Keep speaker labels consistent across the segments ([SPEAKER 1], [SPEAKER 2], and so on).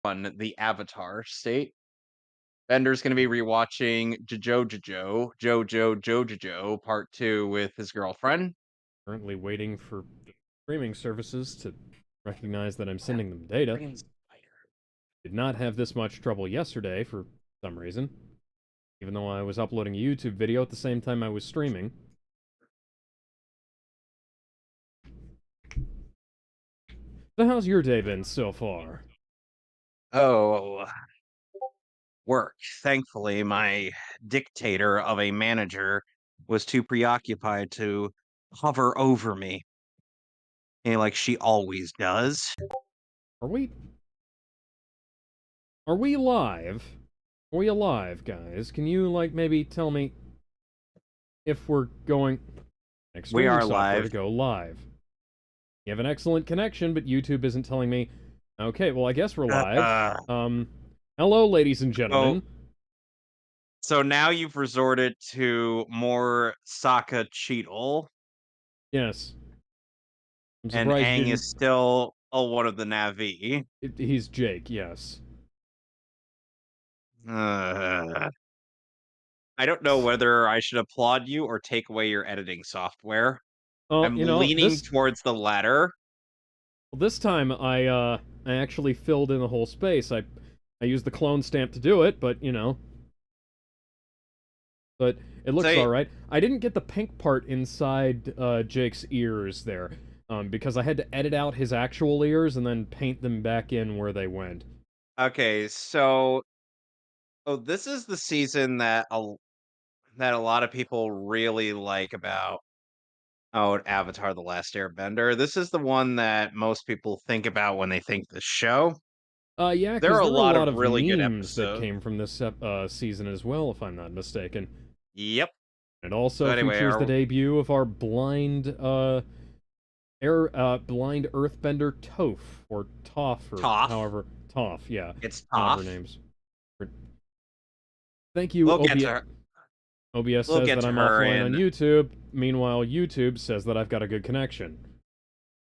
[SPEAKER 1] on the Avatar state. Bender's gonna be rewatching JoJo Part 2 with his girlfriend.
[SPEAKER 2] Currently waiting for streaming services to recognize that I'm sending them data.
[SPEAKER 1] Freaking spider.
[SPEAKER 2] Did not have this much trouble yesterday for some reason, even though I was uploading a YouTube video at the same time I was streaming. So how's your day been so far?
[SPEAKER 1] Oh, work. Thankfully, my dictator of a manager was too preoccupied to hover over me, like she always does.
[SPEAKER 2] Are we... Are we live? Are we alive, guys? Can you, like, maybe tell me if we're going...
[SPEAKER 1] We
[SPEAKER 2] Streaming
[SPEAKER 1] are
[SPEAKER 2] software
[SPEAKER 1] live.
[SPEAKER 2] to go live. You have an excellent connection, but YouTube isn't telling me... Okay, well, I guess we're live. Hello, ladies and gentlemen.
[SPEAKER 1] So now you've resorted to more Sokka Cheetle,
[SPEAKER 2] Yes. I'm
[SPEAKER 1] and
[SPEAKER 2] surprised you
[SPEAKER 1] Aang
[SPEAKER 2] didn't...
[SPEAKER 1] is still one of the Na'vi.
[SPEAKER 2] He's Jake, yes.
[SPEAKER 1] Uh, I don't know whether I should applaud you or take away your editing software.
[SPEAKER 2] Oh,
[SPEAKER 1] I'm
[SPEAKER 2] you know,
[SPEAKER 1] leaning towards the latter.
[SPEAKER 2] this time I actually filled in the whole space. I used the clone stamp to do it, but, you know. But it looks
[SPEAKER 1] Say,
[SPEAKER 2] alright. I didn't get the pink part inside Jake's ears there, because I had to edit out his actual ears and then paint them back in where they went.
[SPEAKER 1] okay, so this is the season that that a lot of people really like about Avatar: The Last Airbender. This is the one that most people think about when they think the show.
[SPEAKER 2] Yeah,
[SPEAKER 1] There are
[SPEAKER 2] because
[SPEAKER 1] a
[SPEAKER 2] there are a
[SPEAKER 1] lot
[SPEAKER 2] lot
[SPEAKER 1] of
[SPEAKER 2] of
[SPEAKER 1] really good
[SPEAKER 2] memes that
[SPEAKER 1] episodes.
[SPEAKER 2] came from this season as well, if I'm not mistaken.
[SPEAKER 1] Yep.
[SPEAKER 2] It
[SPEAKER 1] So
[SPEAKER 2] also
[SPEAKER 1] anyway,
[SPEAKER 2] features the debut of our blind blind earthbender Toph, or Toph, or
[SPEAKER 1] Toph.
[SPEAKER 2] however, Toph, yeah.
[SPEAKER 1] It's
[SPEAKER 2] However
[SPEAKER 1] Toph.
[SPEAKER 2] names. Thank you,
[SPEAKER 1] We'll get to
[SPEAKER 2] OBS.
[SPEAKER 1] her.
[SPEAKER 2] OBS
[SPEAKER 1] We'll
[SPEAKER 2] says
[SPEAKER 1] get
[SPEAKER 2] that
[SPEAKER 1] to
[SPEAKER 2] I'm
[SPEAKER 1] her
[SPEAKER 2] offline on
[SPEAKER 1] in.
[SPEAKER 2] YouTube. Meanwhile, YouTube says that I've got a good connection.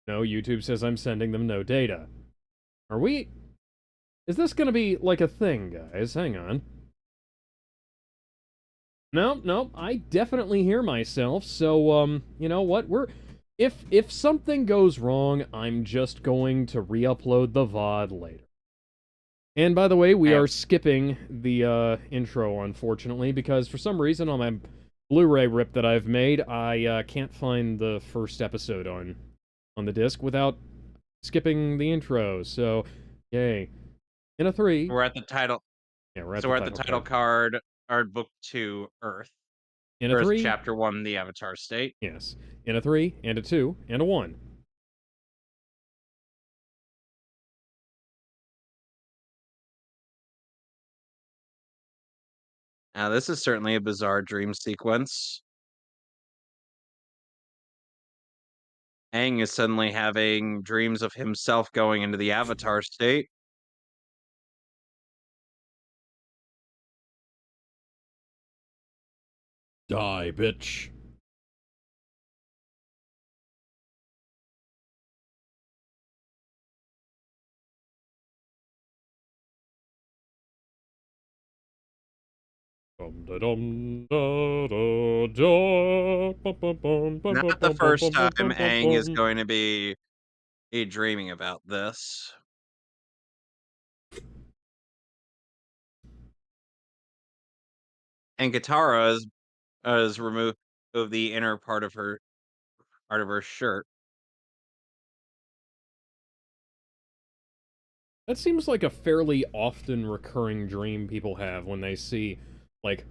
[SPEAKER 2] No, YouTube says I'm sending them no data. Are we... Is this gonna be, like, a thing, guys? Hang on. No, I definitely hear myself, so, you know what? If something goes wrong, I'm just going to re-upload the VOD later. And by the way, we are skipping the, intro, unfortunately, because for some reason on my Blu-ray rip that I've made, I, can't find the first episode on the disc without skipping the intro, so, yay. In a 3...
[SPEAKER 1] We're at the title.
[SPEAKER 2] Yeah, we're at
[SPEAKER 1] So
[SPEAKER 2] the
[SPEAKER 1] we're at the
[SPEAKER 2] title
[SPEAKER 1] title
[SPEAKER 2] card.
[SPEAKER 1] card. Our book 2, Earth.
[SPEAKER 2] In a
[SPEAKER 1] Earth
[SPEAKER 2] 3...
[SPEAKER 1] Chapter 1, The Avatar State.
[SPEAKER 2] Yes. In a 3, and a 2, and a 1.
[SPEAKER 1] Now, this is certainly a bizarre dream sequence. Aang is suddenly having dreams of himself going into the Avatar state.
[SPEAKER 2] Die, bitch.
[SPEAKER 1] Not the first time Aang is going to be dreaming about this. And Katara is removed of the inner part of her shirt.
[SPEAKER 2] That seems like a fairly often recurring dream people have when they see, like,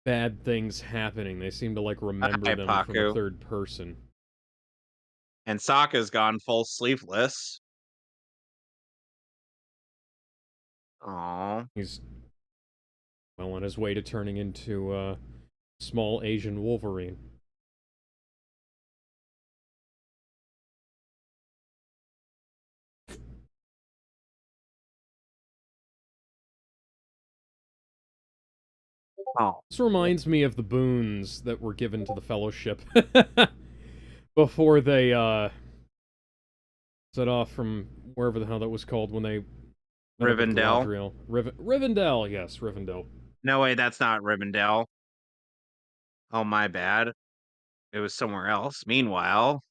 [SPEAKER 2] bad things happening. They seem to, like, remember
[SPEAKER 1] Hi,
[SPEAKER 2] them from a
[SPEAKER 1] Paku.
[SPEAKER 2] third person.
[SPEAKER 1] And Sokka's gone full sleeveless. Aww.
[SPEAKER 2] He's well on his way to turning into a small Asian Wolverine.
[SPEAKER 1] Oh.
[SPEAKER 2] This reminds me of the boons that were given to the Fellowship before they set off from wherever the hell that was called when they Better with
[SPEAKER 1] Rivendell.
[SPEAKER 2] Galadriel. Rivendell, yes, Rivendell.
[SPEAKER 1] No way, that's not Rivendell. Oh, my bad. It was somewhere else. Meanwhile,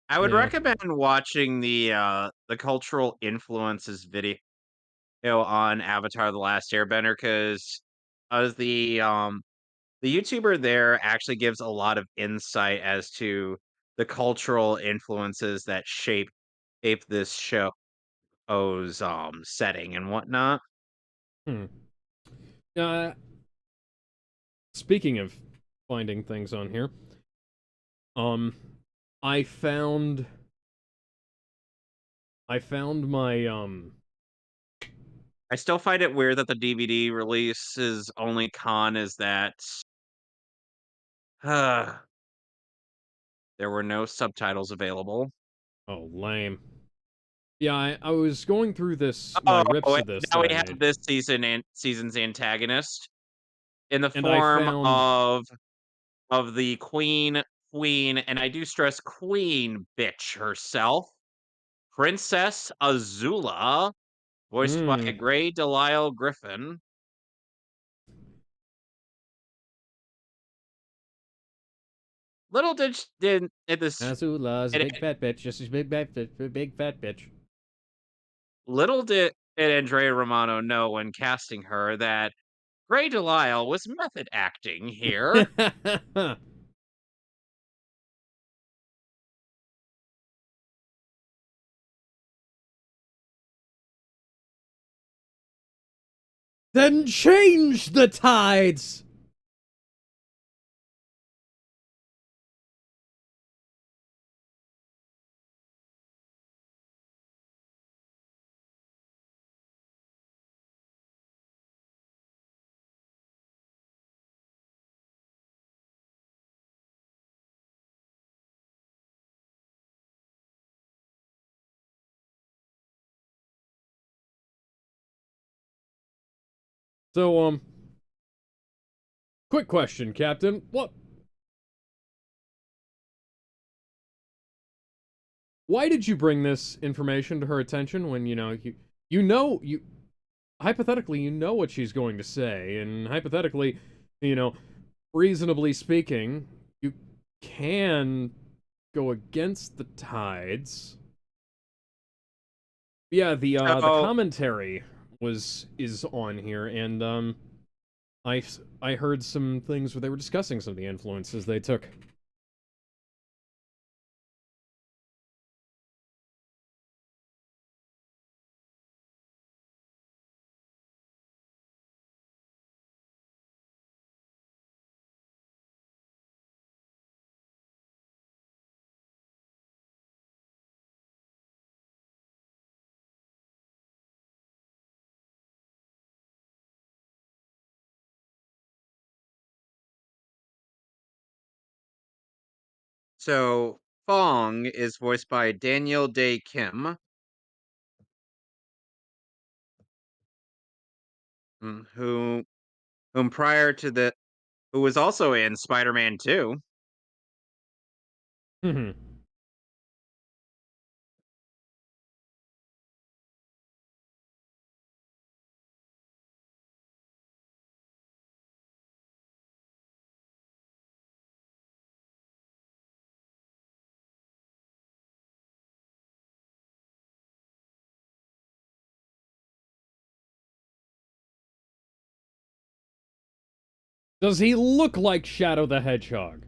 [SPEAKER 1] I would
[SPEAKER 2] Yeah.
[SPEAKER 1] recommend watching the cultural influences video on Avatar: The Last Airbender because as the YouTuber there actually gives a lot of insight as to the cultural influences that shape this show's setting and whatnot.
[SPEAKER 2] Hmm. Uh, Speaking of finding things on here, um, I found my
[SPEAKER 1] I still find it weird that the DVD release's only con is that uh, there were no subtitles available.
[SPEAKER 2] oh, lame. Yeah, I was going through my
[SPEAKER 1] Oh,
[SPEAKER 2] rips
[SPEAKER 1] and
[SPEAKER 2] of this
[SPEAKER 1] now
[SPEAKER 2] that
[SPEAKER 1] we
[SPEAKER 2] I
[SPEAKER 1] have
[SPEAKER 2] made,
[SPEAKER 1] this season's antagonist in the
[SPEAKER 2] and I
[SPEAKER 1] form
[SPEAKER 2] found
[SPEAKER 1] of the queen, and I do stress queen bitch herself, Princess Azula, voiced by
[SPEAKER 2] hmm,
[SPEAKER 1] Grey Delisle Griffin. Little did this
[SPEAKER 2] Azula's a
[SPEAKER 1] it,
[SPEAKER 2] big fat bitch, just a big fat bitch.
[SPEAKER 1] little did Andrea Romano know when casting her that Grey Delisle was method acting here.
[SPEAKER 2] Then change the tides. So, quick question, Captain. Why did you bring this information to her attention when you hypothetically you know what she's going to say, and hypothetically, you know, reasonably speaking, you can go against the tides. Yeah, the
[SPEAKER 1] So
[SPEAKER 2] commentary is on here, and I heard some things where they were discussing some of the influences they took.
[SPEAKER 1] so Fong is voiced by Daniel Day Kim, mm, whom prior to the who was also in Spider-Man 2.
[SPEAKER 2] Does he look like Shadow the Hedgehog?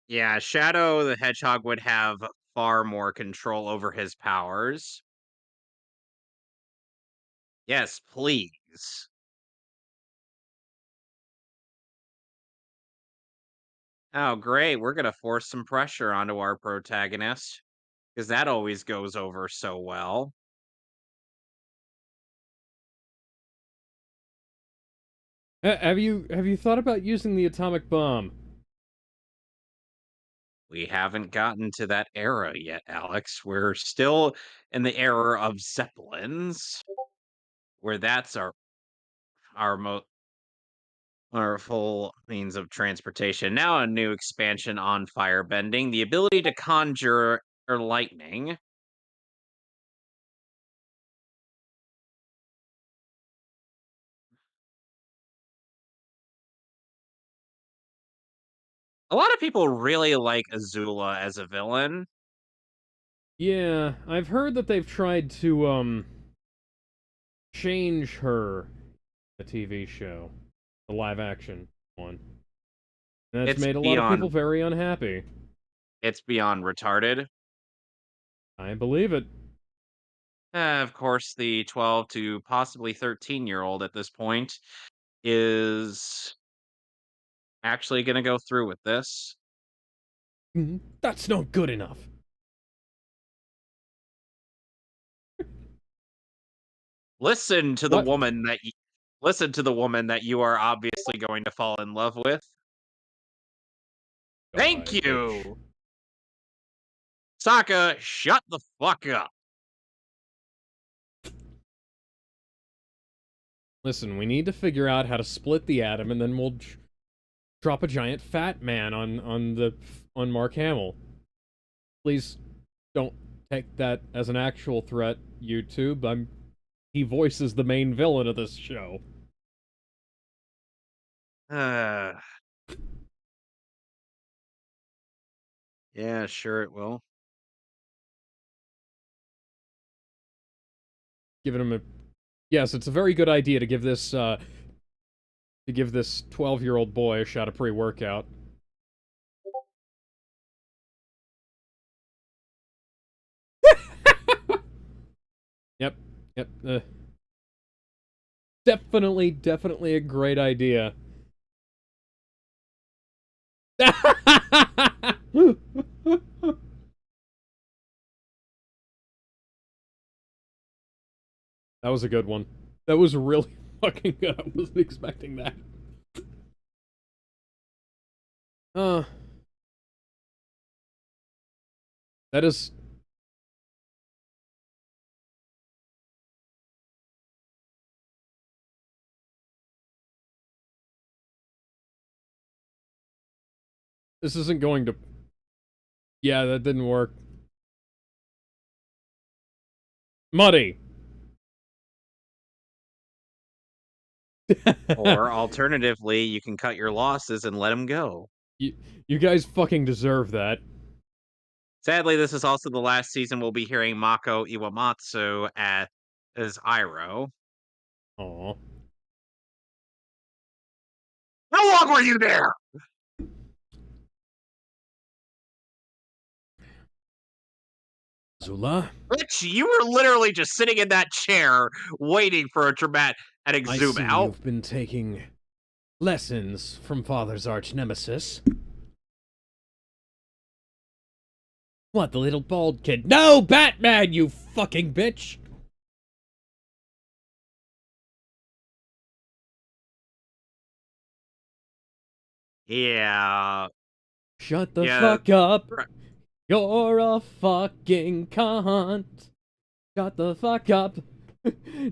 [SPEAKER 1] Yeah, Shadow the Hedgehog would have far more control over his powers. Yes, please. Oh, great. We're going to force some pressure onto our protagonist because that always goes over so well.
[SPEAKER 2] Have you thought about using the atomic bomb?
[SPEAKER 1] We haven't gotten to that era yet, Alex. We're still in the era of Zeppelins, where that's our most Powerful means of transportation. Now a new expansion on firebending, the ability to conjure lightning. A lot of people really like Azula as a villain.
[SPEAKER 2] Yeah, I've heard that they've tried to, change her a TV show, the live action one. And that's
[SPEAKER 1] It's
[SPEAKER 2] made a lot of people
[SPEAKER 1] beyond
[SPEAKER 2] very unhappy.
[SPEAKER 1] it's beyond retarded.
[SPEAKER 2] I believe it.
[SPEAKER 1] Of course, the 12 to possibly 13-year-old at this point is actually going to go through with this.
[SPEAKER 2] That's not good enough.
[SPEAKER 1] Listen to the
[SPEAKER 2] What?
[SPEAKER 1] woman that listen to the woman that you are obviously going to fall in love with. Thank
[SPEAKER 2] God, bitch.
[SPEAKER 1] you. Sokka, shut the fuck up.
[SPEAKER 2] Listen, we need to figure out how to split the atom, and then we'll drop a giant fat man on Mark Hamill. Please don't take that as an actual threat, YouTube. He voices the main villain of this show.
[SPEAKER 1] Uh, yeah, sure it will.
[SPEAKER 2] Giving him a yes, it's a very good idea to give this 12-year-old boy a shot of pre-workout. Yep, yep. Definitely a great idea. That was a good one. That was really fucking good. I wasn't expecting that. Uh, that is. This isn't going to. Yeah, that didn't work. Muddy.
[SPEAKER 1] Or alternatively, you can cut your losses and let him go.
[SPEAKER 2] you, you guys fucking deserve that.
[SPEAKER 1] Sadly, this is also the last season we'll be hearing Mako Iwamatsu as Iroh.
[SPEAKER 2] Aw.
[SPEAKER 1] How long were you there?
[SPEAKER 2] Zula,
[SPEAKER 1] Rich, you were literally just sitting in that chair waiting for a dramatic
[SPEAKER 2] I
[SPEAKER 1] zoom
[SPEAKER 2] see
[SPEAKER 1] out.
[SPEAKER 2] you've been taking lessons from Father's arch nemesis. What, the little bald kid? No, Batman, you fucking bitch!
[SPEAKER 1] Yeah.
[SPEAKER 2] Shut the
[SPEAKER 1] Yeah.
[SPEAKER 2] fuck up! You're a fucking cunt! Shut the fuck up!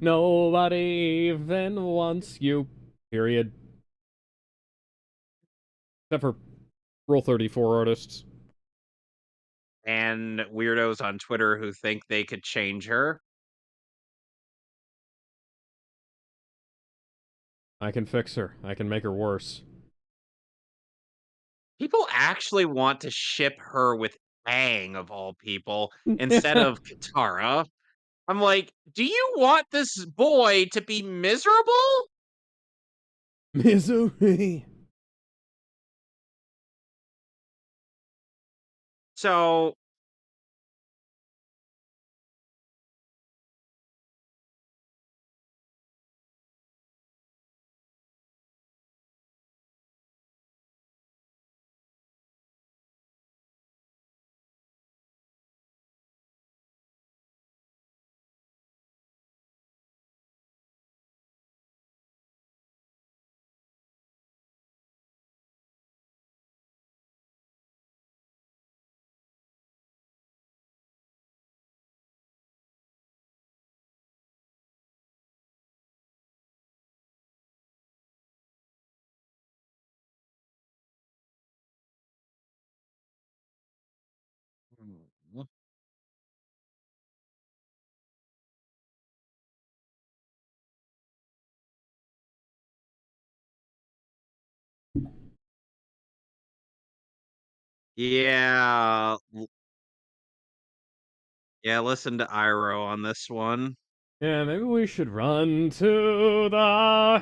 [SPEAKER 2] Nobody even wants you. Period. Except for Rule 34 artists.
[SPEAKER 1] And weirdos on Twitter who think they could change her.
[SPEAKER 2] I can fix her. I can make her worse.
[SPEAKER 1] People actually want to ship her with Aang, of all people, instead of Katara. I'm like, do you want this boy to be miserable?
[SPEAKER 2] Misery.
[SPEAKER 1] So Yeah. Yeah, listen to Iroh on this one.
[SPEAKER 2] Yeah, maybe we should run to the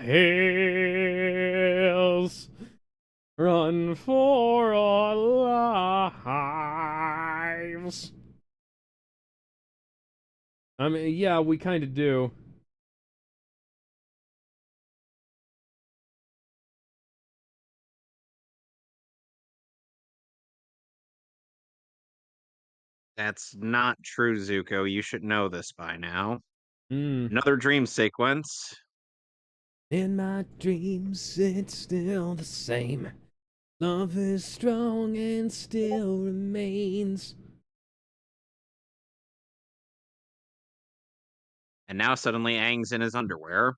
[SPEAKER 2] hills. Run for our lives. I mean, yeah, we kind of do.
[SPEAKER 1] That's not true, Zuko. You should know this by now.
[SPEAKER 2] Hmm.
[SPEAKER 1] Another dream sequence.
[SPEAKER 2] In my dreams, it's still the same. Love is strong and still remains.
[SPEAKER 1] And now suddenly Aang's in his underwear.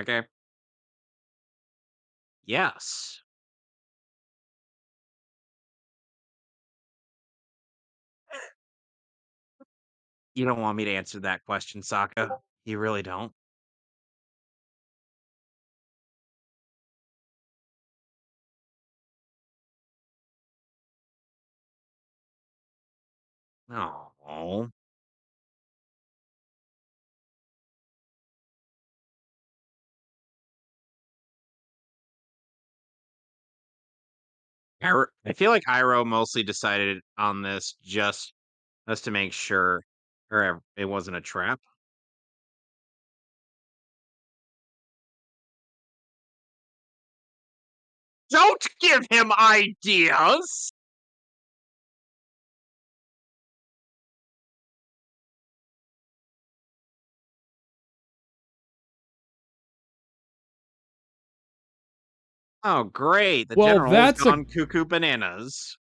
[SPEAKER 1] Okay. Yes. You don't want me to answer that question, Sokka. You really don't. Oh. I feel like Iroh mostly decided on this just to make sure or it wasn't a trap. Don't give him ideas! Oh, great. The
[SPEAKER 2] Well,
[SPEAKER 1] general's
[SPEAKER 2] that's a.
[SPEAKER 1] gone cuckoo bananas.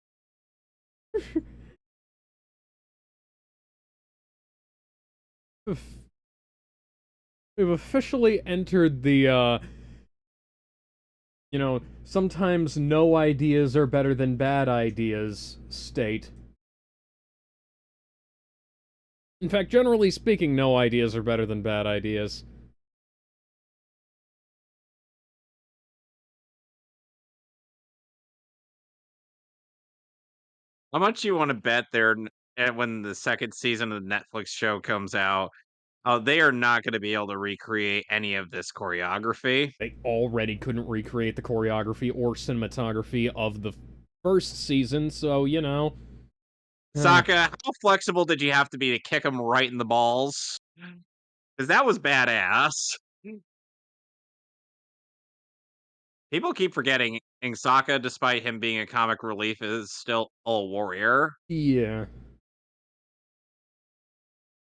[SPEAKER 2] We've officially entered the, sometimes no ideas are better than bad ideas state. In fact, generally speaking, no ideas are better than bad ideas.
[SPEAKER 1] How much you want to bet when the second season of the Netflix show comes out, they are not going to be able to recreate any of this choreography.
[SPEAKER 2] They already couldn't recreate the choreography or cinematography of the first season, so, uh,
[SPEAKER 1] Sokka, how flexible did you have to be to kick him right in the balls? Because that was badass. People keep forgetting Sokka, despite him being a comic relief, is still a warrior.
[SPEAKER 2] yeah.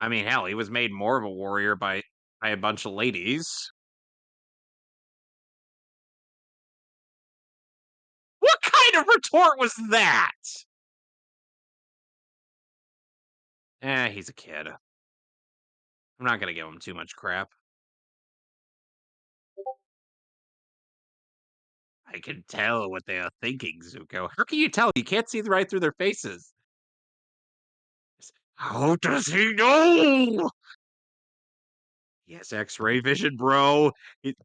[SPEAKER 1] I mean, hell, he was made more of a warrior by a bunch of ladies. What kind of retort was that? He's a kid. I'm not gonna give him too much crap. I can tell what they are thinking, Zuko. How can you tell? You can't see right through their faces. How does he know? He has X-ray vision, bro. It-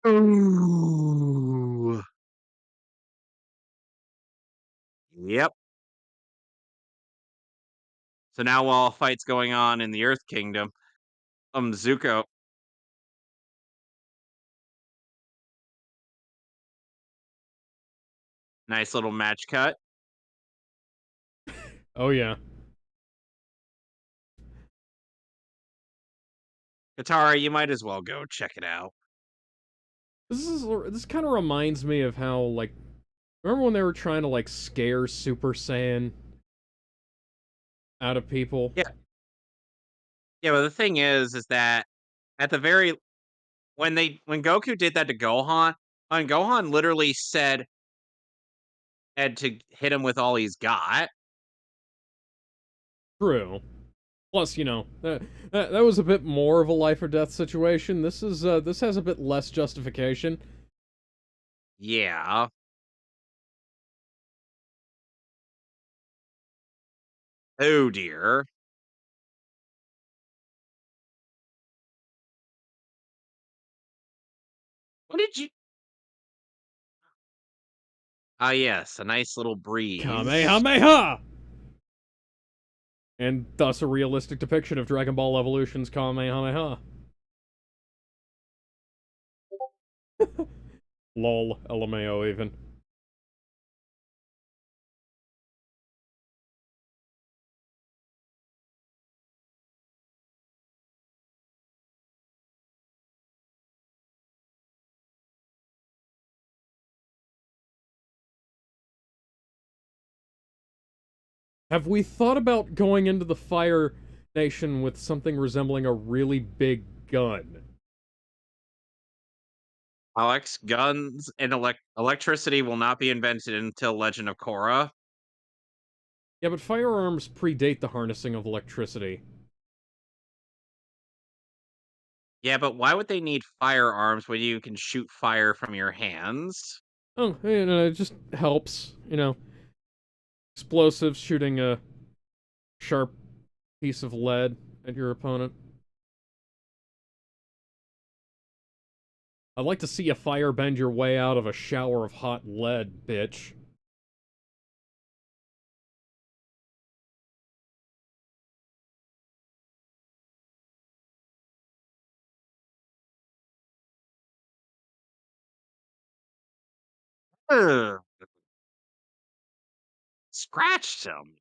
[SPEAKER 1] Ooh. Yep. So now while a fight's going on in the Earth Kingdom, Zuko, nice little match cut.
[SPEAKER 2] Oh, yeah.
[SPEAKER 1] Katara, you might as well go check it out.
[SPEAKER 2] This kind of reminds me of how, like, remember when they were trying to, like, scare Super Saiyan out of people?
[SPEAKER 1] Yeah, yeah. But the thing is that at the very when Goku did that to Gohan, and Gohan literally said had to hit him with all he's got.
[SPEAKER 2] True. Plus, that was a bit more of a life or death situation. This has a bit less justification.
[SPEAKER 1] Yeah. Oh dear. What did you? Ah, yes, a nice little breeze.
[SPEAKER 2] Kamehameha! And thus a realistic depiction of Dragon Ball Evolution's Kamehameha. Lol, LMAO even. Have we thought about going into the Fire Nation with something resembling a really big gun?
[SPEAKER 1] Alex, guns and electricity will not be invented until Legend of Korra.
[SPEAKER 2] Yeah, but firearms predate the harnessing of electricity.
[SPEAKER 1] Yeah, but why would they need firearms when you can shoot fire from your hands?
[SPEAKER 2] Oh, it just helps, Explosives shooting a sharp piece of lead at your opponent. I'd like to see a fire bend your way out of a shower of hot lead, bitch.
[SPEAKER 1] Ugh, scratched him.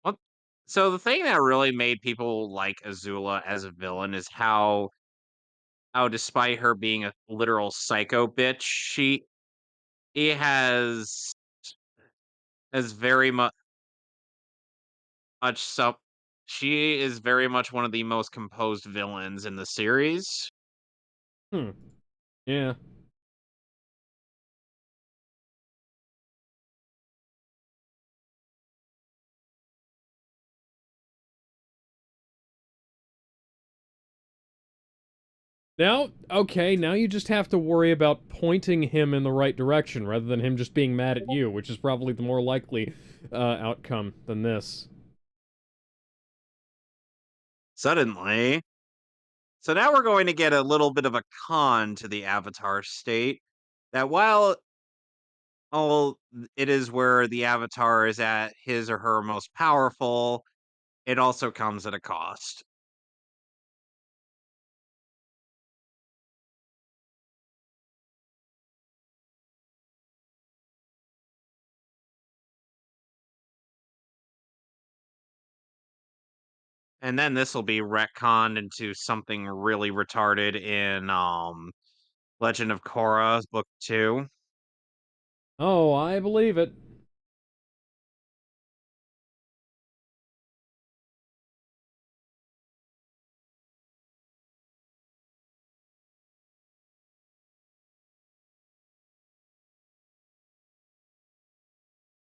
[SPEAKER 1] Well, so the thing that really made people like Azula as a villain is how despite her being a literal psycho bitch, she has very much so she is very much one of the most composed villains in the series.
[SPEAKER 2] Hmm. Yeah. Now you just have to worry about pointing him in the right direction rather than him just being mad at you, which is probably the more likely outcome than this.
[SPEAKER 1] Suddenly. So now we're going to get a little bit of a con to the Avatar state. That while it is where the Avatar is at his or her most powerful, it also comes at a cost. And then this will be retconned into something really retarded in Legend of Korra book 2.
[SPEAKER 2] Oh, I believe it.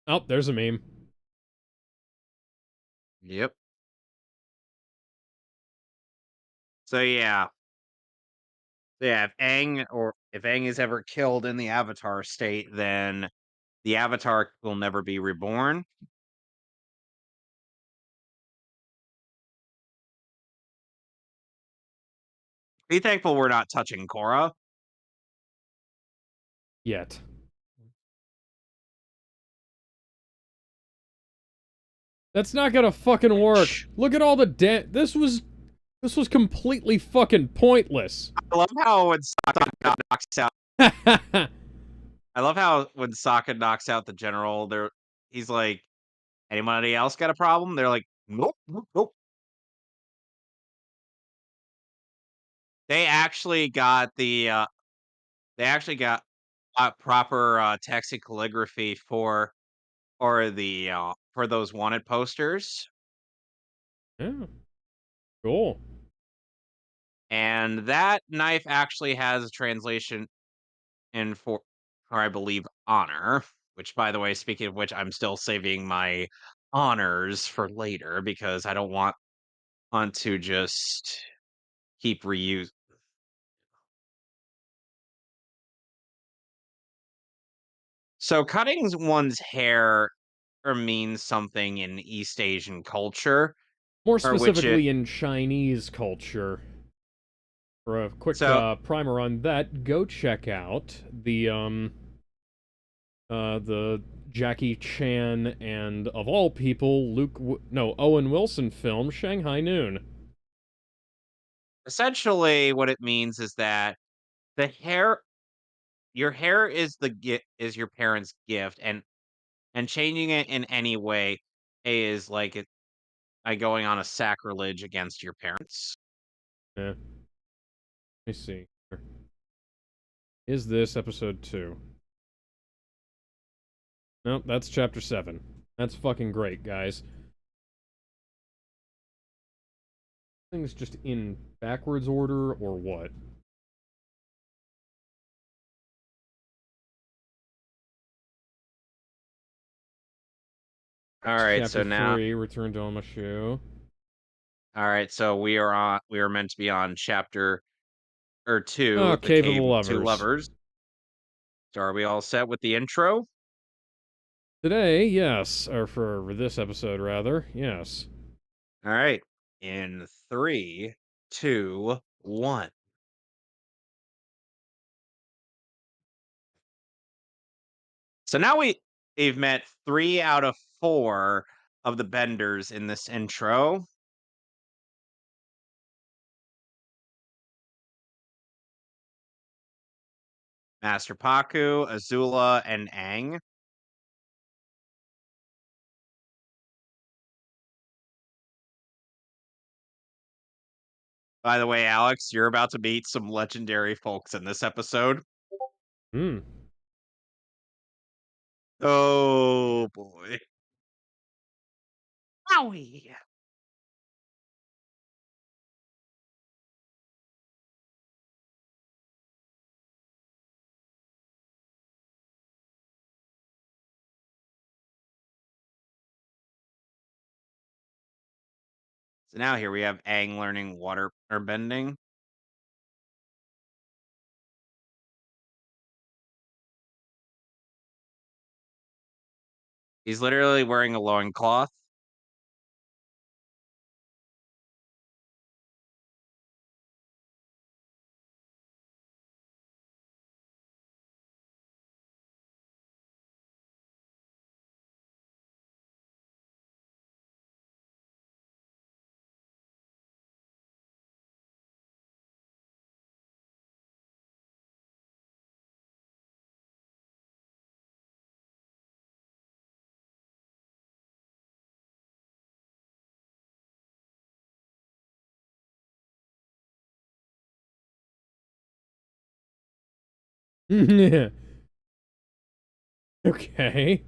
[SPEAKER 2] Oh, there's a meme.
[SPEAKER 1] Yep. So yeah. So yeah, if Aang is ever killed in the Avatar state, then the Avatar will never be reborn. Be thankful we're not touching Korra.
[SPEAKER 2] Yet. That's not gonna fucking work.
[SPEAKER 1] Which
[SPEAKER 2] Look at all the this was completely fucking pointless.
[SPEAKER 1] I love how when Sokka knocks out I love how when Sokka knocks out the general, he's like, anybody else got a problem? They're like, nope, nope, nope. They actually got they actually got proper text and calligraphy for those wanted posters.
[SPEAKER 2] Yeah, cool.
[SPEAKER 1] And that knife actually has a translation in for or I believe honor, which, by the way, speaking of which, I'm still saving my honors for later because I don't want to just keep reuse. So cutting one's hair means something in East Asian culture,
[SPEAKER 2] More
[SPEAKER 1] or which it
[SPEAKER 2] specifically in Chinese culture. For a quick
[SPEAKER 1] so
[SPEAKER 2] primer on that, go check out the Jackie Chan and, of all people, Owen Wilson film Shanghai Noon.
[SPEAKER 1] essentially what it means is that the hair your hair is is your parents' gift, and changing it in any way is like going on a sacrilege against your parents.
[SPEAKER 2] Yeah, let me see. Is this episode 2? Nope, that's chapter 7. That's fucking great, guys. Things just in backwards order or what?
[SPEAKER 1] All right,
[SPEAKER 2] Chapter
[SPEAKER 1] so now
[SPEAKER 2] 3, Return to Omashu.
[SPEAKER 1] all right, so we are meant to be on chapter or
[SPEAKER 2] Oh,
[SPEAKER 1] 2, the
[SPEAKER 2] Cave of the
[SPEAKER 1] Cave of Two
[SPEAKER 2] Lovers.
[SPEAKER 1] Lovers. So are we all set with the intro?
[SPEAKER 2] Today, yes, or for this episode, rather, yes.
[SPEAKER 1] All right. In three, two, one. So now we've met 3 out of 4 of the benders in this intro. Master Paku, Azula, and Aang. By the way, Alex, you're about to meet some legendary folks in this episode.
[SPEAKER 2] Hmm.
[SPEAKER 1] Oh boy. Owie. So now here we have Aang learning water or bending. He's literally wearing a loincloth.
[SPEAKER 2] Okay.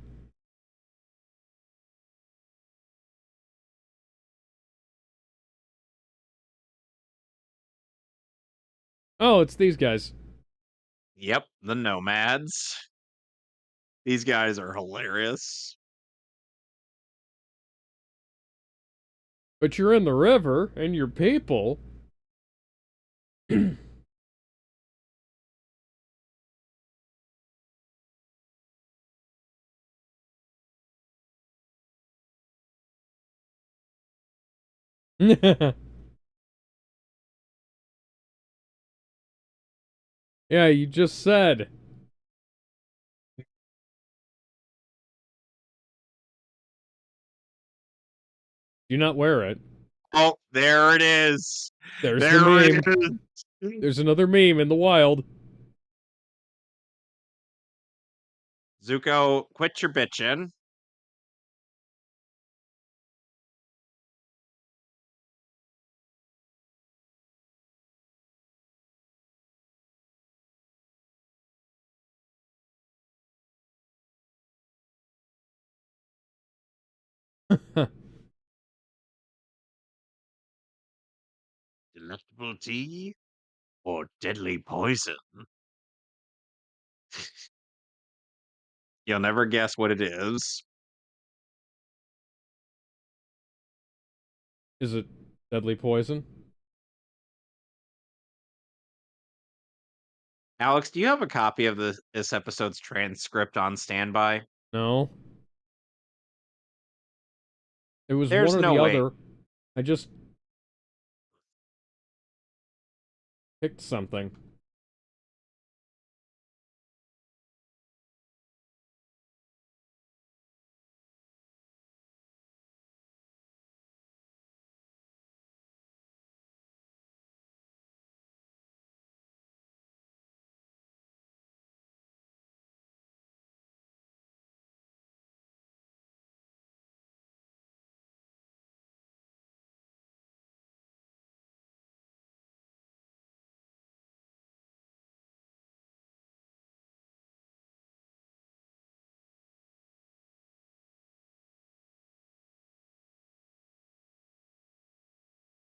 [SPEAKER 2] Oh, it's these guys.
[SPEAKER 1] Yep, the nomads. These guys are hilarious.
[SPEAKER 2] But you're in the river, and your people. Yeah, you just said. Do not wear it.
[SPEAKER 1] Oh, there it is.
[SPEAKER 2] There's the
[SPEAKER 1] There it
[SPEAKER 2] meme.
[SPEAKER 1] is.
[SPEAKER 2] There's another meme in the wild.
[SPEAKER 1] Zuko, quit your bitching. Delectable tea or deadly poison? You'll never guess what it is.
[SPEAKER 2] Is it deadly poison?
[SPEAKER 1] Alex, do you have a copy of this episode's transcript on standby?
[SPEAKER 2] No. It was one
[SPEAKER 1] There's
[SPEAKER 2] or
[SPEAKER 1] no
[SPEAKER 2] the
[SPEAKER 1] way.
[SPEAKER 2] other. I just picked something.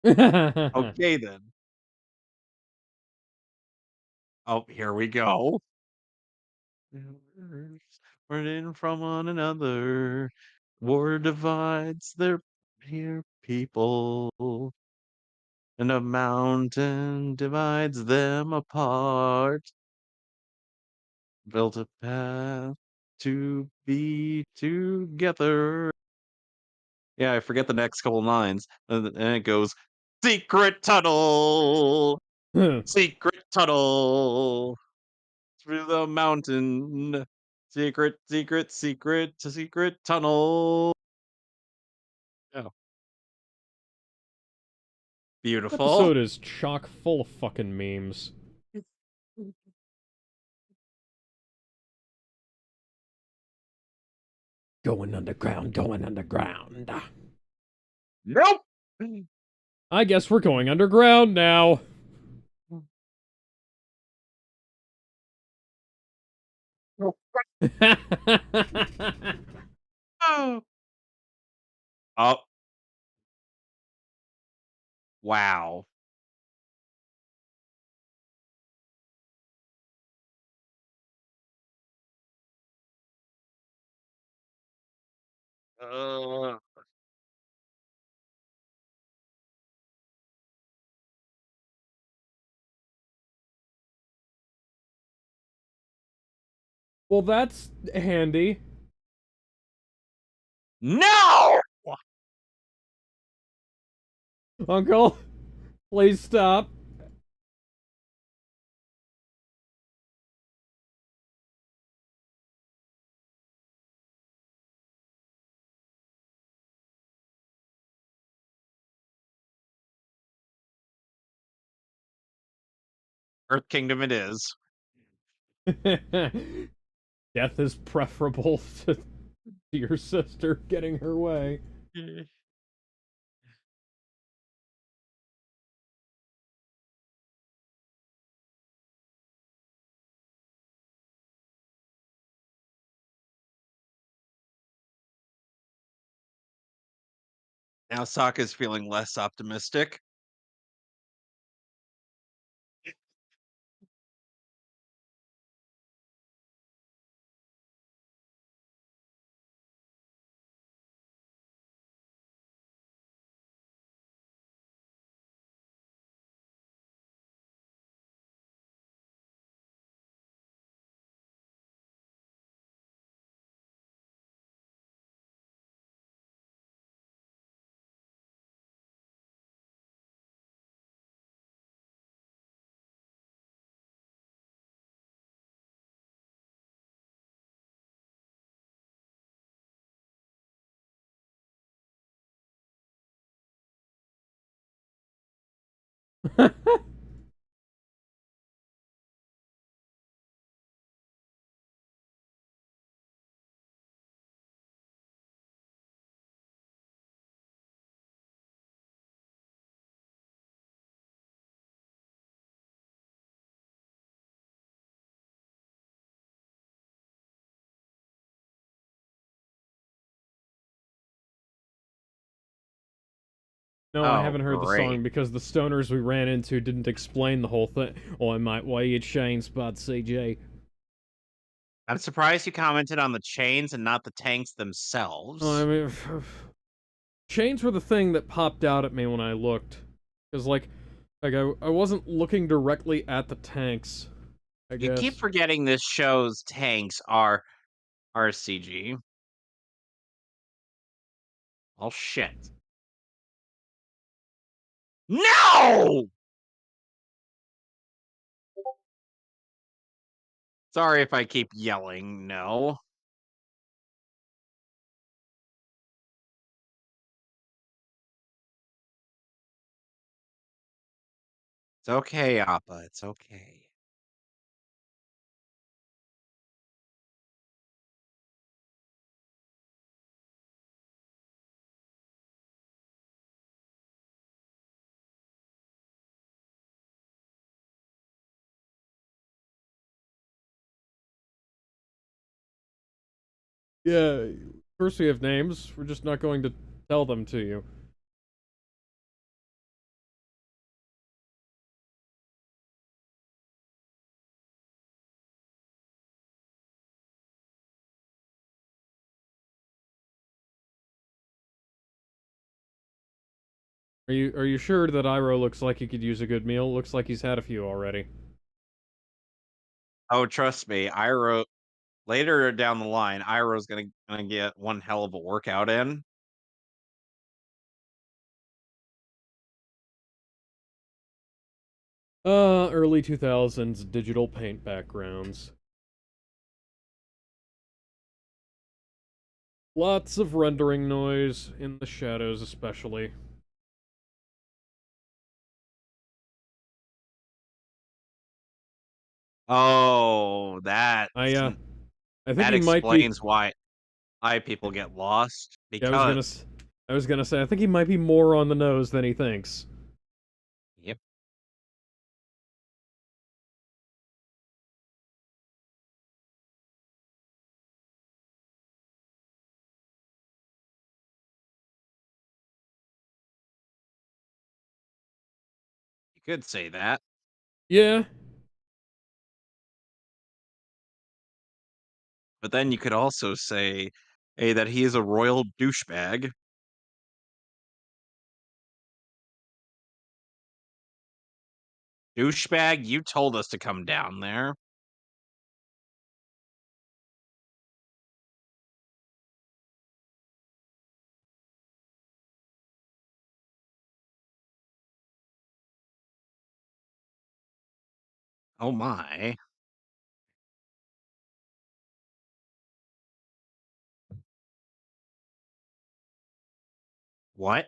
[SPEAKER 1] Okay then. Oh, here we go. Running from one another. War divides their dear people, and a mountain divides them apart. Built a path to be together. Yeah, I forget the next couple lines. And it goes, secret tunnel, secret tunnel through the mountain. Secret, secret, secret to secret tunnel. Oh, beautiful.
[SPEAKER 2] Episode is chock full of fucking memes. Going underground, going underground.
[SPEAKER 1] Nope.
[SPEAKER 2] I guess we're going underground now.
[SPEAKER 1] Oh, oh, wow. Uh,
[SPEAKER 2] Well, that's handy.
[SPEAKER 1] no!
[SPEAKER 2] Uncle, please stop.
[SPEAKER 1] Earth Kingdom it is.
[SPEAKER 2] Death is preferable to your sister getting her way.
[SPEAKER 1] Now Sokka's feeling less optimistic.
[SPEAKER 2] No, I
[SPEAKER 1] Oh,
[SPEAKER 2] haven't heard the
[SPEAKER 1] great.
[SPEAKER 2] song because the stoners we ran into didn't explain the whole thing. Oh, I might weigh your chains, bud, CJ.
[SPEAKER 1] I'm surprised you commented on the chains and not the tanks
[SPEAKER 2] I
[SPEAKER 1] themselves.
[SPEAKER 2] mean, chains were the thing that popped out at me when I looked, because I wasn't looking directly at the tanks, I
[SPEAKER 1] You keep
[SPEAKER 2] guess.
[SPEAKER 1] forgetting this show's tanks are CG. Oh shit. No! Sorry if I keep yelling no. It's okay, Appa. It's okay.
[SPEAKER 2] Yeah, first we have names. We're just not going to tell them to you. Are you sure that Iroh looks like he could use a good meal? Looks like he's had a few already.
[SPEAKER 1] Oh, trust me, Iroh later down the line, Iroh's gonna get one hell of a workout in.
[SPEAKER 2] Early 2000s digital paint backgrounds. Lots of rendering noise, in the shadows especially.
[SPEAKER 1] Oh,
[SPEAKER 2] I, uh, I think
[SPEAKER 1] that
[SPEAKER 2] he might be...
[SPEAKER 1] explains why people get lost
[SPEAKER 2] Yeah,
[SPEAKER 1] because
[SPEAKER 2] I was gonna say, I think he might be more on the nose than he thinks.
[SPEAKER 1] yep, you could say that.
[SPEAKER 2] Yeah.
[SPEAKER 1] But then you could also say, hey, that he is a royal douchebag. Douchebag, you told us to come down there. Oh my. What?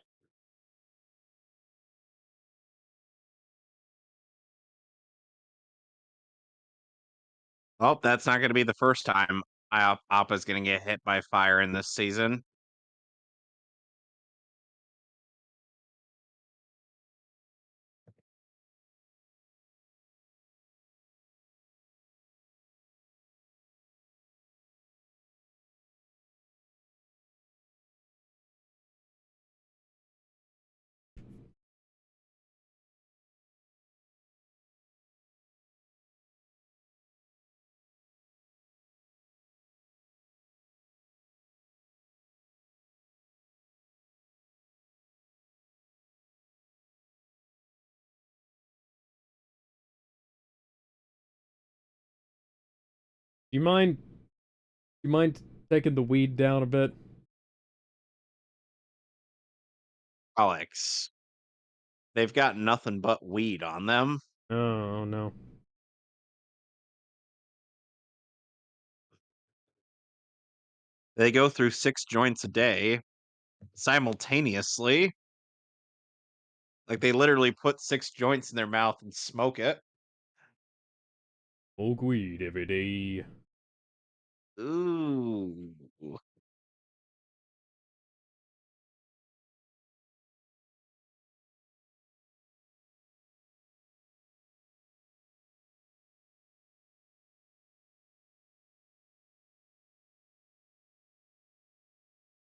[SPEAKER 1] Oh, that's not gonna be the first time Appa's gonna get hit by fire in this season.
[SPEAKER 2] You mind... You mind taking the weed down a bit?
[SPEAKER 1] Alex, they've got nothing but weed on them.
[SPEAKER 2] Oh, no.
[SPEAKER 1] They go through 6 joints a day simultaneously. Like they literally put 6 joints in their mouth and smoke it.
[SPEAKER 2] Smoke weed every day.
[SPEAKER 1] Ooh.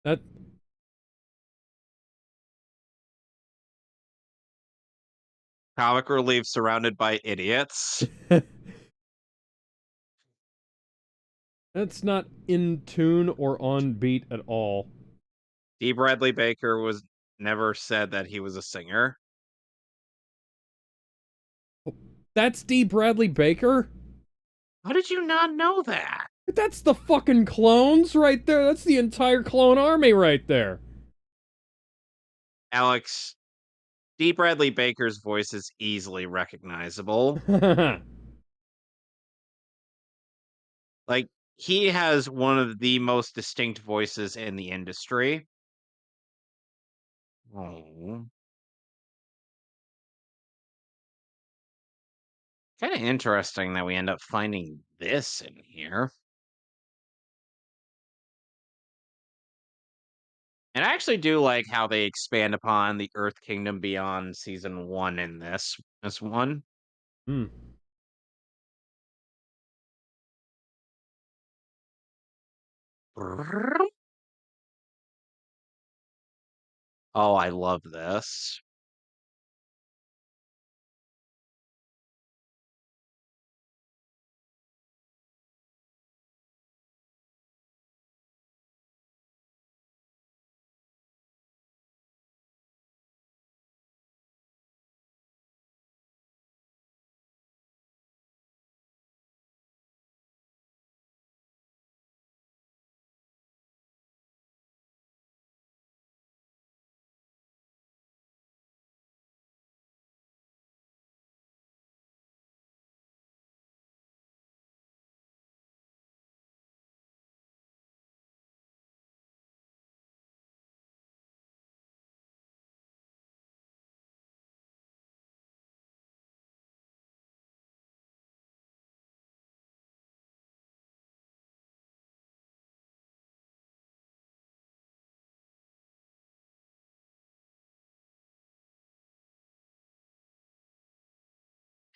[SPEAKER 2] That...
[SPEAKER 1] Comic relief surrounded by idiots.
[SPEAKER 2] That's not in tune or on beat at all.
[SPEAKER 1] D. Bradley Baker was never said that he was a singer.
[SPEAKER 2] That's D. Bradley Baker?
[SPEAKER 1] How did you not know that?
[SPEAKER 2] That's the fucking clones right there. That's the entire clone army right there.
[SPEAKER 1] Alex, D. Bradley Baker's voice is easily recognizable. Like, he has one of the most distinct voices in the industry. Oh, kind of interesting that we end up finding this in here. And I actually do like how they expand upon the Earth Kingdom beyond season one in this one.
[SPEAKER 2] Hmm.
[SPEAKER 1] Oh, I love this.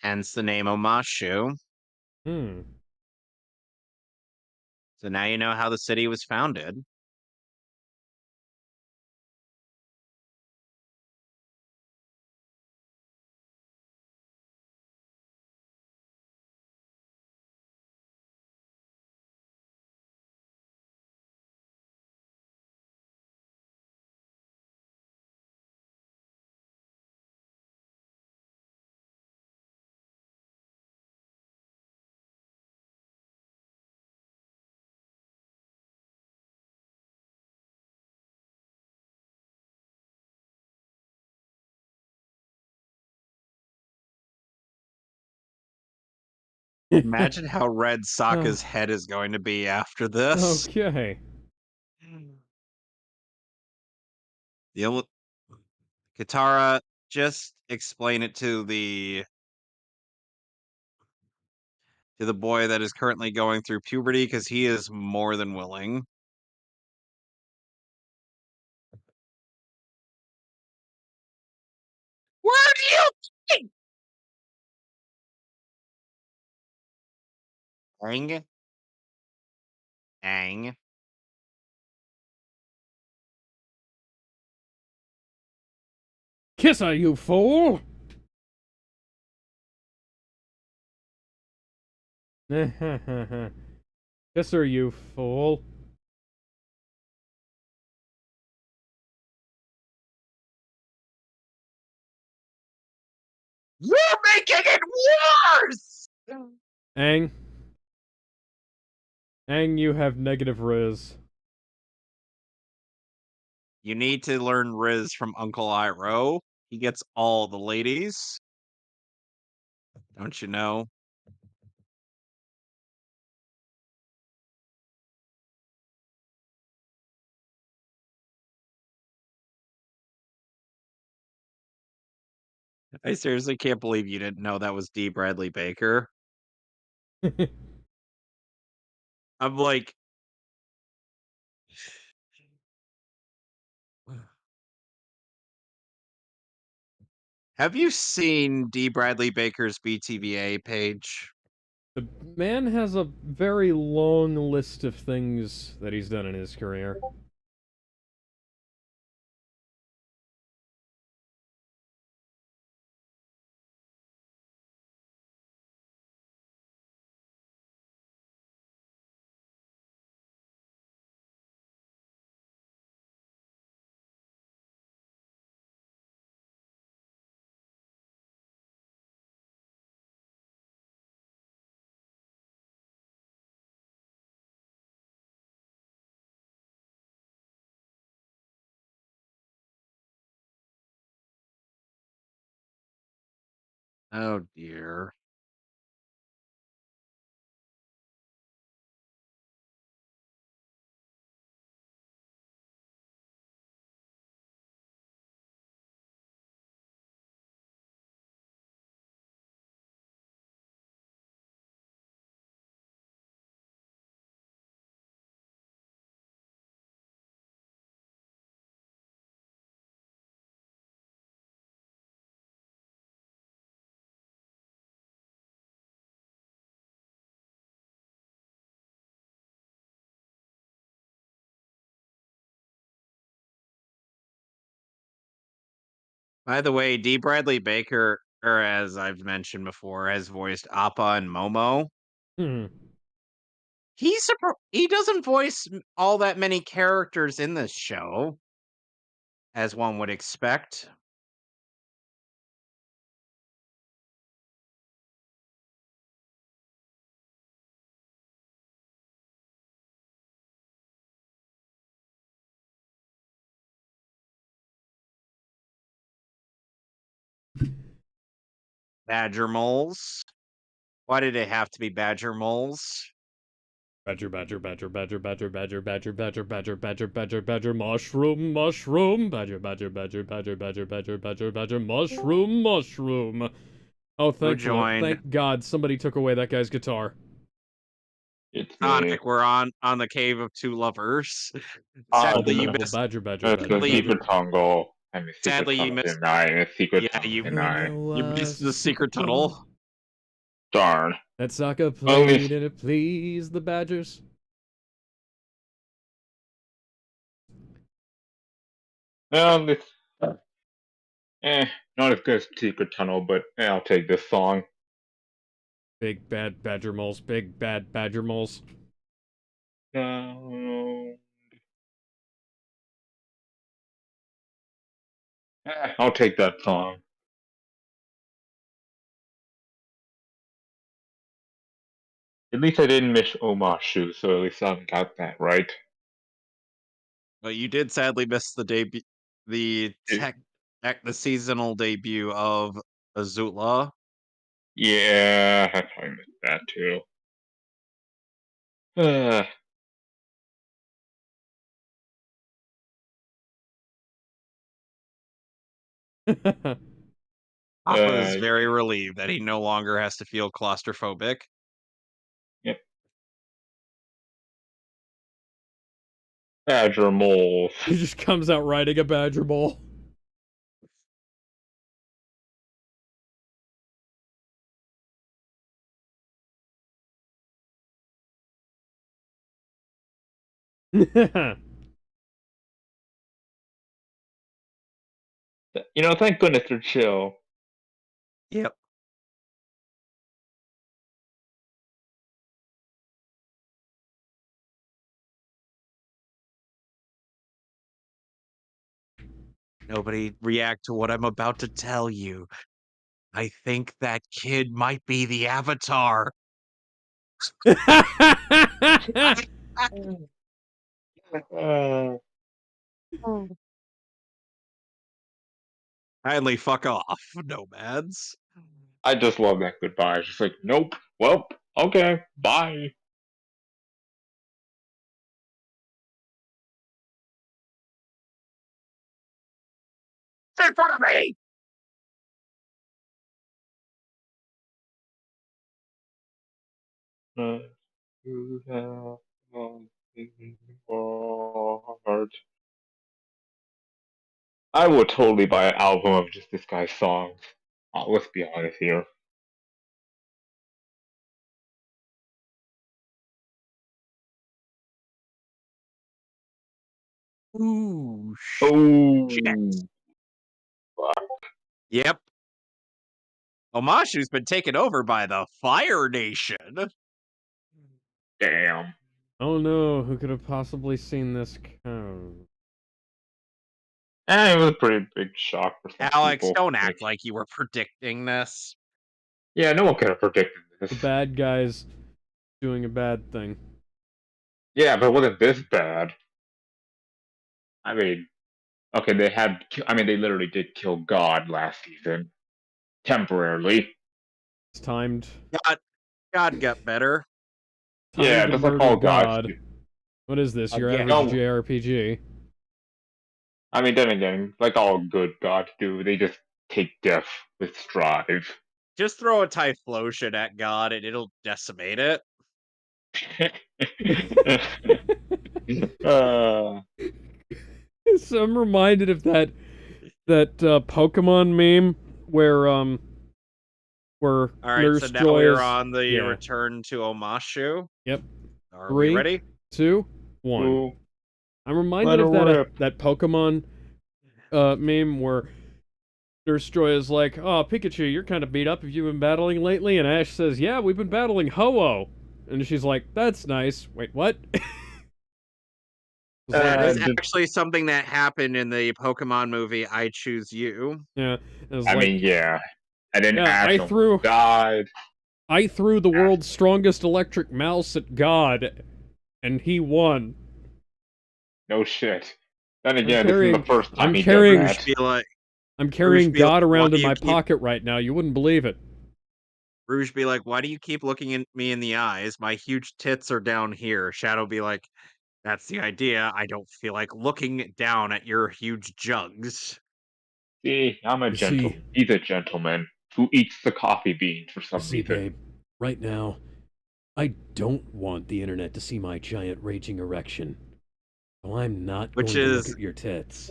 [SPEAKER 1] Hence the name Omashu.
[SPEAKER 2] Hmm.
[SPEAKER 1] So now you know how the city was founded. Imagine how red Sokka's head is going to be after this.
[SPEAKER 2] Okay.
[SPEAKER 1] The only Katara, just explain it to the boy that is currently going through puberty because he is more than willing. Where do you think? Ang? Ang?
[SPEAKER 2] Kiss her, you fool! Kiss her, you fool.
[SPEAKER 1] You're making it worse!
[SPEAKER 2] Aang. Aang, you have negative riz.
[SPEAKER 1] You need to learn Riz from Uncle Iroh. He gets all the ladies. Don't you know? I seriously can't believe you didn't know that was D. Bradley Baker. I'm like, have you seen D. Bradley Baker's BTVA page?
[SPEAKER 2] The man has a very long list of things that he's done in his career.
[SPEAKER 1] Oh dear. By the way, D. Bradley Baker, or as I've mentioned before, has voiced Appa and Momo.
[SPEAKER 2] Hmm.
[SPEAKER 1] He doesn't voice all that many characters in this show, as one would expect. Badger moles. Why did it have to be badger moles?
[SPEAKER 2] Badger, badger, badger, badger, badger, badger, badger, badger, badger, badger, badger, badger, mushroom, mushroom, badger, badger, badger, badger, badger, badger, badger, badger, mushroom, mushroom. Oh,
[SPEAKER 1] Who joined?
[SPEAKER 2] thank God somebody took away that guy's guitar.
[SPEAKER 3] It's me.
[SPEAKER 1] Sonic, we're on the Cave of Two Lovers.
[SPEAKER 3] Ah,
[SPEAKER 1] Sadly,
[SPEAKER 3] the,
[SPEAKER 1] you
[SPEAKER 2] Oh,
[SPEAKER 1] missed.
[SPEAKER 2] badger, badger,
[SPEAKER 3] it's
[SPEAKER 2] badger,
[SPEAKER 3] the
[SPEAKER 1] Sadly,
[SPEAKER 2] badger.
[SPEAKER 3] secret tunnel. And the secret
[SPEAKER 1] sadly, you
[SPEAKER 3] tunnel
[SPEAKER 1] missed.
[SPEAKER 3] denied. And the secret
[SPEAKER 1] Yeah,
[SPEAKER 3] tunnel
[SPEAKER 1] you
[SPEAKER 3] denied.
[SPEAKER 1] you missed the secret tunnel.
[SPEAKER 3] Darn.
[SPEAKER 2] That Sokka
[SPEAKER 3] Only.
[SPEAKER 2] played and it pleased the badgers.
[SPEAKER 3] Well, it's. Not as good as secret tunnel, but I'll take this song.
[SPEAKER 2] Big bad badger moles, big bad badger moles.
[SPEAKER 3] No. I'll take that song. At least I didn't miss Omashu, so at least I got that right.
[SPEAKER 1] But you did sadly miss the debut, the
[SPEAKER 3] It-
[SPEAKER 1] the seasonal debut of Azula.
[SPEAKER 3] yeah, I probably missed that too. Uh,
[SPEAKER 1] Appa is
[SPEAKER 3] yeah.
[SPEAKER 1] very relieved that he no longer has to feel claustrophobic.
[SPEAKER 3] Yep. Badger moles.
[SPEAKER 2] He just comes out riding a badger mole.
[SPEAKER 3] Thank goodness they're chill.
[SPEAKER 1] Yep. Nobody react to what I'm about to tell you. I think that kid might be the Avatar.
[SPEAKER 3] Uh,
[SPEAKER 1] Kindly fuck off, nomads.
[SPEAKER 3] I just love that goodbye. It's just like, nope. Well, okay, bye.
[SPEAKER 1] In front of me!
[SPEAKER 3] You have nothing heart. I would totally buy an album of just this guy's songs. Let's be honest here.
[SPEAKER 1] Ooh, shit.
[SPEAKER 3] Oh,
[SPEAKER 1] Yep. Omashu's been taken over by the Fire Nation.
[SPEAKER 3] damn.
[SPEAKER 2] Oh no, who could have possibly seen this coming?
[SPEAKER 3] It was a pretty big shock for some
[SPEAKER 1] Alex,
[SPEAKER 3] people.
[SPEAKER 1] don't act like you were predicting this.
[SPEAKER 3] Yeah, no one could have predicted
[SPEAKER 2] The
[SPEAKER 3] this.
[SPEAKER 2] bad guy's doing a bad thing.
[SPEAKER 3] Yeah, but it wasn't this bad. I mean, okay, they literally did kill God last season. Temporarily.
[SPEAKER 2] It's timed.
[SPEAKER 1] God, God got better
[SPEAKER 3] Yeah,
[SPEAKER 2] Time to
[SPEAKER 3] just like
[SPEAKER 2] murder
[SPEAKER 3] all gods
[SPEAKER 2] God.
[SPEAKER 3] do.
[SPEAKER 2] What is this? Your
[SPEAKER 1] again.
[SPEAKER 2] average
[SPEAKER 3] No,
[SPEAKER 2] JRPG?
[SPEAKER 3] I mean, then again, like all good gods do, they just take death with strive.
[SPEAKER 1] Just throw a Typhlosion at God and it'll decimate it.
[SPEAKER 3] uh,
[SPEAKER 2] So I'm reminded of that Pokemon meme where
[SPEAKER 1] All right, so
[SPEAKER 2] Nurse
[SPEAKER 1] now
[SPEAKER 2] Joy
[SPEAKER 1] we're
[SPEAKER 2] is,
[SPEAKER 1] on the
[SPEAKER 2] yeah.
[SPEAKER 1] return to Omashu.
[SPEAKER 2] Yep.
[SPEAKER 1] Are we
[SPEAKER 2] 3,
[SPEAKER 1] ready?
[SPEAKER 2] 2, 1.
[SPEAKER 3] ooh,
[SPEAKER 2] I'm reminded
[SPEAKER 3] let her
[SPEAKER 2] of that
[SPEAKER 3] rip.
[SPEAKER 2] that Pokemon meme where Nurse Joy is like, "Oh, Pikachu, you're kind of beat up. Have you been battling lately?" And Ash says, "Yeah, we've been battling Ho-Oh." And she's like, "That's nice." Wait, what? It's like,
[SPEAKER 1] That is
[SPEAKER 3] The,
[SPEAKER 1] actually something that happened in the Pokemon movie I Choose You.
[SPEAKER 2] yeah. It was
[SPEAKER 3] I
[SPEAKER 2] like,
[SPEAKER 3] mean, yeah. And then
[SPEAKER 2] yeah,
[SPEAKER 3] Ash almost died.
[SPEAKER 2] I threw the
[SPEAKER 3] Ash,
[SPEAKER 2] world's strongest electric mouse at God, and he won.
[SPEAKER 3] no shit. Then
[SPEAKER 2] I'm
[SPEAKER 3] again, this isn't the
[SPEAKER 2] carrying,
[SPEAKER 3] first time
[SPEAKER 2] I'm
[SPEAKER 3] he done
[SPEAKER 2] carrying,
[SPEAKER 1] Rouge
[SPEAKER 3] that.
[SPEAKER 1] be like,
[SPEAKER 2] I'm
[SPEAKER 1] Rouge
[SPEAKER 2] carrying
[SPEAKER 1] be like,
[SPEAKER 2] God
[SPEAKER 1] why
[SPEAKER 2] around
[SPEAKER 1] do
[SPEAKER 2] in
[SPEAKER 1] you
[SPEAKER 2] my
[SPEAKER 1] keep
[SPEAKER 2] pocket right now. You wouldn't believe it.
[SPEAKER 1] Rouge be like, why do you keep looking at me in the eyes? My huge tits are down here. Shadow be like, that's the idea. I don't feel like looking down at your huge jugs.
[SPEAKER 3] See, I'm a
[SPEAKER 2] You see,
[SPEAKER 3] gentleman. He's a gentleman who eats the coffee beans for
[SPEAKER 2] you
[SPEAKER 3] some
[SPEAKER 2] see,
[SPEAKER 3] reason.
[SPEAKER 2] babe, right now, I don't want the internet to see my giant raging erection. So I'm not
[SPEAKER 1] Which
[SPEAKER 2] going to look
[SPEAKER 1] is
[SPEAKER 2] at your tits.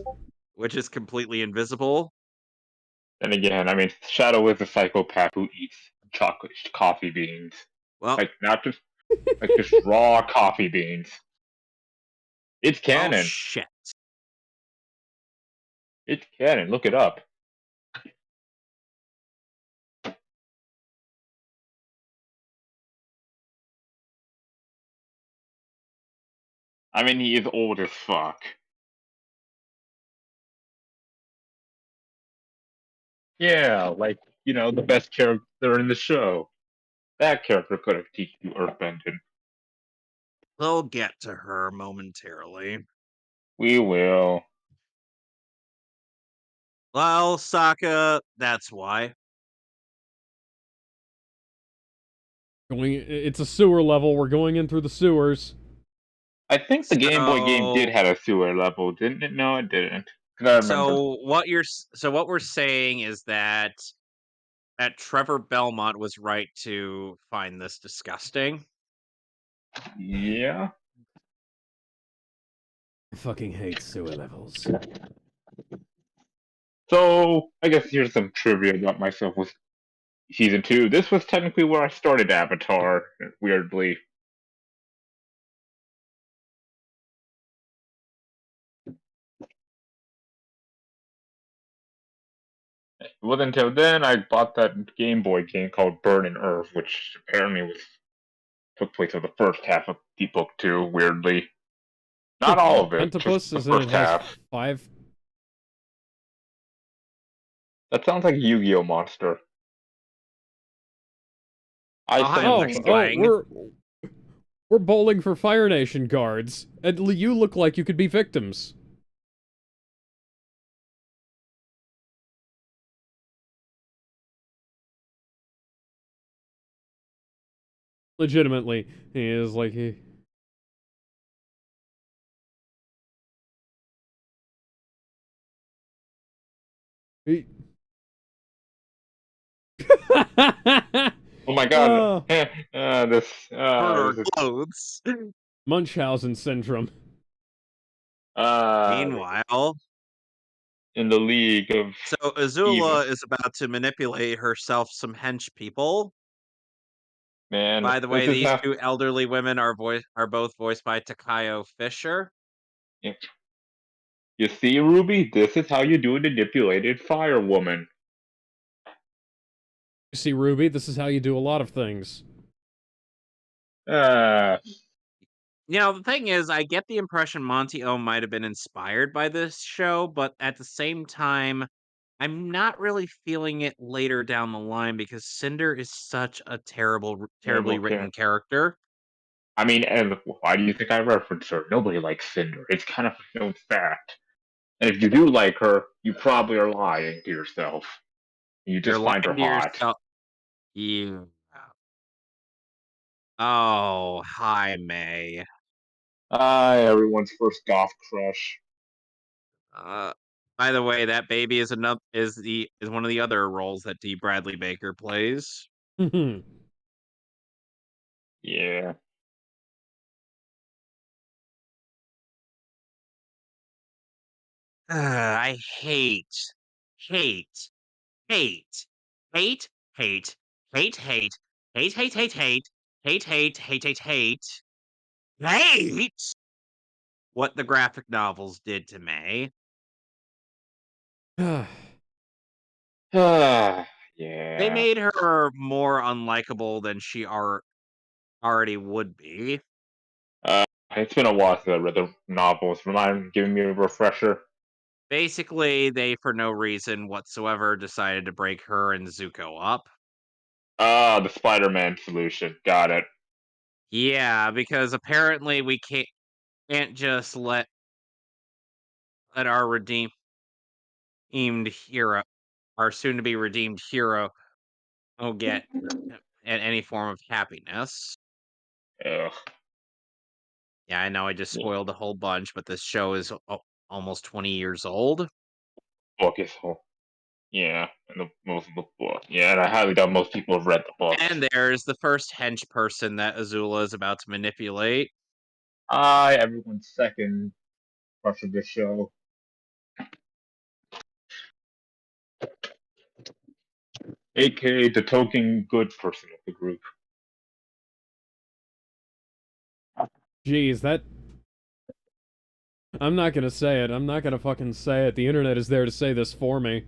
[SPEAKER 1] completely invisible.
[SPEAKER 3] Then again, I mean, Shadow is a psychopath who eats chocolate coffee beans.
[SPEAKER 1] Well,
[SPEAKER 3] Like, not just, like, just raw coffee beans. It's
[SPEAKER 1] oh
[SPEAKER 3] canon.
[SPEAKER 1] shit.
[SPEAKER 3] It's canon. Look it up. I mean, he is old as fuck. Yeah, like, the best character in the show. That character could have teach you earthbending.
[SPEAKER 1] We'll get to her momentarily.
[SPEAKER 3] We will.
[SPEAKER 1] Well, Sokka, that's why.
[SPEAKER 2] It's a sewer level. We're going in through the sewers.
[SPEAKER 3] I think the Game Boy game did
[SPEAKER 1] So,
[SPEAKER 3] have a sewer level, didn't it? No, it didn't. 'Cause I remember.
[SPEAKER 1] so what we're saying is that Trevor Belmont was right to find this disgusting.
[SPEAKER 3] Yeah.
[SPEAKER 2] I fucking hate sewer levels.
[SPEAKER 3] So, I guess here's some trivia about myself with Season 2. This was technically where I started Avatar, weirdly. It wasn't until then I bought that Game Boy game called Burning Earth, which apparently took place in the first half of the book 2, weirdly. Not all of it, just
[SPEAKER 2] Pentapus
[SPEAKER 3] the
[SPEAKER 2] is in
[SPEAKER 3] first
[SPEAKER 2] it has
[SPEAKER 3] half.
[SPEAKER 2] 5.
[SPEAKER 3] That sounds like a Yu-Gi-Oh monster. I
[SPEAKER 1] Oh, hi,
[SPEAKER 3] summon
[SPEAKER 2] Oh,
[SPEAKER 1] Lex
[SPEAKER 3] myself.
[SPEAKER 1] Lang.
[SPEAKER 2] we're bowling for Fire Nation guards, and you look like you could be victims. Legitimately, he is like he. he...
[SPEAKER 3] Oh my god.
[SPEAKER 2] uh,
[SPEAKER 1] Burn our
[SPEAKER 3] This is,
[SPEAKER 1] clothes.
[SPEAKER 2] Munchausen syndrome.
[SPEAKER 3] uh,
[SPEAKER 1] Meanwhile,
[SPEAKER 3] in the League of
[SPEAKER 1] so
[SPEAKER 3] Evil.
[SPEAKER 1] Azula is about to manipulate herself some hench people.
[SPEAKER 3] Man,
[SPEAKER 1] By the
[SPEAKER 3] this
[SPEAKER 1] way,
[SPEAKER 3] is
[SPEAKER 1] these
[SPEAKER 3] not.
[SPEAKER 1] two elderly women are both voiced by Takayo Fisher.
[SPEAKER 3] You see, Ruby? This is how you do a manipulated fire woman.
[SPEAKER 2] You see, Ruby, this is how you do a lot of things.
[SPEAKER 3] Uh,
[SPEAKER 1] You know, the thing is, I get the impression Monty O might have been inspired by this show, but at the same time, I'm not really feeling it later down the line because Cinder is such a terribly
[SPEAKER 3] terrible
[SPEAKER 1] written
[SPEAKER 3] character.
[SPEAKER 1] character.
[SPEAKER 3] I mean, and why do you think I reference her? Nobody likes Cinder. It's kind of a known fact. And if you do like her, you probably are lying to yourself. You
[SPEAKER 1] You're
[SPEAKER 3] just find her
[SPEAKER 1] lying to
[SPEAKER 3] hot.
[SPEAKER 1] yourself. You. Oh, hi, May.
[SPEAKER 3] Everyone's first goth crush.
[SPEAKER 1] Uh, by the way, that baby is one of the other roles that D. Bradley Baker plays.
[SPEAKER 3] Yeah.
[SPEAKER 1] I hate, hate, hate, hate, hate, hate, hate, hate, hate, hate, hate, hate, hate, hate, hate what the graphic novels did to May. They
[SPEAKER 3] Yeah.
[SPEAKER 1] made her more unlikable than she already would be.
[SPEAKER 3] It's been a while since I read the novels. Giving me a refresher.
[SPEAKER 1] Basically, they, for no reason whatsoever, decided to break her and Zuko up.
[SPEAKER 3] The Spider-Man solution. Got it.
[SPEAKER 1] Yeah, because apparently we can't just let our redeemed hero, our soon-to-be redeemed hero, get any form of happiness.
[SPEAKER 3] Ugh.
[SPEAKER 1] Yeah, I know I just
[SPEAKER 3] Yeah.
[SPEAKER 1] spoiled a whole bunch, but this show is almost 20 years old.
[SPEAKER 3] Book is whole. Yeah, and most of the book. Yeah, and I highly doubt most people have read the books.
[SPEAKER 1] And there's the first hench person that Azula is about to manipulate.
[SPEAKER 3] Everyone's second crush of the show. AKA the token good person of the group.
[SPEAKER 2] Jeez, that... I'm not gonna say it. I'm not gonna fucking say it. The internet is there to say this for me.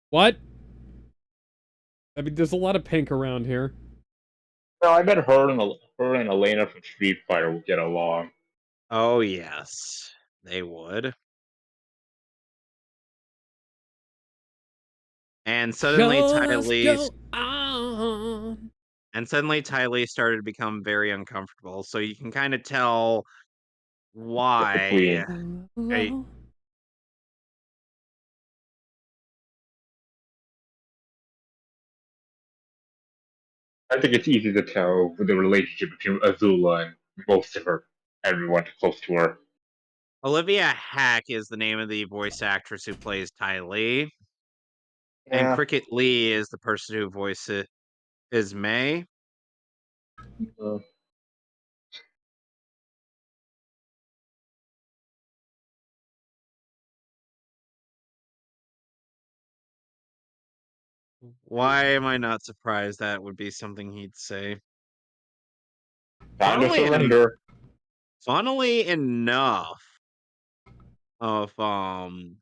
[SPEAKER 2] What? I mean, there's a lot of pink around here.
[SPEAKER 3] No, I bet her and Elena from Street Fighter will get along.
[SPEAKER 1] Oh, yes, they would. And suddenly
[SPEAKER 2] Just go on.
[SPEAKER 1] Ty Lee started to become very uncomfortable. So you can kind of tell
[SPEAKER 3] The
[SPEAKER 1] why.
[SPEAKER 3] Queen.
[SPEAKER 1] I,
[SPEAKER 3] I think it's easy to tell with the relationship between Azula and most of her, everyone close to her.
[SPEAKER 1] Olivia Hack is the name of the voice actress who plays Ty Lee, and
[SPEAKER 3] Yeah.
[SPEAKER 1] Cricket Lee is the person who voices is May.
[SPEAKER 3] Uh,
[SPEAKER 1] Why am I not surprised that would be something he'd say?
[SPEAKER 3] Time to
[SPEAKER 1] Funnily, en-
[SPEAKER 3] surrender.
[SPEAKER 1] funnily enough, of funnily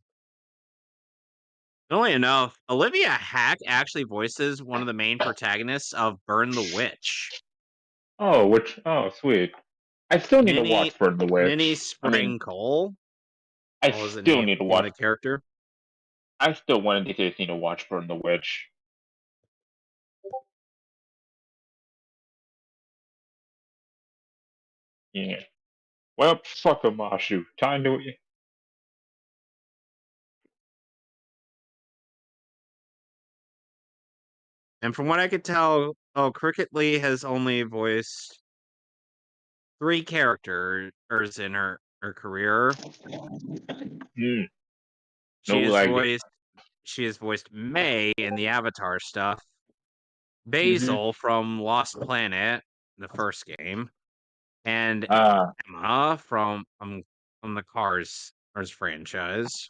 [SPEAKER 1] enough, Olivia Hack actually voices one of the main protagonists of Burn the Witch.
[SPEAKER 3] Oh, sweet. I still need to
[SPEAKER 1] Ninny
[SPEAKER 3] watch Burn the
[SPEAKER 1] Ninny
[SPEAKER 3] Witch. I mean,
[SPEAKER 1] Sprinkle.
[SPEAKER 3] I
[SPEAKER 1] What was the
[SPEAKER 3] still
[SPEAKER 1] name
[SPEAKER 3] need to
[SPEAKER 1] of
[SPEAKER 3] watch.
[SPEAKER 1] the character?
[SPEAKER 3] I still want to need to watch Burn the Witch. Yeah. Well, fuck a Mashu. Time to.
[SPEAKER 1] And from what I could tell, Cricket Lee has only voiced 3 characters in her career.
[SPEAKER 3] Hmm. No
[SPEAKER 1] She has
[SPEAKER 3] lag.
[SPEAKER 1] voiced she has voiced May in the Avatar stuff,
[SPEAKER 3] Mm-hmm.
[SPEAKER 1] Basil from Lost Planet, the first game, and
[SPEAKER 3] Ah,
[SPEAKER 1] Emma from the Cars franchise.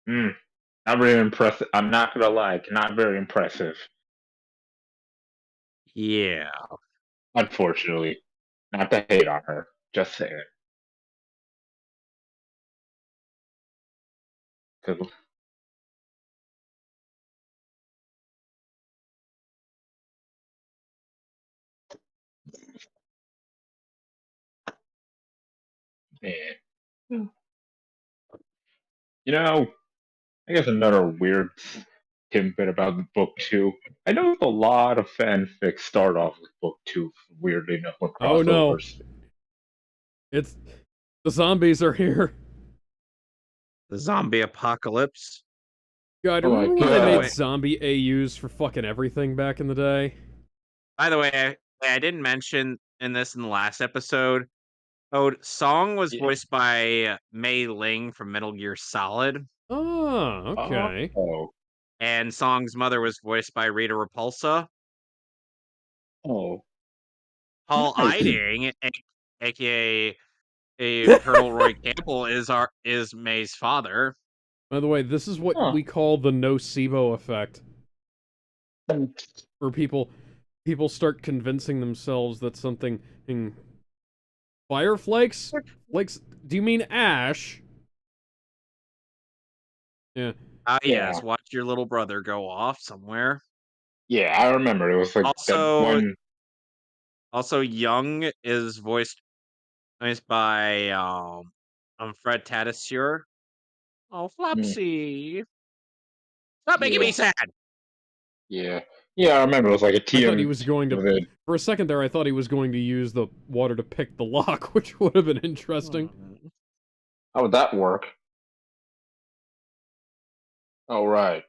[SPEAKER 3] mm, not very impressive. I'm not gonna lie, not very impressive.
[SPEAKER 1] Yeah.
[SPEAKER 3] Unfortunately, not to hate on her. Just saying. 'Cause man. You know, I guess another weird tidbit about the book two. I know a lot of fanfics start off with book two, weirdly enough, with
[SPEAKER 2] Oh no,
[SPEAKER 3] crossovers.
[SPEAKER 2] it's the zombies are here.
[SPEAKER 1] The zombie apocalypse.
[SPEAKER 2] God,
[SPEAKER 3] Oh my
[SPEAKER 2] remember when
[SPEAKER 1] By
[SPEAKER 2] they
[SPEAKER 1] the
[SPEAKER 2] made
[SPEAKER 3] god.
[SPEAKER 1] way,
[SPEAKER 2] zombie AUs for fucking everything back in the day?
[SPEAKER 1] I didn't mention in the last episode. Oh, Song was
[SPEAKER 3] Yeah.
[SPEAKER 1] voiced by Mei Ling from Metal Gear Solid,
[SPEAKER 2] Ah, okay.
[SPEAKER 3] Oh.
[SPEAKER 1] and Song's mother was voiced by Rita Repulsa.
[SPEAKER 3] Oh.
[SPEAKER 1] Paul
[SPEAKER 3] Nice.
[SPEAKER 1] Eiding, aka Colonel Roy Campbell, is May's father.
[SPEAKER 2] By the way, this is what
[SPEAKER 3] Huh.
[SPEAKER 2] we call the nocebo effect, where people start convincing themselves that something fire flakes? Flakes? Do you mean ash? Yeah.
[SPEAKER 1] Ah,
[SPEAKER 3] Yeah.
[SPEAKER 1] yes, watch your little brother go off somewhere.
[SPEAKER 3] Yeah, I remember. It was like that
[SPEAKER 1] Also,
[SPEAKER 3] one.
[SPEAKER 1] Young is voiced by Fred Tatasciore. Oh,
[SPEAKER 3] Mm,
[SPEAKER 1] Flopsy, stop making me
[SPEAKER 3] yeah.
[SPEAKER 1] sad.
[SPEAKER 3] Yeah. Yeah, I remember. It was like a
[SPEAKER 2] I thought he
[SPEAKER 3] TM
[SPEAKER 2] was going to.
[SPEAKER 3] with it.
[SPEAKER 2] For a second there, I thought he was going to use the water to pick the lock, which would have been interesting.
[SPEAKER 1] Hmm.
[SPEAKER 3] How would that work? Oh, right.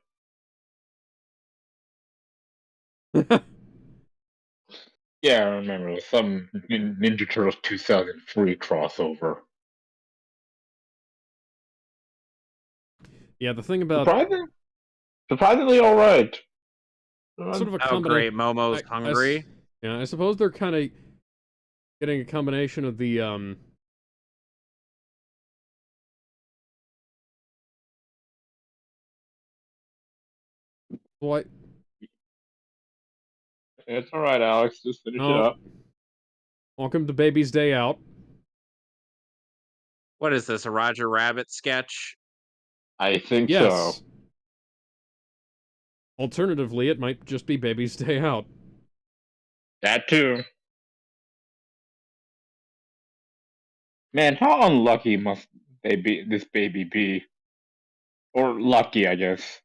[SPEAKER 3] Yeah, I remember. It was some Ninja Turtles 2003 crossover.
[SPEAKER 2] Yeah, the thing about
[SPEAKER 3] Surprising? Surprisingly alright.
[SPEAKER 2] sort of a
[SPEAKER 1] Oh,
[SPEAKER 2] combination.
[SPEAKER 1] great, Momo's hungry.
[SPEAKER 2] Yeah, I suppose they're kind of getting a combination of the what?
[SPEAKER 3] It's alright, Alex. Just finish it
[SPEAKER 2] Oh,
[SPEAKER 3] up.
[SPEAKER 2] welcome to Baby's Day Out.
[SPEAKER 1] What is this, a Roger Rabbit sketch?
[SPEAKER 3] I think so.
[SPEAKER 2] Yes. Alternatively, it might just be Baby's Day Out.
[SPEAKER 3] That too. Man, how unlucky must this baby be? Or lucky, I guess.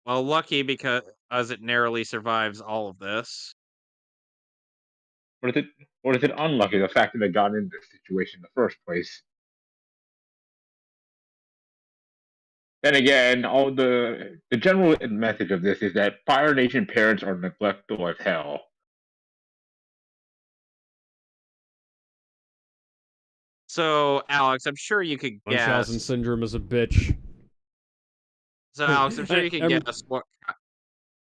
[SPEAKER 1] Well, lucky because it narrowly survives all of this.
[SPEAKER 3] Or is it or is it unlucky the fact that they got in this situation in the first place? Then again, all the general message of this is that Fire Nation parents are neglectful as hell.
[SPEAKER 1] So, Alex, I'm sure you could
[SPEAKER 2] Munchausen
[SPEAKER 1] guess.
[SPEAKER 2] syndrome is a bitch.
[SPEAKER 1] So, Alex, I'm sure you could
[SPEAKER 2] I'm
[SPEAKER 1] guess what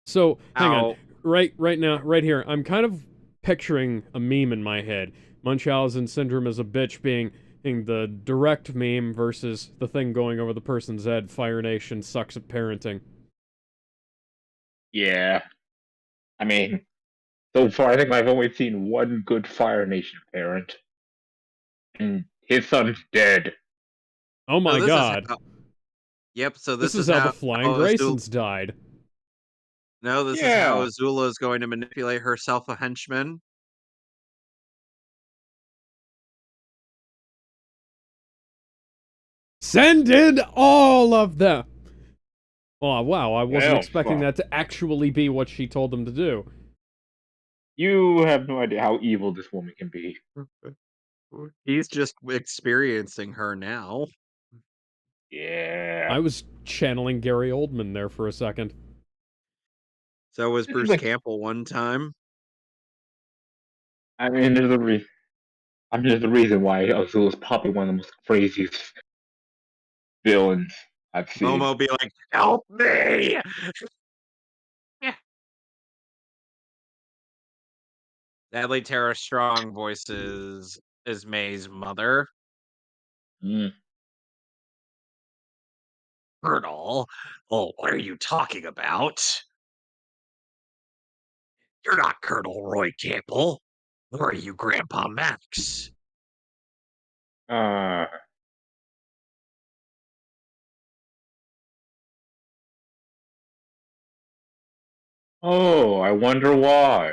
[SPEAKER 2] So, hang on.
[SPEAKER 1] how.
[SPEAKER 2] Right now, right here, I'm kind of picturing a meme in my head. Munchausen syndrome is a bitch being the direct meme versus the thing going over the person's head. Fire Nation sucks at parenting.
[SPEAKER 3] Yeah. I mean, so far I think I've only seen one good Fire Nation parent. And his son's dead.
[SPEAKER 2] Oh
[SPEAKER 1] So
[SPEAKER 2] my
[SPEAKER 1] this is
[SPEAKER 2] god.
[SPEAKER 1] how. Yep. So
[SPEAKER 2] This
[SPEAKER 1] this
[SPEAKER 2] is
[SPEAKER 1] is
[SPEAKER 2] how the
[SPEAKER 1] how.
[SPEAKER 2] Flying
[SPEAKER 1] Azula.
[SPEAKER 2] Graysons died.
[SPEAKER 1] No, this is how
[SPEAKER 3] Yeah.
[SPEAKER 1] Azula is going to manipulate herself a henchman.
[SPEAKER 2] Send in all of them! Oh, wow, I wasn't
[SPEAKER 3] Well,
[SPEAKER 2] expecting
[SPEAKER 3] fuck.
[SPEAKER 2] that to actually be what she told them to do.
[SPEAKER 3] You have no idea how evil this woman can be.
[SPEAKER 1] He's just experiencing her now.
[SPEAKER 3] Yeah.
[SPEAKER 2] I was channeling Gary Oldman there for a second.
[SPEAKER 1] So was
[SPEAKER 3] This is
[SPEAKER 1] Bruce
[SPEAKER 3] like,
[SPEAKER 1] Campbell one time.
[SPEAKER 3] I mean, there's a reason why Azula's probably one of the most craziest villains I've seen.
[SPEAKER 1] Momo be like, "Help me!" Yeah. Sadly, Tara Strong voices is May's mother.
[SPEAKER 3] Mm.
[SPEAKER 1] Colonel, oh, what are you talking about? You're not Colonel Roy Campbell. Nor are you Grandpa Max.
[SPEAKER 3] Uh, oh, I wonder why.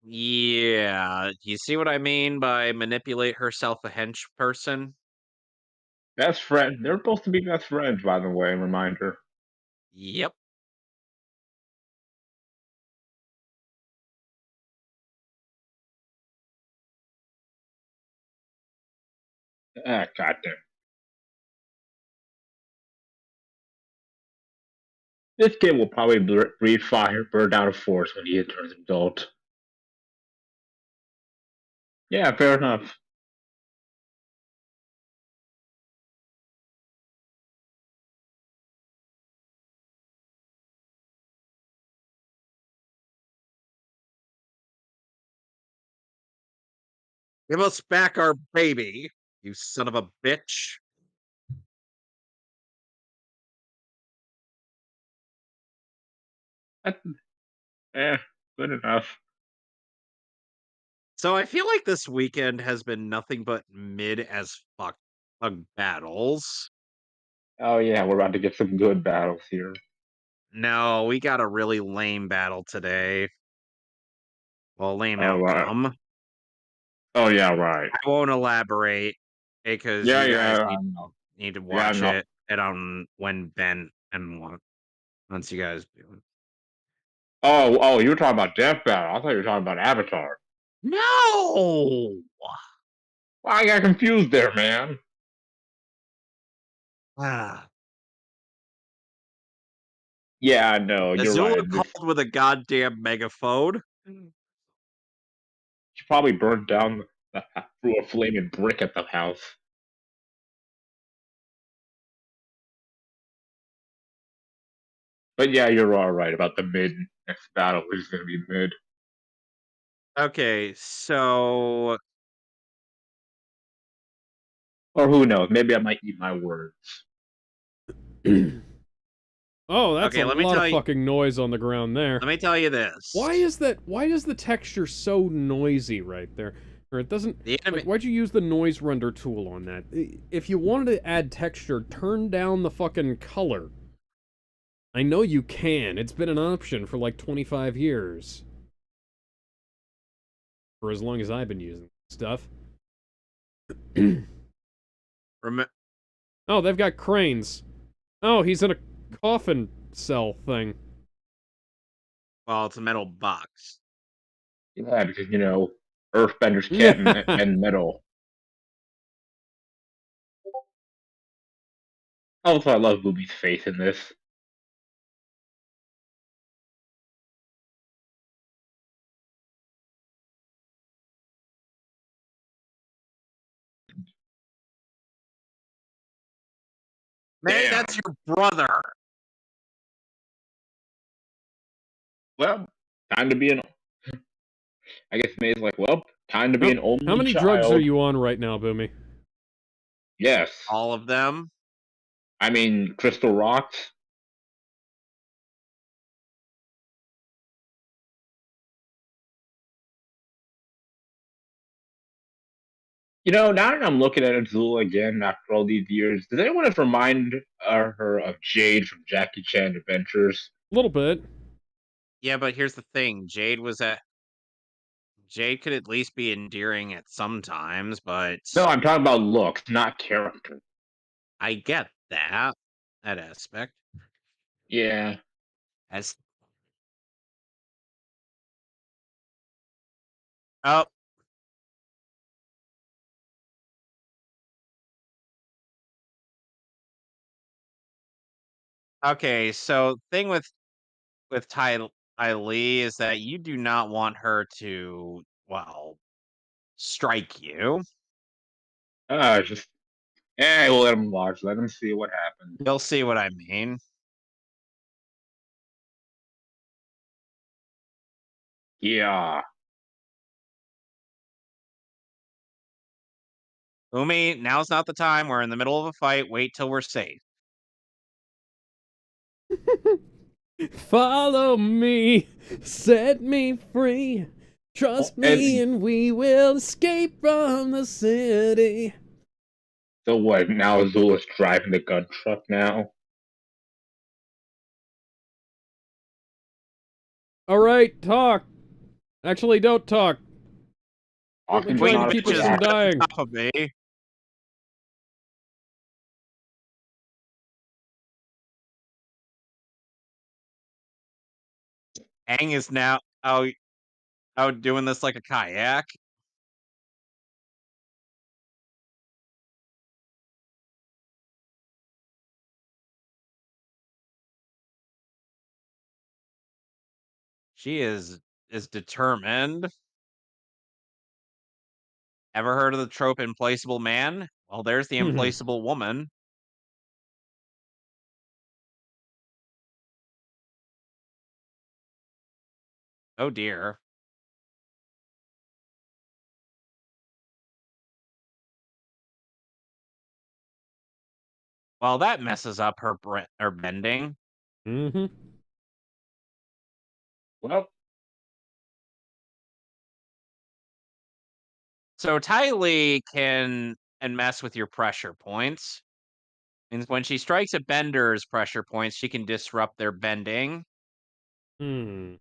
[SPEAKER 1] Yeah, you see what I mean by manipulate herself a hench person?
[SPEAKER 3] Best friend. They're supposed to be best friends, by the way. Reminder.
[SPEAKER 1] Yep.
[SPEAKER 3] Ah, goddamn. This kid will probably breathe fire, burn down a forest when he turns adult. Yeah, fair enough.
[SPEAKER 1] Give us back our baby, you son of a bitch.
[SPEAKER 3] That's, good enough.
[SPEAKER 1] So I feel like this weekend has been nothing but mid as fuck battles.
[SPEAKER 3] Oh yeah, we're about to get some good battles here.
[SPEAKER 1] No, we got a really lame battle today. Well, lame
[SPEAKER 3] All right.
[SPEAKER 1] outcome.
[SPEAKER 3] Oh yeah, right.
[SPEAKER 1] I won't elaborate because
[SPEAKER 3] Yeah,
[SPEAKER 1] you guys
[SPEAKER 3] yeah, I
[SPEAKER 1] need
[SPEAKER 3] know.
[SPEAKER 1] need to
[SPEAKER 3] Yeah, I
[SPEAKER 1] watch
[SPEAKER 3] know.
[SPEAKER 1] it and on when Ben and once you guys do.
[SPEAKER 3] Oh, you were talking about Death Battle. I thought you were talking about Avatar.
[SPEAKER 1] No.
[SPEAKER 3] Well, I got confused there, man.
[SPEAKER 1] Ah.
[SPEAKER 3] Yeah, no, you're
[SPEAKER 1] Azula
[SPEAKER 3] right. This
[SPEAKER 1] called with a goddamn megaphone.
[SPEAKER 3] she probably burned down threw a flaming brick at the house. But yeah, you're all right about the mid next battle is going to be mid.
[SPEAKER 1] Okay, so
[SPEAKER 3] Or who knows? Maybe I might eat my words.
[SPEAKER 2] Oh, that's a
[SPEAKER 1] okay,
[SPEAKER 2] lot of fucking noise on the ground there.
[SPEAKER 1] let me tell you this.
[SPEAKER 2] Why is that? Why is the texture so noisy right there? Or it doesn't...
[SPEAKER 1] The
[SPEAKER 2] Like,
[SPEAKER 1] enemy
[SPEAKER 2] why'd you use the noise render tool on that? If you wanted to add texture, turn down the fucking color. I know you can. It's been an option for like 25 years. For as long as I've been using stuff.
[SPEAKER 1] rem-
[SPEAKER 2] Oh, they've got cranes. Oh, he's in a coffin cell thing.
[SPEAKER 1] well, it's a metal box.
[SPEAKER 3] Yeah, because Earthbenders can't
[SPEAKER 2] Yeah.
[SPEAKER 3] bend metal. Also, I love Booby's face in this.
[SPEAKER 1] May,
[SPEAKER 3] Damn.
[SPEAKER 1] that's your brother.
[SPEAKER 3] Well, time to be an. I guess May's like, well, time to be
[SPEAKER 2] Oh,
[SPEAKER 3] an
[SPEAKER 2] how
[SPEAKER 3] only
[SPEAKER 2] many drugs are
[SPEAKER 3] child.
[SPEAKER 2] you on right now, Boomy?
[SPEAKER 3] Yes.
[SPEAKER 1] All of them.
[SPEAKER 3] I mean, Crystal Rocks. Now that I'm looking at Azula again after all these years, does anyone ever remind her of Jade from Jackie Chan Adventures?
[SPEAKER 2] A little bit.
[SPEAKER 1] Yeah, but here's the thing. Jade could at least be endearing at some times, but
[SPEAKER 3] No, I'm talking about looks, not character.
[SPEAKER 1] I get that aspect.
[SPEAKER 3] Yeah.
[SPEAKER 1] As oh, okay. So thing with Ty Lee is that you do not want her to strike you.
[SPEAKER 3] Just we'll let him watch. Let him see what happens.
[SPEAKER 1] You'll see what I mean.
[SPEAKER 3] Yeah.
[SPEAKER 1] Umi, now's not the time. We're in the middle of a fight. Wait till we're safe.
[SPEAKER 2] Follow me, set me free. Trust me
[SPEAKER 3] And
[SPEAKER 2] and we will escape from the city.
[SPEAKER 3] so what? Now Azula's driving the gun truck now.
[SPEAKER 2] Alright, talk. Actually, don't talk. We're
[SPEAKER 3] Talking's
[SPEAKER 2] trying to
[SPEAKER 3] not a
[SPEAKER 2] keep
[SPEAKER 3] free
[SPEAKER 2] us
[SPEAKER 1] Bitches
[SPEAKER 2] from
[SPEAKER 3] act.
[SPEAKER 1] right
[SPEAKER 2] dying.
[SPEAKER 1] on top of me. Aang is now out doing this like a kayak. She is determined. Ever heard of the trope implaceable man? Well, there's the implaceable woman. Oh dear. Well, that messes up her bending.
[SPEAKER 2] Mm-hmm.
[SPEAKER 3] Well,
[SPEAKER 1] So Ty Lee can and mess with your pressure points. And when she strikes at Bender's pressure points, she can disrupt their bending.
[SPEAKER 2] Hmm.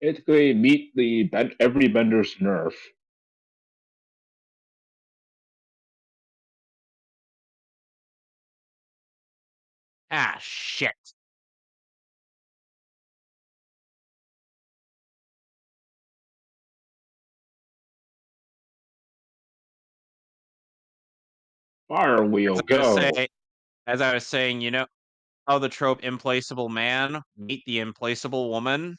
[SPEAKER 3] basically, meet every bender's nerf.
[SPEAKER 1] Ah, shit.
[SPEAKER 3] Fire wheel,
[SPEAKER 1] I was
[SPEAKER 3] go.
[SPEAKER 1] as I was saying, the trope implaceable man, meet the implaceable woman.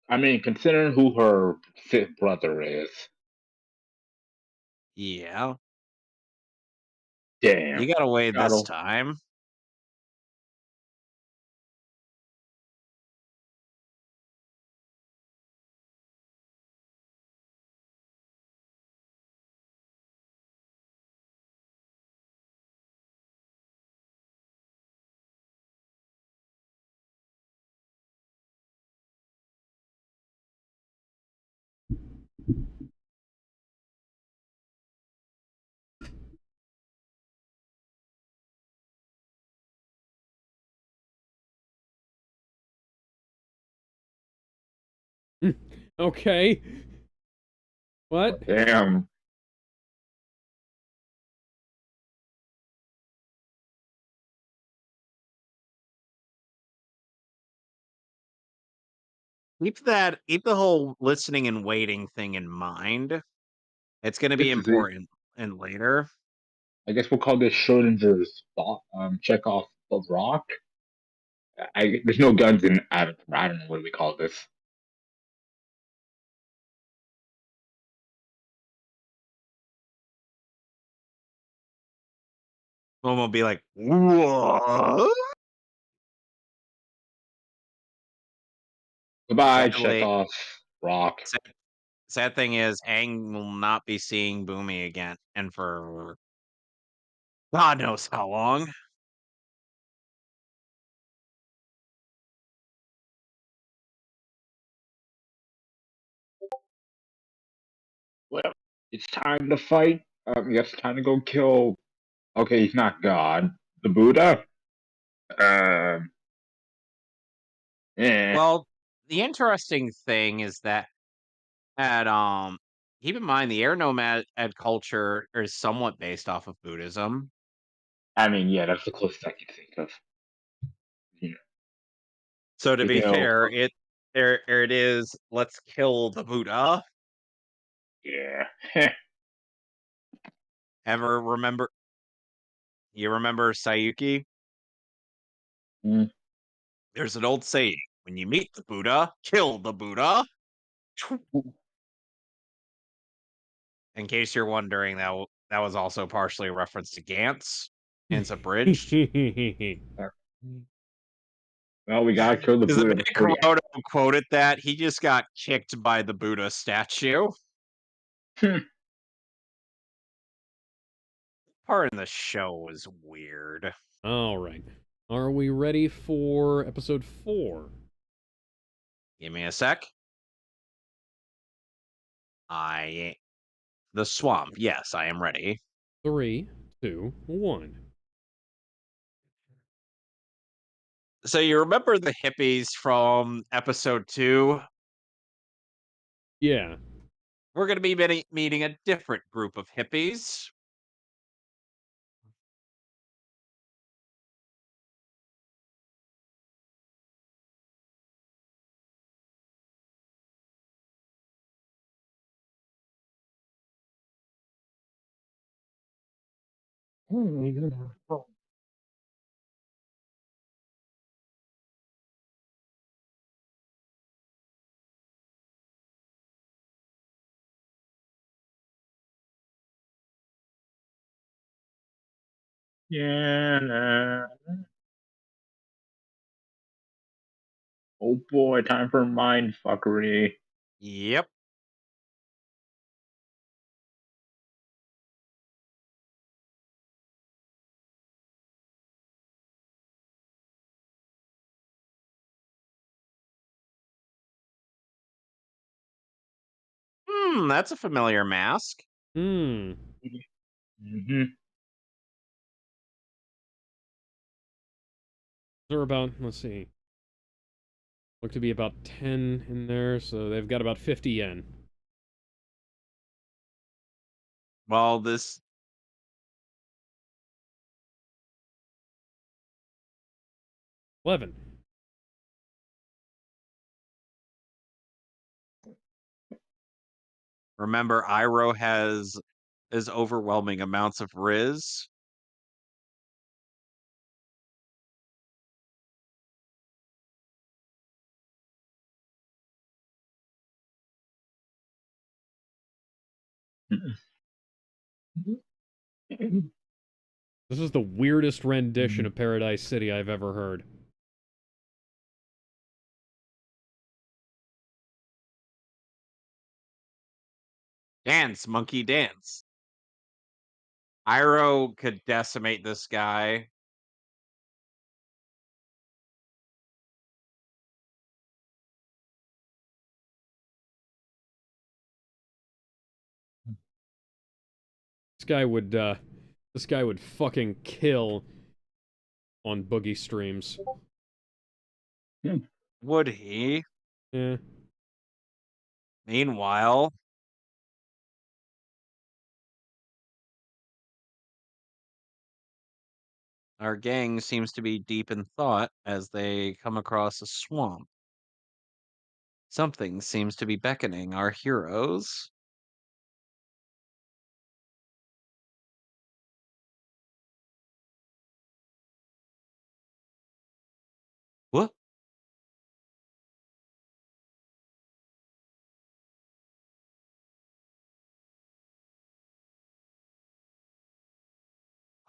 [SPEAKER 3] I mean, considering who her fifth brother is,
[SPEAKER 1] Yeah,
[SPEAKER 3] damn.
[SPEAKER 1] you got away this
[SPEAKER 3] Gotta.
[SPEAKER 1] time.
[SPEAKER 2] Okay. What?
[SPEAKER 3] Damn.
[SPEAKER 1] Keep the whole listening and waiting thing in mind. It's going to be
[SPEAKER 3] This is the.
[SPEAKER 1] important and later.
[SPEAKER 3] I guess we'll call this Schrodinger's Chekhov the Rock. There's no guns in. I don't know what do we call this.
[SPEAKER 1] One will be like, "What?"
[SPEAKER 3] Goodbye,
[SPEAKER 1] Sadly,
[SPEAKER 3] Chekhov Rock.
[SPEAKER 1] sad, sad thing is, Aang will not be seeing Boomy again, and for God knows how long.
[SPEAKER 3] Well, it's time to fight. Yes, time to go kill. Okay, he's not God. The Buddha. Um. Eh.
[SPEAKER 1] Well, the interesting thing is that at keep in mind the air nomad culture is somewhat based off of Buddhism.
[SPEAKER 3] I mean, yeah, that's the closest I can think of. You know,
[SPEAKER 1] So to be
[SPEAKER 3] thinking of.
[SPEAKER 1] fair, there it is. Let's kill the Buddha.
[SPEAKER 3] Yeah.
[SPEAKER 1] Ever remember? You remember Sayuki?
[SPEAKER 3] Mm.
[SPEAKER 1] There's an old saying: when you meet the Buddha, kill the Buddha. In case you're wondering, that was also partially a reference to Gantz, and it's abridged.
[SPEAKER 3] Well, we gotta kill the
[SPEAKER 1] Because the
[SPEAKER 3] Buddha
[SPEAKER 1] minute
[SPEAKER 3] before he.
[SPEAKER 1] Kuroda quoted that, he just got kicked by the Buddha statue. Part in the show was weird.
[SPEAKER 2] All right. Are we ready for episode 4?
[SPEAKER 1] Give me a sec. I the swamp. Yes, I am ready.
[SPEAKER 2] 3, 2, 1.
[SPEAKER 1] So you remember the hippies from episode 2?
[SPEAKER 2] Yeah.
[SPEAKER 1] We're going to be meeting a different group of hippies.
[SPEAKER 3] Yeah. Nah. Oh boy, time for mind fuckery.
[SPEAKER 1] Yep. That's a familiar mask.
[SPEAKER 2] Hmm.
[SPEAKER 3] Mm-hmm.
[SPEAKER 2] They're about, let's see, look to be about 10 in there, so they've got about 50 yen.
[SPEAKER 1] Well, this
[SPEAKER 2] 11.
[SPEAKER 1] remember Iroh has overwhelming amounts of Riz.
[SPEAKER 2] This is the weirdest rendition of Paradise City I've ever heard.
[SPEAKER 1] Dance, monkey, dance. Iroh could decimate this guy.
[SPEAKER 2] This guy would fucking kill on boogie streams.
[SPEAKER 1] Would he?
[SPEAKER 2] Yeah.
[SPEAKER 1] Meanwhile, our gang seems to be deep in thought as they come across a swamp. Something seems to be beckoning our heroes. What?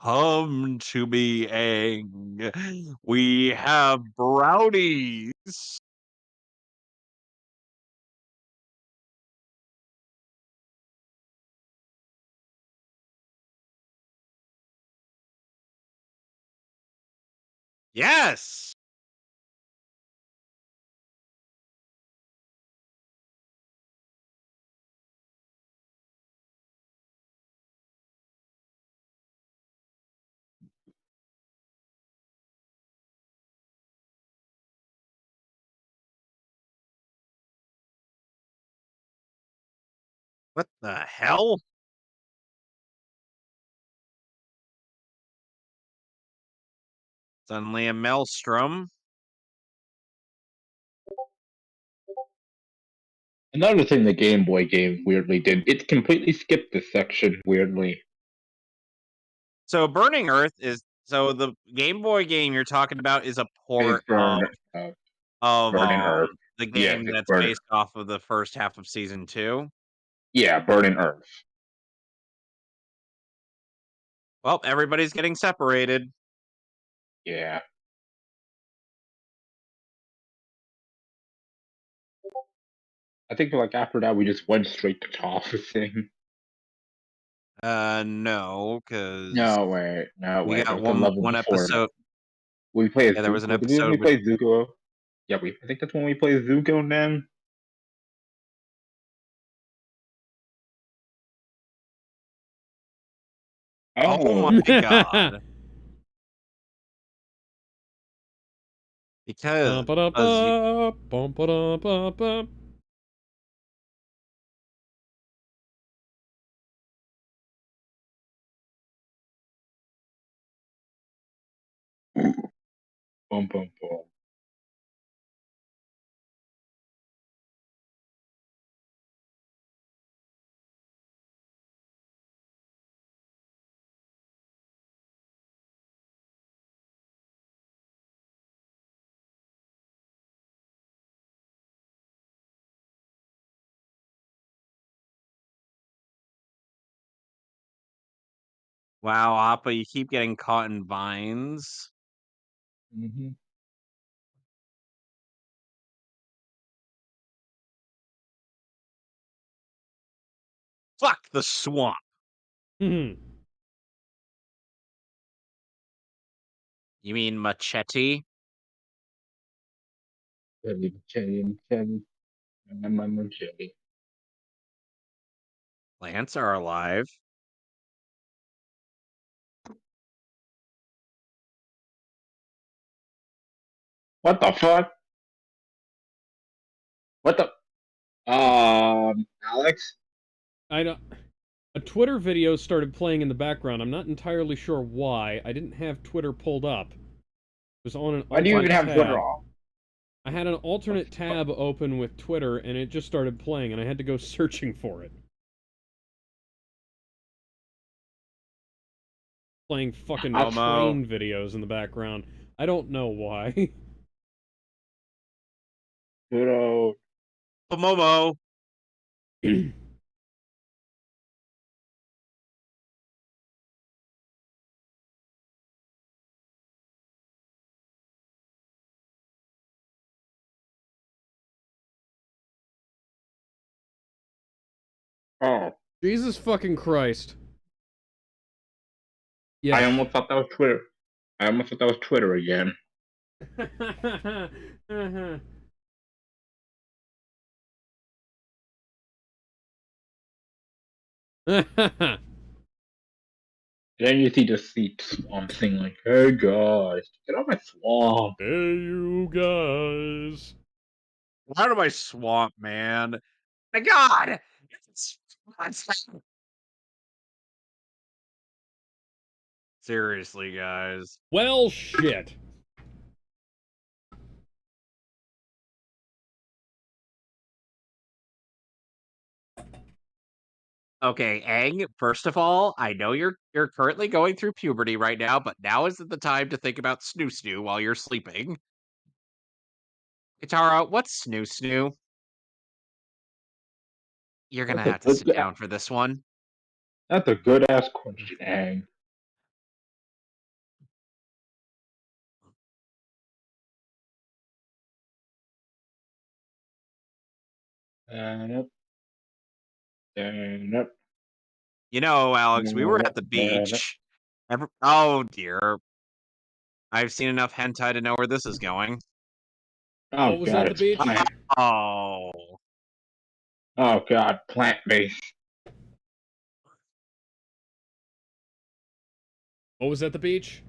[SPEAKER 1] Come to me, Aang. We have brownies. Yes. What the hell? Suddenly a maelstrom.
[SPEAKER 3] Another thing the Game Boy game weirdly did, it completely skipped this section weirdly.
[SPEAKER 1] So Burning Earth is so the Game Boy game you're talking about is a
[SPEAKER 3] It's
[SPEAKER 1] port
[SPEAKER 3] uh,
[SPEAKER 1] of
[SPEAKER 3] Burning Earth.
[SPEAKER 1] the
[SPEAKER 3] Yes,
[SPEAKER 1] game
[SPEAKER 3] it's
[SPEAKER 1] that's
[SPEAKER 3] Burning.
[SPEAKER 1] based off of the first half of season 2.
[SPEAKER 3] Yeah, Burning Earth.
[SPEAKER 1] Well, everybody's getting separated.
[SPEAKER 3] Yeah. I think like after that we just went straight to tossing.
[SPEAKER 1] No, because
[SPEAKER 3] No way, no
[SPEAKER 1] we
[SPEAKER 3] way. There
[SPEAKER 1] got
[SPEAKER 3] was a
[SPEAKER 1] one
[SPEAKER 3] level
[SPEAKER 1] one
[SPEAKER 3] before that.
[SPEAKER 1] episode.
[SPEAKER 3] We play as
[SPEAKER 1] Yeah, there was an
[SPEAKER 3] Zuko. Did we
[SPEAKER 1] episode
[SPEAKER 3] only
[SPEAKER 1] with
[SPEAKER 3] play Zuko? Yeah, I think that's when we played Zuko then.
[SPEAKER 1] oh
[SPEAKER 3] Oh,
[SPEAKER 1] my god. Because you
[SPEAKER 2] Ba-da-ba, bum-ba-da-ba-ba.
[SPEAKER 3] Boom, boom, boom.
[SPEAKER 1] Wow, Appa, you keep getting caught in vines.
[SPEAKER 3] Mm-hmm.
[SPEAKER 1] Fuck the swamp.
[SPEAKER 2] Hmm.
[SPEAKER 1] You mean machete?
[SPEAKER 3] Chevy. My Chevy.
[SPEAKER 1] Plants are alive.
[SPEAKER 3] What the fuck? What the? Alex?
[SPEAKER 2] I don't. A Twitter video started playing in the background. I'm not entirely sure why. I didn't have Twitter pulled up. It was on an
[SPEAKER 3] Why do you even
[SPEAKER 2] alternate
[SPEAKER 3] have Twitter
[SPEAKER 2] tab.
[SPEAKER 3] off?
[SPEAKER 2] I had an alternate
[SPEAKER 3] What
[SPEAKER 2] tab open with Twitter, and it just started playing, and I had to go searching for it. Playing fucking
[SPEAKER 1] Momo.
[SPEAKER 2] train videos in the background. I don't know why.
[SPEAKER 3] Twitter.
[SPEAKER 1] Momo.
[SPEAKER 3] Oh,
[SPEAKER 2] Jesus fucking Christ.
[SPEAKER 3] I
[SPEAKER 2] Yeah.
[SPEAKER 3] almost thought that was Twitter. I almost thought that was Twitter again. Then you see the seats on thing like, hey guys, get out my swamp.
[SPEAKER 2] Hey, you guys.
[SPEAKER 1] Out of my swamp, man. My God. Seriously, guys.
[SPEAKER 2] Well, shit.
[SPEAKER 1] Okay, Aang, first of all, I know you're currently going through puberty right now, but now isn't the time to think about snoo snoo while you're sleeping. Katara, what's snoo snoo? You're gonna have to sit down for this one.
[SPEAKER 3] That's a good ass question, Ang. Yep. Yep.
[SPEAKER 1] You know, Alex, we were at the beach. Oh dear. I've seen enough hentai to know where this is going.
[SPEAKER 3] Oh
[SPEAKER 2] What was
[SPEAKER 3] god,
[SPEAKER 2] at the
[SPEAKER 3] it's
[SPEAKER 2] beach?
[SPEAKER 3] plant.
[SPEAKER 1] Oh.
[SPEAKER 3] Oh god, plant based.
[SPEAKER 2] What was at the beach?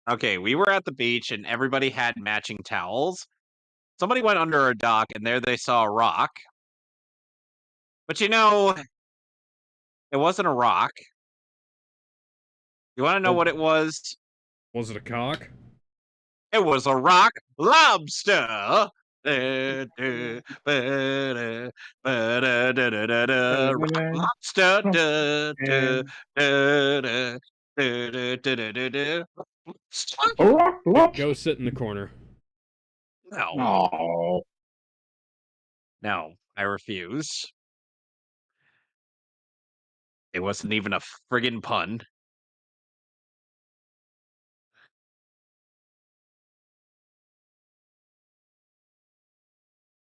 [SPEAKER 1] Okay, we were at the beach and everybody had matching towels. Somebody went under a dock and there they saw a rock. But you know, it wasn't a rock. You want to know what it was?
[SPEAKER 2] Was it a cock?
[SPEAKER 1] It was a rock lobster. Rock lobster.
[SPEAKER 3] A rock
[SPEAKER 2] Go
[SPEAKER 3] lobster.
[SPEAKER 2] sit in the corner.
[SPEAKER 1] No,
[SPEAKER 3] Oh.
[SPEAKER 1] no, I refuse. It wasn't even a friggin' pun.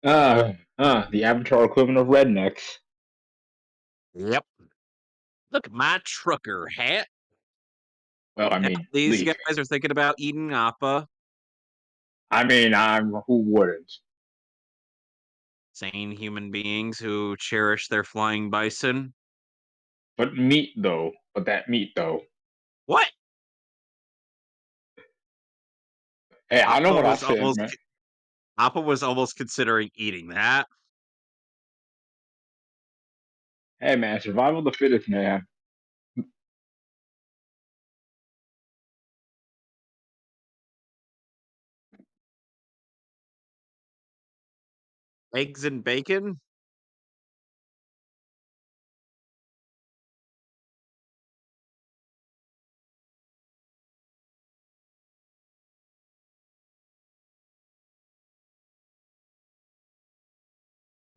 [SPEAKER 3] The Avatar equivalent of rednecks.
[SPEAKER 1] Yep. Look at my trucker hat.
[SPEAKER 3] Well, I
[SPEAKER 1] Yeah,
[SPEAKER 3] mean,
[SPEAKER 1] these
[SPEAKER 3] leaf.
[SPEAKER 1] guys are thinking about eating appa.
[SPEAKER 3] Who wouldn't?
[SPEAKER 1] Sane human beings who cherish their flying bison.
[SPEAKER 3] But meat, though. But that meat, though.
[SPEAKER 1] What?
[SPEAKER 3] Hey, I know
[SPEAKER 1] Appa
[SPEAKER 3] what I
[SPEAKER 1] was
[SPEAKER 3] said,
[SPEAKER 1] almost
[SPEAKER 3] man.
[SPEAKER 1] Appa was almost considering eating that.
[SPEAKER 3] Hey, man, survival of the fittest, man.
[SPEAKER 1] Eggs and bacon?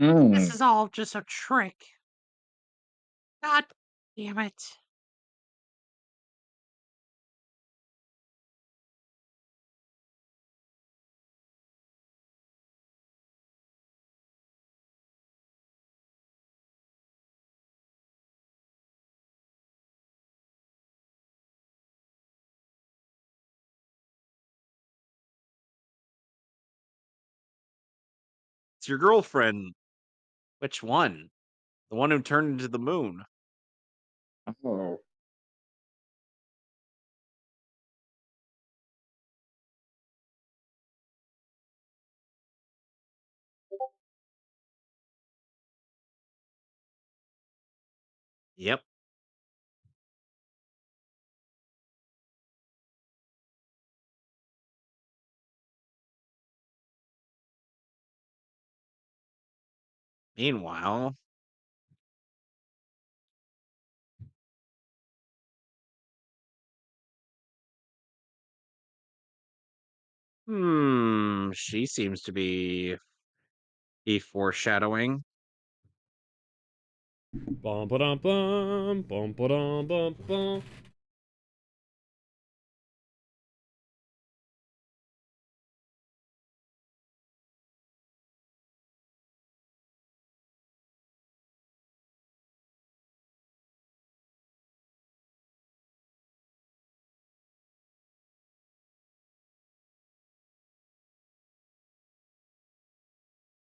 [SPEAKER 1] This
[SPEAKER 3] Hmm.
[SPEAKER 1] is all just a trick. God damn it. It's your girlfriend. Which one? The one who turned into the moon.
[SPEAKER 3] Oh.
[SPEAKER 1] Yep. Meanwhile, she seems to be foreshadowing.
[SPEAKER 2] Bum ba dum bum bum ba dum bum bum.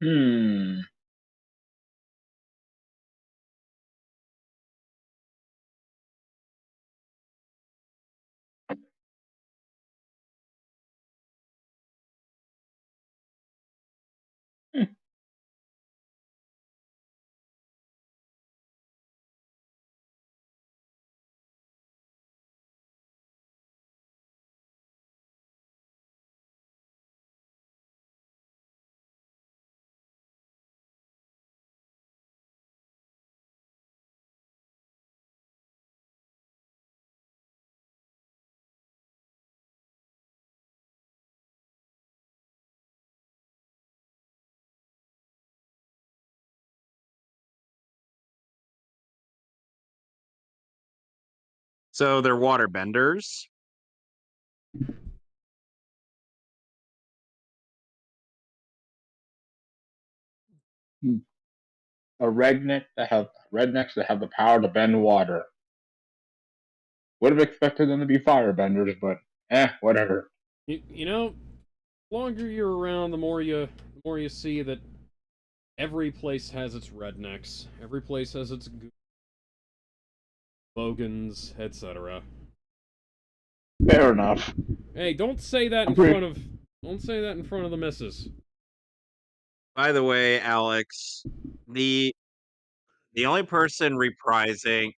[SPEAKER 3] Hmm. Hmm.
[SPEAKER 1] So they're water benders.
[SPEAKER 3] Hmm. Rednecks that have the power to bend water. Would have expected them to be firebenders, but whatever.
[SPEAKER 2] You know, longer you're around, the more you see that every place has its rednecks. Every place has its bogans, etc.
[SPEAKER 3] Fair enough.
[SPEAKER 2] Hey, don't say that
[SPEAKER 3] I'm
[SPEAKER 2] in
[SPEAKER 3] pretty.
[SPEAKER 2] front of don't say that in front of the missus.
[SPEAKER 1] By the way, Alex, the the only person reprising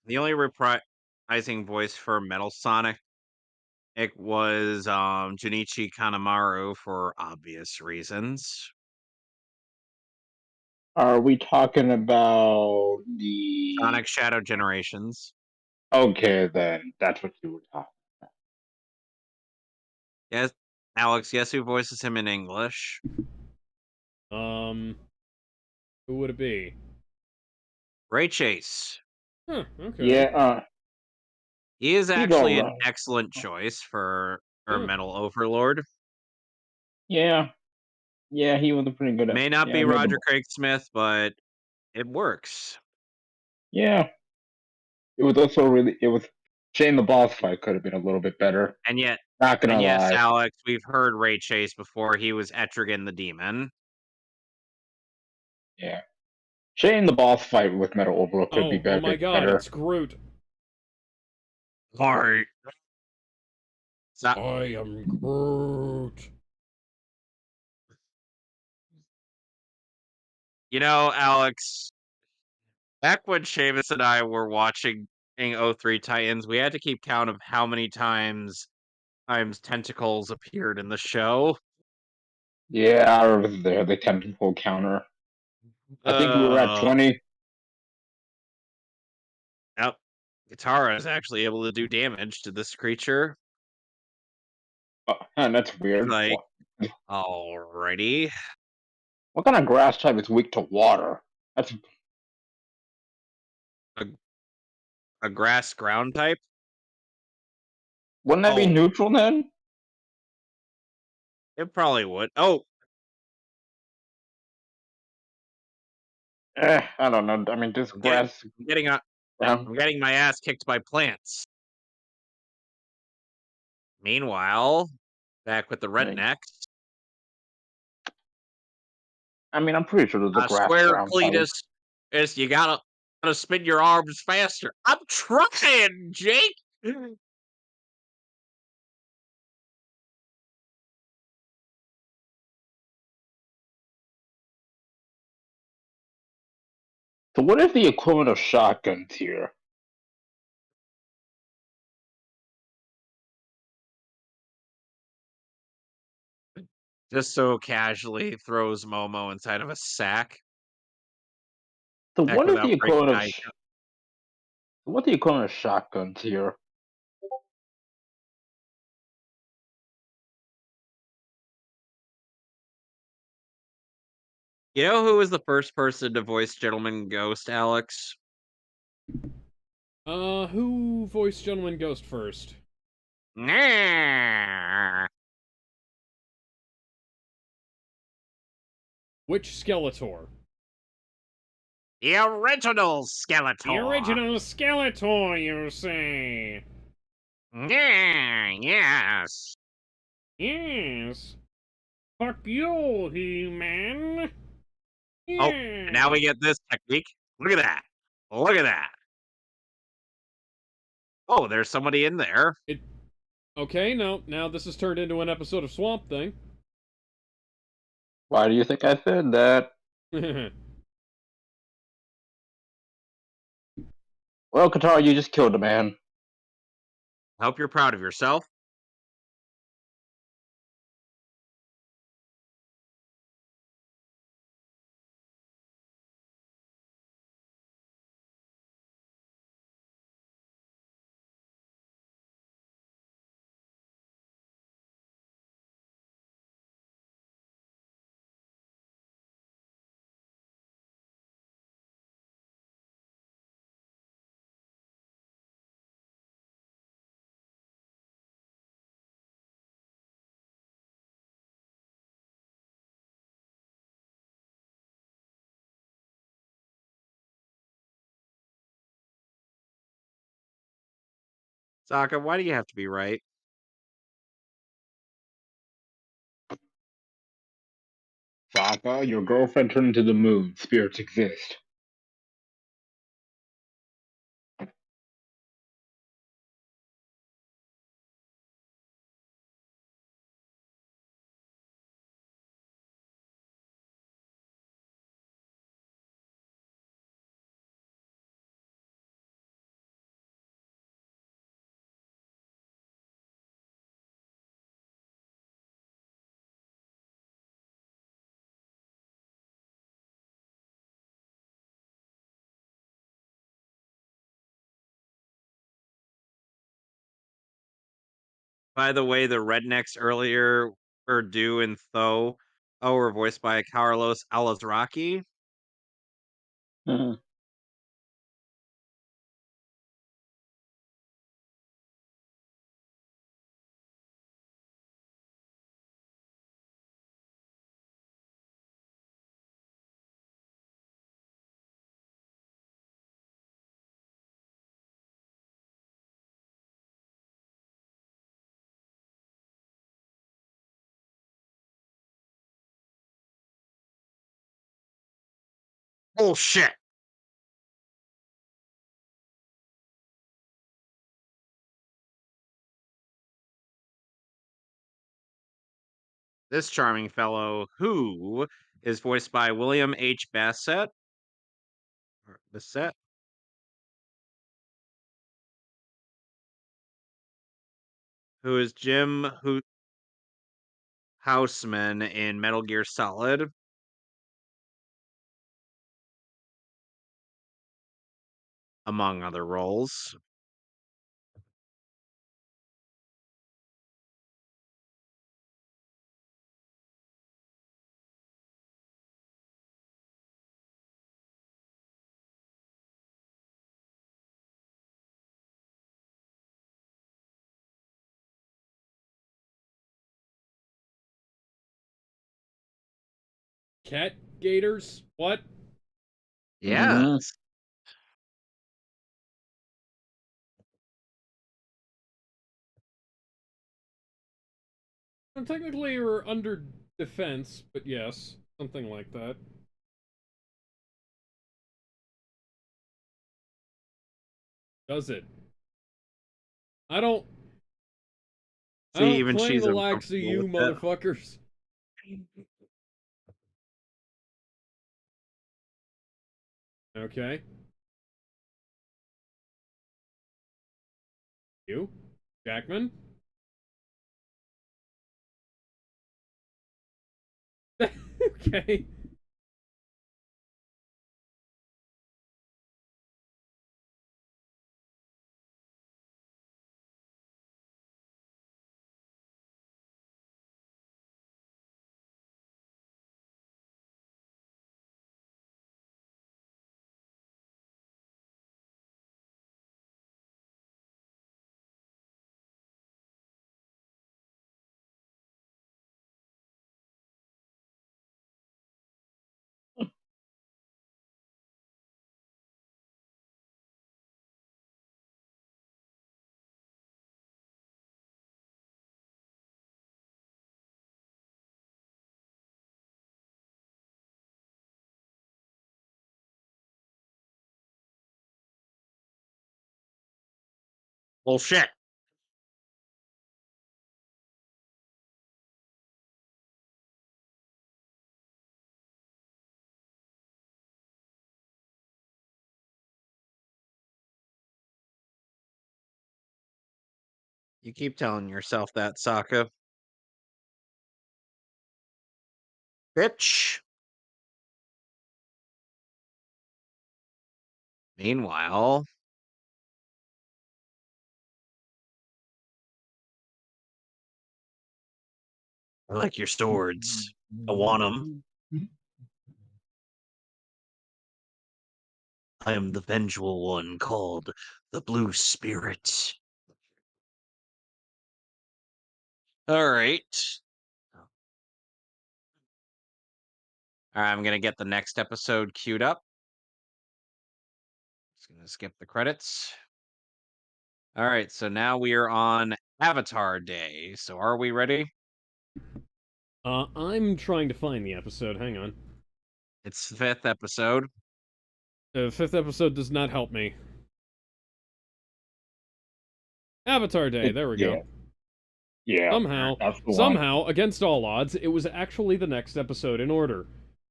[SPEAKER 1] the only reprising voice for Metal Sonic it was Junichi Kanemaru for obvious reasons.
[SPEAKER 3] Are we talking about the?
[SPEAKER 1] Sonic Shadow Generations.
[SPEAKER 3] Okay, then that's what you were talking.
[SPEAKER 1] Yes, Alex, guess who voices him in English?
[SPEAKER 2] Um, who would it be?
[SPEAKER 1] Ray Chase.
[SPEAKER 2] Huh, okay.
[SPEAKER 3] Yeah.
[SPEAKER 1] He is
[SPEAKER 3] He's all
[SPEAKER 1] actually an
[SPEAKER 3] right.
[SPEAKER 1] excellent choice for
[SPEAKER 2] Huh.
[SPEAKER 1] Metal Overlord.
[SPEAKER 3] Yeah. Yeah, he was a pretty good.
[SPEAKER 1] May not
[SPEAKER 3] Yeah,
[SPEAKER 1] be
[SPEAKER 3] made the.
[SPEAKER 1] Roger Craig Smith, but it works.
[SPEAKER 3] Yeah, it was also really. It was. Shane the boss fight could have been a little bit better.
[SPEAKER 1] And yet,
[SPEAKER 3] Not
[SPEAKER 1] and
[SPEAKER 3] gonna
[SPEAKER 1] yes,
[SPEAKER 3] lie.
[SPEAKER 1] Alex, we've heard Ray Chase before. He was Etrigan the Demon.
[SPEAKER 3] Yeah. Shane the boss fight with Metal Overlord could be
[SPEAKER 2] Oh
[SPEAKER 3] better.
[SPEAKER 2] my
[SPEAKER 3] Bit
[SPEAKER 2] God!
[SPEAKER 3] better.
[SPEAKER 2] It's Groot.
[SPEAKER 1] Sorry. So,
[SPEAKER 2] I am Groot.
[SPEAKER 1] Alex, back when Seamus and I were watching '03 Titans, we had to keep count of how many times tentacles appeared in the show.
[SPEAKER 3] Yeah, I was there. The tentacle counter. I think we were at
[SPEAKER 1] Uh,
[SPEAKER 3] 20.
[SPEAKER 1] yep. Katara is actually able to do damage to this creature.
[SPEAKER 3] And that's
[SPEAKER 1] It's
[SPEAKER 3] weird.
[SPEAKER 1] like, alrighty.
[SPEAKER 3] What kind of grass type is weak to water? That's
[SPEAKER 1] A, a grass ground type?
[SPEAKER 3] Wouldn't that be
[SPEAKER 1] Oh,
[SPEAKER 3] neutral then?
[SPEAKER 1] it probably would. Oh,
[SPEAKER 3] I don't know. I mean, this
[SPEAKER 1] I'm getting,
[SPEAKER 3] grass
[SPEAKER 1] I'm getting, a,
[SPEAKER 3] ground.
[SPEAKER 1] I'm getting my ass kicked by plants. Meanwhile, back with the
[SPEAKER 3] I
[SPEAKER 1] rednecks.
[SPEAKER 3] mean, I'm pretty sure there's a
[SPEAKER 1] I
[SPEAKER 3] grass
[SPEAKER 1] swear,
[SPEAKER 3] ground type.
[SPEAKER 1] Cletus, is you gotta spin your arms faster. I'm trying, Jake.
[SPEAKER 3] So what is the equivalent of shotguns here?
[SPEAKER 1] Just so casually throws Momo inside of a sack.
[SPEAKER 3] So
[SPEAKER 1] Heck,
[SPEAKER 3] what is the
[SPEAKER 1] without breaking
[SPEAKER 3] equivalent of
[SPEAKER 1] ice.
[SPEAKER 3] what the equivalent of shotguns here?
[SPEAKER 1] You know who was the first person to voice Gentleman Ghost, Alex?
[SPEAKER 2] Who voiced Gentleman Ghost first?
[SPEAKER 1] Nah.
[SPEAKER 2] Which Skeletor?
[SPEAKER 1] The original
[SPEAKER 2] The
[SPEAKER 1] Skeletor.
[SPEAKER 2] original Skeletor, you say?
[SPEAKER 1] Yeah, yes.
[SPEAKER 2] Yes. Fuck you, He-Man.
[SPEAKER 1] Oh, and now
[SPEAKER 2] Yeah.
[SPEAKER 1] we get this technique. Look at that. Look at that. Oh, there's somebody in there.
[SPEAKER 2] It. Okay, now this has turned into an episode of Swamp Thing.
[SPEAKER 3] Why do you think I said that? Well, Katara, you just killed a man.
[SPEAKER 1] I hope you're proud of yourself. Sokka, why do you have to be right?
[SPEAKER 3] Sokka, your girlfriend turned into the moon. Spirits exist.
[SPEAKER 1] By the way, the rednecks earlier Urdu and Tho were voiced by Carlos Alazraki.
[SPEAKER 3] Mhm.
[SPEAKER 1] Bullshit. This charming fellow, who is voiced by William H. Bassett, or Bassett, who is Jim, who Houseman in Metal Gear Solid. Among other roles.
[SPEAKER 2] Cat gators? What?
[SPEAKER 3] Mhm.
[SPEAKER 1] Yes.
[SPEAKER 2] Well, technically, we're under defense, but yes, something like that. Does it? I don't. I
[SPEAKER 1] See,
[SPEAKER 2] don't
[SPEAKER 1] even
[SPEAKER 2] claim
[SPEAKER 1] she's
[SPEAKER 2] the likes of
[SPEAKER 1] uncomfortable
[SPEAKER 2] you,
[SPEAKER 1] with it.
[SPEAKER 2] motherfuckers. Okay. You? Jackman? Okay.
[SPEAKER 1] Bullshit. You keep telling yourself that, Sokka. Bitch. Meanwhile, I like your swords. I want them. I am the vengeful one called the Blue Spirit. All right. All right, I'm going to get the next episode queued up. Just going to skip the credits. All right, so now we are on Avatar Day. So are we ready?
[SPEAKER 2] I'm trying to find the episode. Hang on.
[SPEAKER 1] It's the 5th episode.
[SPEAKER 2] The 5th episode does not help me. Avatar Day. There we go.
[SPEAKER 3] Yeah. Yeah.
[SPEAKER 2] Somehow,
[SPEAKER 3] That's the one.
[SPEAKER 2] somehow, against all odds, it was actually the next episode in order.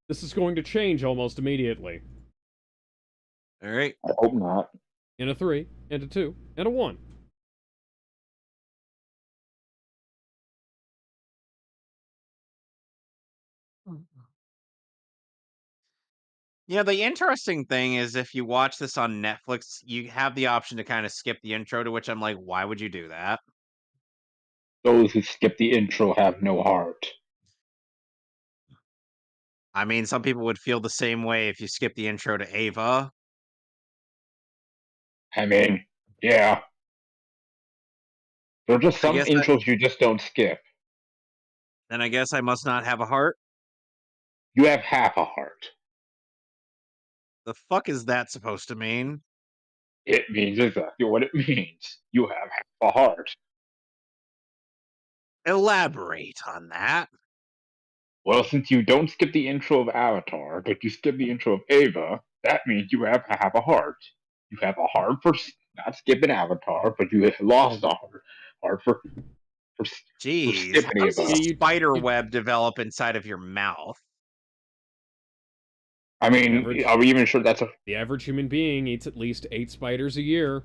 [SPEAKER 2] This is going to change almost immediately.
[SPEAKER 1] All right.
[SPEAKER 3] I hope not.
[SPEAKER 2] In a 3, and a 2, and a 1.
[SPEAKER 1] Yeah, the interesting thing is if you watch this on Netflix, you have the option to kind of skip the intro, to which I'm like, why would you do that?
[SPEAKER 3] Those who skip the intro have no heart.
[SPEAKER 1] I mean, some people would feel the same way if you skip the intro to Ava.
[SPEAKER 3] I mean, yeah. There are just
[SPEAKER 1] I
[SPEAKER 3] some
[SPEAKER 1] guess
[SPEAKER 3] intros you just don't skip.
[SPEAKER 1] then I guess I must not have a heart.
[SPEAKER 3] You have half a heart.
[SPEAKER 1] The fuck is that supposed to mean?
[SPEAKER 3] It means exactly what it means. You have half a heart.
[SPEAKER 1] Elaborate on that.
[SPEAKER 3] Well, since you don't skip the intro of Avatar, but you skip the intro of Ava, that means you have half a heart. You have a heart for not skipping Avatar, but you have lost a heart for, for
[SPEAKER 1] Jeez,
[SPEAKER 3] skipping
[SPEAKER 1] how does a
[SPEAKER 3] Ava.
[SPEAKER 2] Yeah,
[SPEAKER 1] spider web develop inside of your mouth?
[SPEAKER 3] I mean,
[SPEAKER 2] Average.
[SPEAKER 3] are we even sure that's a
[SPEAKER 2] The average human being eats at least 8 spiders a year.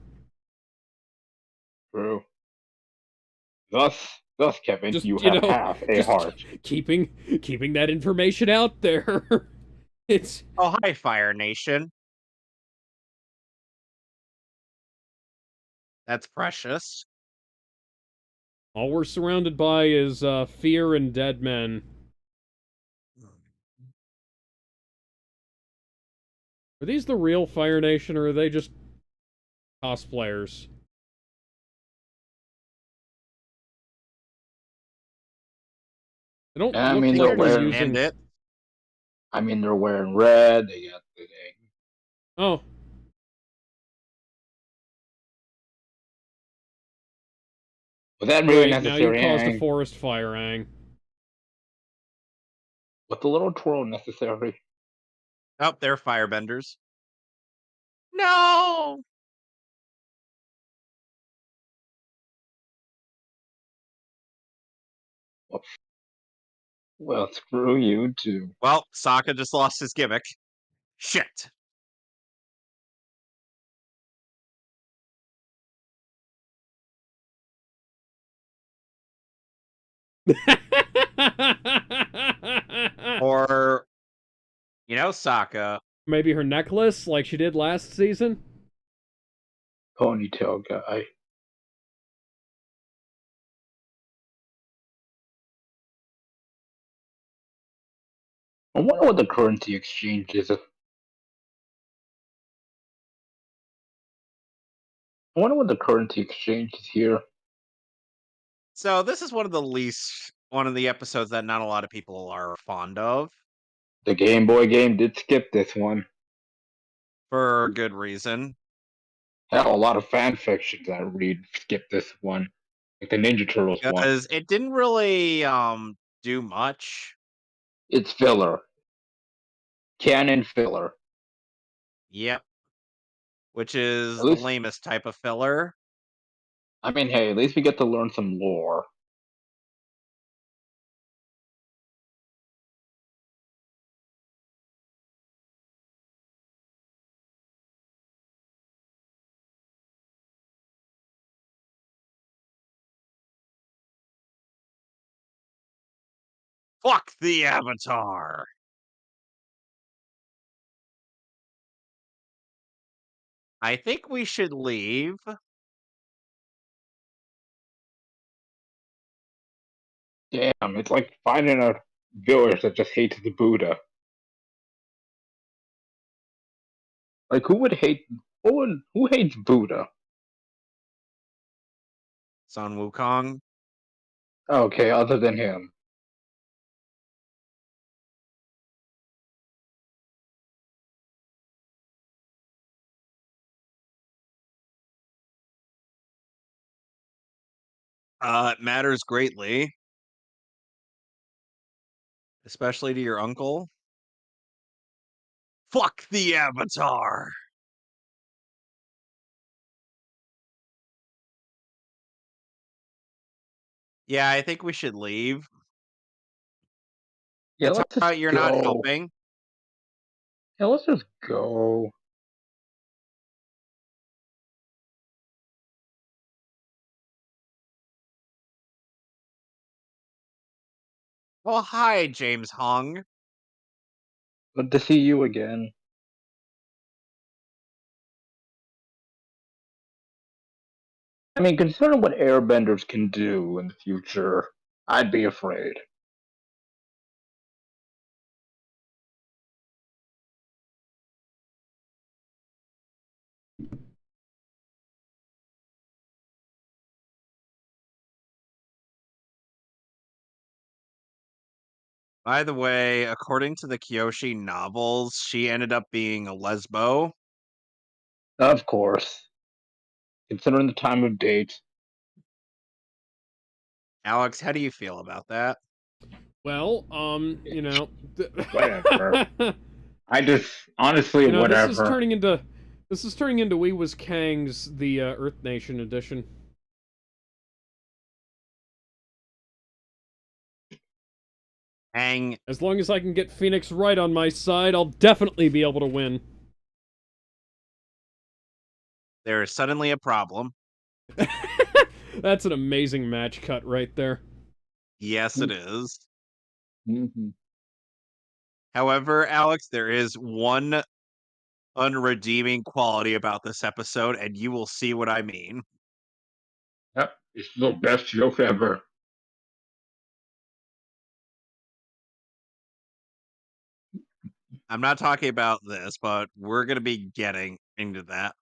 [SPEAKER 3] true? Thus Thus, Kevin,
[SPEAKER 2] Just,
[SPEAKER 3] you
[SPEAKER 2] you
[SPEAKER 3] have
[SPEAKER 2] know,
[SPEAKER 3] half a
[SPEAKER 2] just
[SPEAKER 3] heart.
[SPEAKER 2] keeping that information out there. It's
[SPEAKER 1] Oh, hi, Fire Nation. That's precious.
[SPEAKER 2] all we're surrounded by is fear and dead men. Are these the real Fire Nation, or are they just cosplayers? They don't
[SPEAKER 3] I
[SPEAKER 2] look
[SPEAKER 3] mean,
[SPEAKER 1] Think
[SPEAKER 3] they're
[SPEAKER 2] like
[SPEAKER 1] they're
[SPEAKER 2] they're
[SPEAKER 1] just
[SPEAKER 3] wearing.
[SPEAKER 2] using...
[SPEAKER 1] bandit.
[SPEAKER 3] I mean, they're wearing red. They got the.
[SPEAKER 2] Oh,
[SPEAKER 3] Was that really
[SPEAKER 2] great, now you
[SPEAKER 3] necessary,
[SPEAKER 2] caused a
[SPEAKER 3] Ang?
[SPEAKER 2] forest fire, Ang.
[SPEAKER 3] Was the little twirl necessary?
[SPEAKER 1] Oh, they're firebenders. No!
[SPEAKER 3] Well, screw you too.
[SPEAKER 1] Well, Sokka just lost his gimmick. Shit. Or, Sokka.
[SPEAKER 2] Maybe her necklace, like she did last season?
[SPEAKER 3] Ponytail guy. I wonder what the currency exchange is. I wonder what the currency exchange is here.
[SPEAKER 1] So this is one of the episodes that not a lot of people are fond of,
[SPEAKER 3] The Game Boy game did skip this one.
[SPEAKER 1] for good reason.
[SPEAKER 3] Hell, a lot of fan fictions I read skip this one. Like the Ninja Turtles one.
[SPEAKER 1] Because it didn't really do much.
[SPEAKER 3] It's filler. Canon filler.
[SPEAKER 1] Yep. Which
[SPEAKER 3] At
[SPEAKER 1] is the
[SPEAKER 3] least,
[SPEAKER 1] lamest type of filler.
[SPEAKER 3] I mean, hey, at least we get to learn some lore.
[SPEAKER 1] Fuck the Avatar. I think we should leave.
[SPEAKER 3] Damn, it's like finding a village that just hates the Buddha. Like, who hates Buddha?
[SPEAKER 1] Sun Wukong.
[SPEAKER 3] Okay, other than him.
[SPEAKER 1] It matters greatly, especially to your uncle. Fuck the Avatar. Yeah, I think we should leave.
[SPEAKER 3] Yeah, let's just
[SPEAKER 1] You're not
[SPEAKER 3] go.
[SPEAKER 1] helping.
[SPEAKER 3] Yeah, let's just go.
[SPEAKER 1] Well, hi, James Hong.
[SPEAKER 3] Good to see you again. I mean, considering what airbenders can do in the future, I'd be afraid.
[SPEAKER 1] By the way, according to the Kyoshi novels, she ended up being a lesbo.
[SPEAKER 3] Of course. Considering the time of date.
[SPEAKER 1] Alex, how do you feel about that?
[SPEAKER 2] Well,
[SPEAKER 3] Whatever. I just honestly
[SPEAKER 2] This is
[SPEAKER 3] whatever.
[SPEAKER 2] turning into We Was Kang's the Earth Nation edition.
[SPEAKER 1] Hang,
[SPEAKER 2] As long as I can get Phoenix right on my side, I'll definitely be able to win.
[SPEAKER 1] there is suddenly a problem.
[SPEAKER 2] That's an amazing match cut right there.
[SPEAKER 1] Yes, it is.
[SPEAKER 3] Mm-hmm.
[SPEAKER 1] However, Alex, there is one unredeeming quality about this episode, and you will see what I mean.
[SPEAKER 3] Yep, it's the best joke ever.
[SPEAKER 1] I'm not talking about this, but we're going to be getting into that.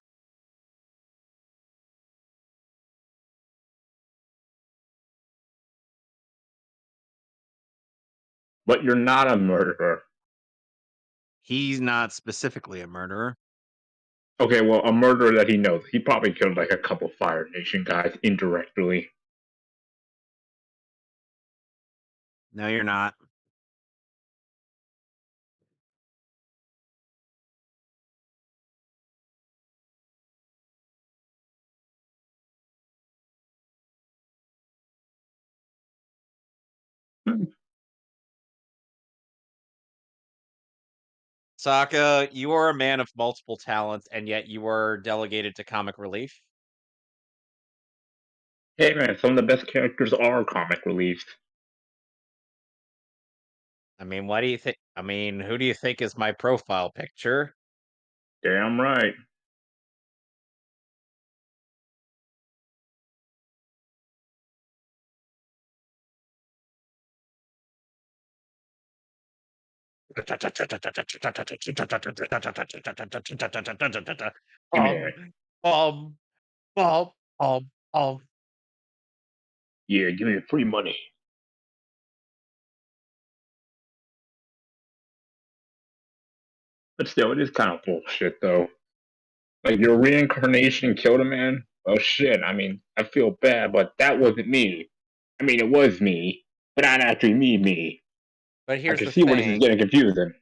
[SPEAKER 3] But you're not a murderer.
[SPEAKER 1] He's not specifically a murderer.
[SPEAKER 3] Okay, well, a murderer that he knows. He probably killed like a couple Fire Nation guys indirectly.
[SPEAKER 1] No, you're not. Sokka, you are a man of multiple talents, and yet you are delegated to comic relief.
[SPEAKER 3] Hey man, some of the best characters are comic relief.
[SPEAKER 1] I mean, why do you think? I mean, who do you think is my profile picture?
[SPEAKER 3] Damn right. Give me that.
[SPEAKER 1] Um, um, um, um.
[SPEAKER 3] Yeah, give me the free money. But still, it is kind of bullshit though. Like your reincarnation killed a man. Oh shit. I mean, I feel bad, but that wasn't me. I mean, it was me, but not actually me.
[SPEAKER 1] But
[SPEAKER 3] I
[SPEAKER 1] here's
[SPEAKER 3] can
[SPEAKER 1] the
[SPEAKER 3] see where this is
[SPEAKER 1] thing.
[SPEAKER 3] getting confusing.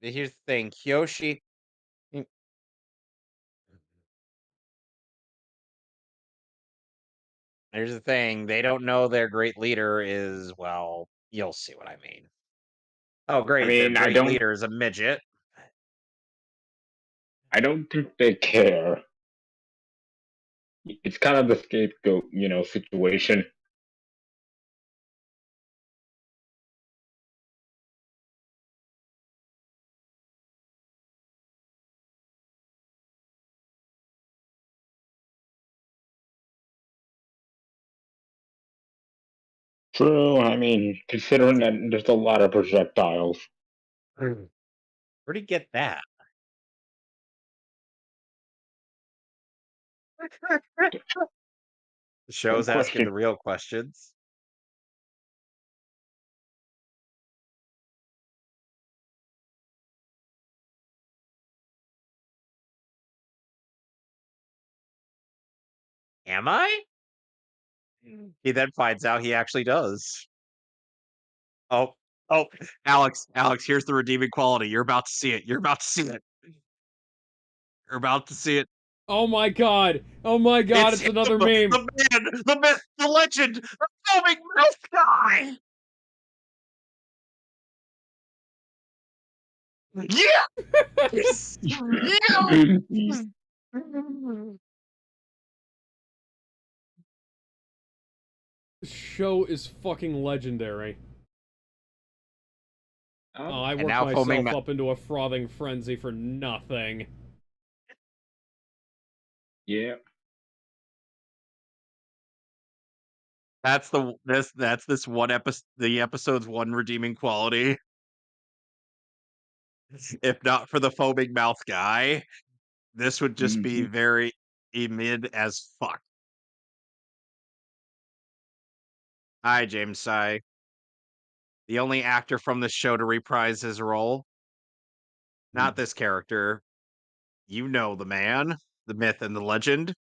[SPEAKER 1] Here's the thing. Kyoshi. Here's the thing. They don't know their great leader is, well, you'll see what I mean. Oh,
[SPEAKER 3] I
[SPEAKER 1] great. Their
[SPEAKER 3] mean,
[SPEAKER 1] great leader is a midget.
[SPEAKER 3] I don't think they care. It's kind of the scapegoat, situation. True. I mean, considering that there's a lot of projectiles.
[SPEAKER 1] Where'd he get that? The
[SPEAKER 3] Good
[SPEAKER 1] show's asking
[SPEAKER 3] question.
[SPEAKER 1] the real questions. Am I? He then finds out he actually does. Oh, oh, Alex, here's the redeeming quality. You're about to see it. You're about to see it. You're about to see it.
[SPEAKER 2] Oh my god! Oh my god,
[SPEAKER 1] It's
[SPEAKER 2] it's
[SPEAKER 1] him,
[SPEAKER 2] another
[SPEAKER 1] the
[SPEAKER 2] meme!
[SPEAKER 1] man, the myth, the legend, the foaming mouth guy. Yeah, yes, yeah.
[SPEAKER 2] This show is fucking legendary. Oh, I
[SPEAKER 1] And
[SPEAKER 2] worked
[SPEAKER 1] now foaming
[SPEAKER 2] myself
[SPEAKER 1] mouth.
[SPEAKER 2] up into a frothing frenzy for nothing.
[SPEAKER 3] Yeah.
[SPEAKER 1] That's this one episode. The episode's one redeeming quality. If not for the foaming mouth guy, this would just be
[SPEAKER 3] Hmm.
[SPEAKER 1] very mid as fuck. Hi, James Sy. The only actor from the show to reprise his role. Not this character. You know the man, the myth, and the legend.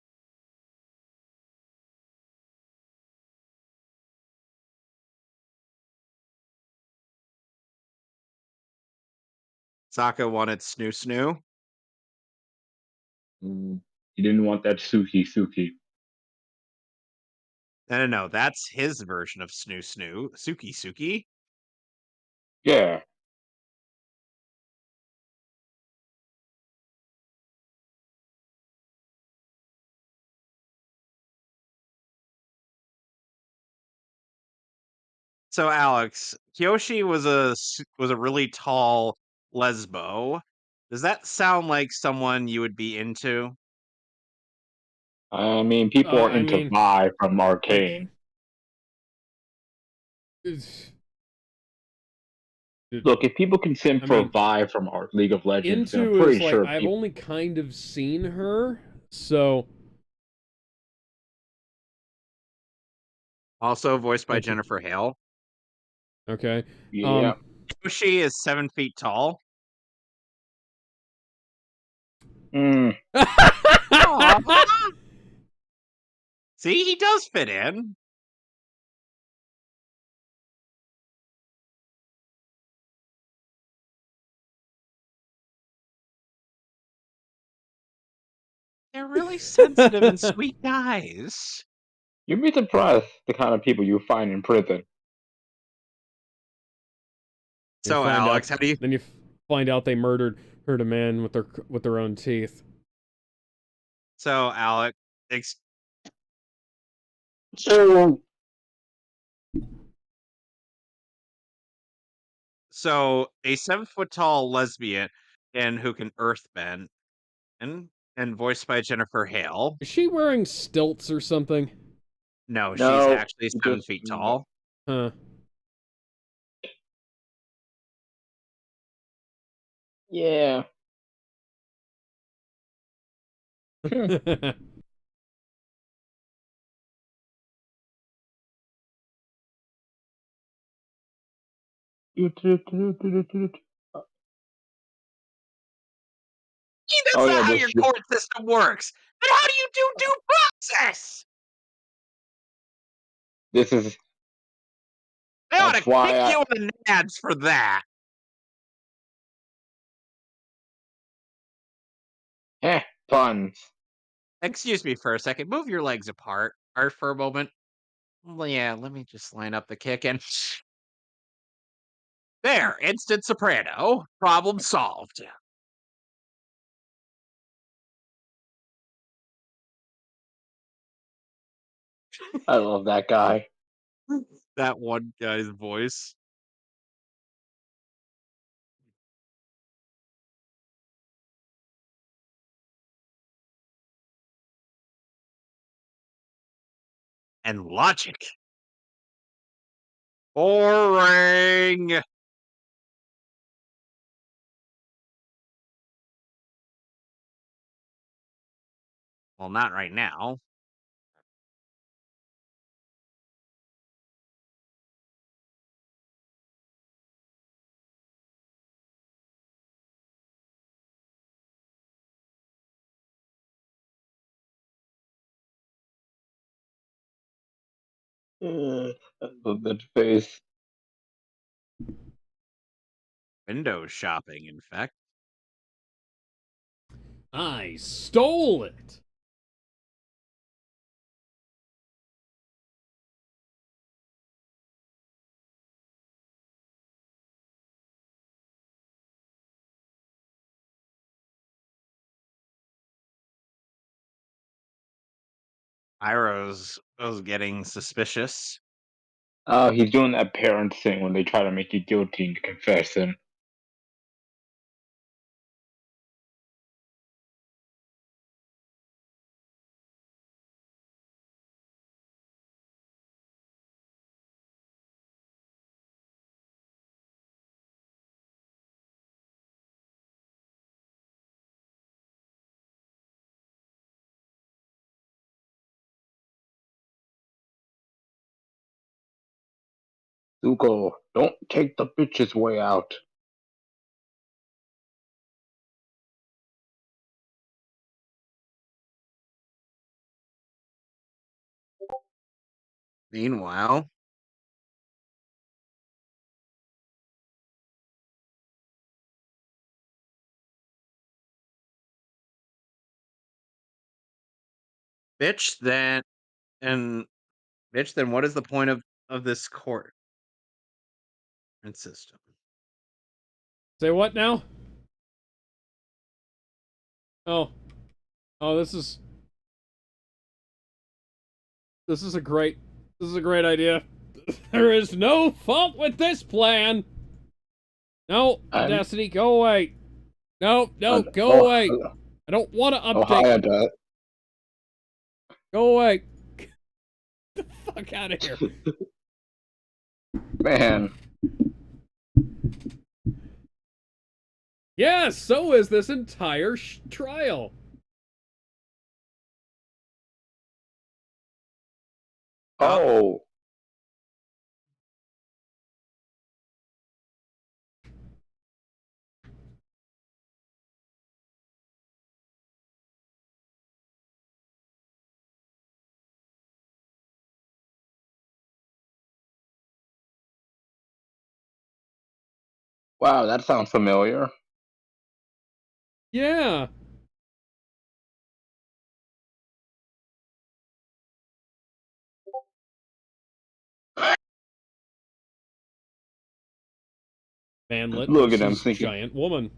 [SPEAKER 1] Sokka wanted Snoo Snoo.
[SPEAKER 3] He didn't want that Suki.
[SPEAKER 1] No, that's his version of Snoo Snoo. Suki.
[SPEAKER 3] Yeah.
[SPEAKER 1] So, Alex, Kyoshi was a really tall lesbo. Does that sound like someone you would be into?
[SPEAKER 3] I mean, people are
[SPEAKER 2] I
[SPEAKER 3] into
[SPEAKER 2] mean,
[SPEAKER 3] Vi from
[SPEAKER 2] like,
[SPEAKER 3] Arcane.
[SPEAKER 2] it's- it-
[SPEAKER 3] Look, if people can simp
[SPEAKER 2] I
[SPEAKER 3] for
[SPEAKER 2] mean,
[SPEAKER 3] Vi from our League of Legends, then I'm
[SPEAKER 2] into is
[SPEAKER 3] pretty
[SPEAKER 2] like
[SPEAKER 3] sure
[SPEAKER 2] I've
[SPEAKER 3] people.
[SPEAKER 2] only kind of seen her, so
[SPEAKER 1] Also voiced by
[SPEAKER 2] okay.
[SPEAKER 1] Jennifer Hale.
[SPEAKER 2] Okay.
[SPEAKER 3] Yeah.
[SPEAKER 2] Um.
[SPEAKER 1] Kyoshi is 7 feet tall.
[SPEAKER 3] Mm.
[SPEAKER 1] Aw. See, he does fit in. They're really sensitive and sweet guys.
[SPEAKER 3] You'd be surprised the kind of people you find in prison.
[SPEAKER 2] You
[SPEAKER 1] So,
[SPEAKER 2] find out,
[SPEAKER 1] Alex, how do you?
[SPEAKER 2] then you find out they murdered a man with their own teeth.
[SPEAKER 1] So, Alex,
[SPEAKER 3] So,
[SPEAKER 1] so a 7 foot tall lesbian and who can earthbend and voiced by Jennifer Hale.
[SPEAKER 2] Is she wearing stilts or something?
[SPEAKER 1] No, she's
[SPEAKER 3] no,
[SPEAKER 1] actually seven
[SPEAKER 3] just
[SPEAKER 1] feet tall.
[SPEAKER 2] Huh.
[SPEAKER 3] yeah. Hmm.
[SPEAKER 1] Gee, that's
[SPEAKER 3] Oh yeah,
[SPEAKER 1] not how your
[SPEAKER 3] this
[SPEAKER 1] court system works. Then how do you do due process?
[SPEAKER 3] this is
[SPEAKER 1] They ought
[SPEAKER 3] that's
[SPEAKER 1] to
[SPEAKER 3] why
[SPEAKER 1] kick
[SPEAKER 3] I
[SPEAKER 1] you in the nads for that.
[SPEAKER 3] puns.
[SPEAKER 1] Excuse me for a second. Move your legs apart, or for a moment. Well, yeah, let me just line up the kick and there, instant soprano. Problem solved.
[SPEAKER 3] I love that guy.
[SPEAKER 1] That one guy's voice. And logic. Boring. Well, not right now.
[SPEAKER 3] I love that face.
[SPEAKER 1] Window shopping, in fact.
[SPEAKER 2] I stole it.
[SPEAKER 1] Iroh's was getting suspicious.
[SPEAKER 3] He's doing that parent thing when they try to make you guilty and confess and Zuko, don't take the bitch's way out.
[SPEAKER 1] Meanwhile, bitch, then and bitch, then what is the point of this court and system?
[SPEAKER 2] Say what now? Oh, oh, this is a great idea. There is no fault with this plan. No,
[SPEAKER 4] And
[SPEAKER 2] Audacity, go away. No, go
[SPEAKER 4] oh,
[SPEAKER 2] away. I don't want to
[SPEAKER 4] oh, hi,
[SPEAKER 2] update.
[SPEAKER 4] Ada.
[SPEAKER 2] Go away. Get the fuck out of here.
[SPEAKER 4] Man.
[SPEAKER 2] Yeah, so is this entire trial.
[SPEAKER 4] Oh. Wow, that sounds familiar.
[SPEAKER 2] Yeah. Manlet
[SPEAKER 4] Look at him
[SPEAKER 2] versus
[SPEAKER 4] thinking,
[SPEAKER 2] giant woman.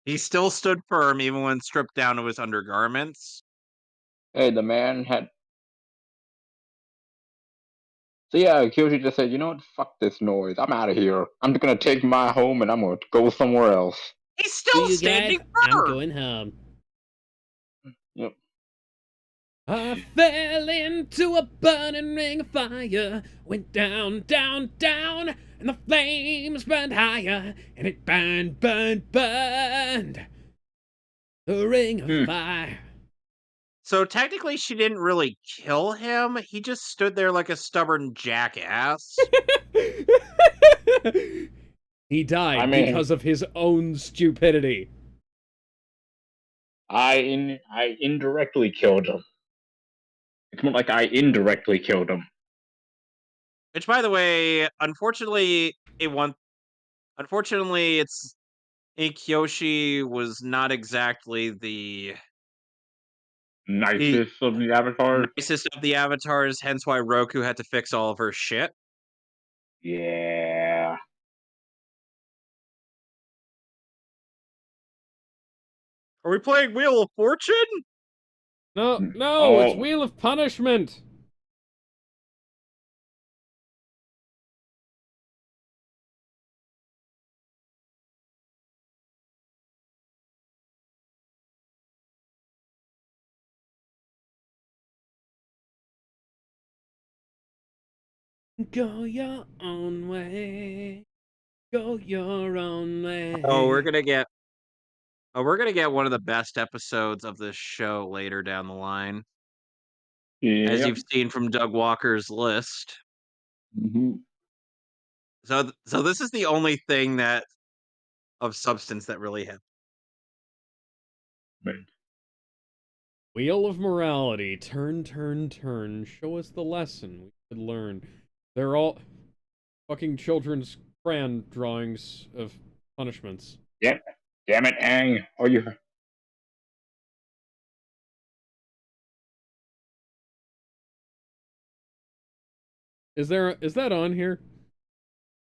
[SPEAKER 1] He still stood firm even when stripped down to his undergarments.
[SPEAKER 4] hey, the man had. So yeah, Kyoshi just said, you know what? Fuck this noise. I'm out of here. I'm just gonna take my home and I'm gonna go somewhere else.
[SPEAKER 1] He's still standing
[SPEAKER 2] I'm
[SPEAKER 1] firm.
[SPEAKER 2] going home.
[SPEAKER 4] Yep.
[SPEAKER 2] I fell into a burning ring of fire, went down, down, down, and the flames burned higher, and it burned, burned, burned. The ring of fire.
[SPEAKER 1] So technically, she didn't really kill him. He just stood there like a stubborn jackass.
[SPEAKER 2] He died
[SPEAKER 4] I mean-
[SPEAKER 2] because of his own stupidity.
[SPEAKER 3] I indirectly killed him. It's more like I indirectly killed him.
[SPEAKER 1] Which, by the way, unfortunately, it's Kyoshi was not exactly the
[SPEAKER 3] Nicest of the avatars.
[SPEAKER 1] nicest of the avatars. Hence, why Roku had to fix all of her shit.
[SPEAKER 3] Yeah.
[SPEAKER 1] Are we playing Wheel of Fortune?
[SPEAKER 2] No,
[SPEAKER 3] Oh.
[SPEAKER 2] it's Wheel of Punishment. Go your own way. Go your own way.
[SPEAKER 1] Oh, we're gonna get one of the best episodes of this show later down the line, as
[SPEAKER 3] Yeah.
[SPEAKER 1] you've seen from Doug Walker's list.
[SPEAKER 3] Mm-hmm.
[SPEAKER 1] So this is the only thing that of substance that really happened.
[SPEAKER 2] Wheel of Morality. Turn, turn, turn. Show us the lesson we should learn. They're all fucking children's crayon drawings of punishments.
[SPEAKER 3] Yep. Damn it, Aang. Oh, you.
[SPEAKER 2] Is that on here?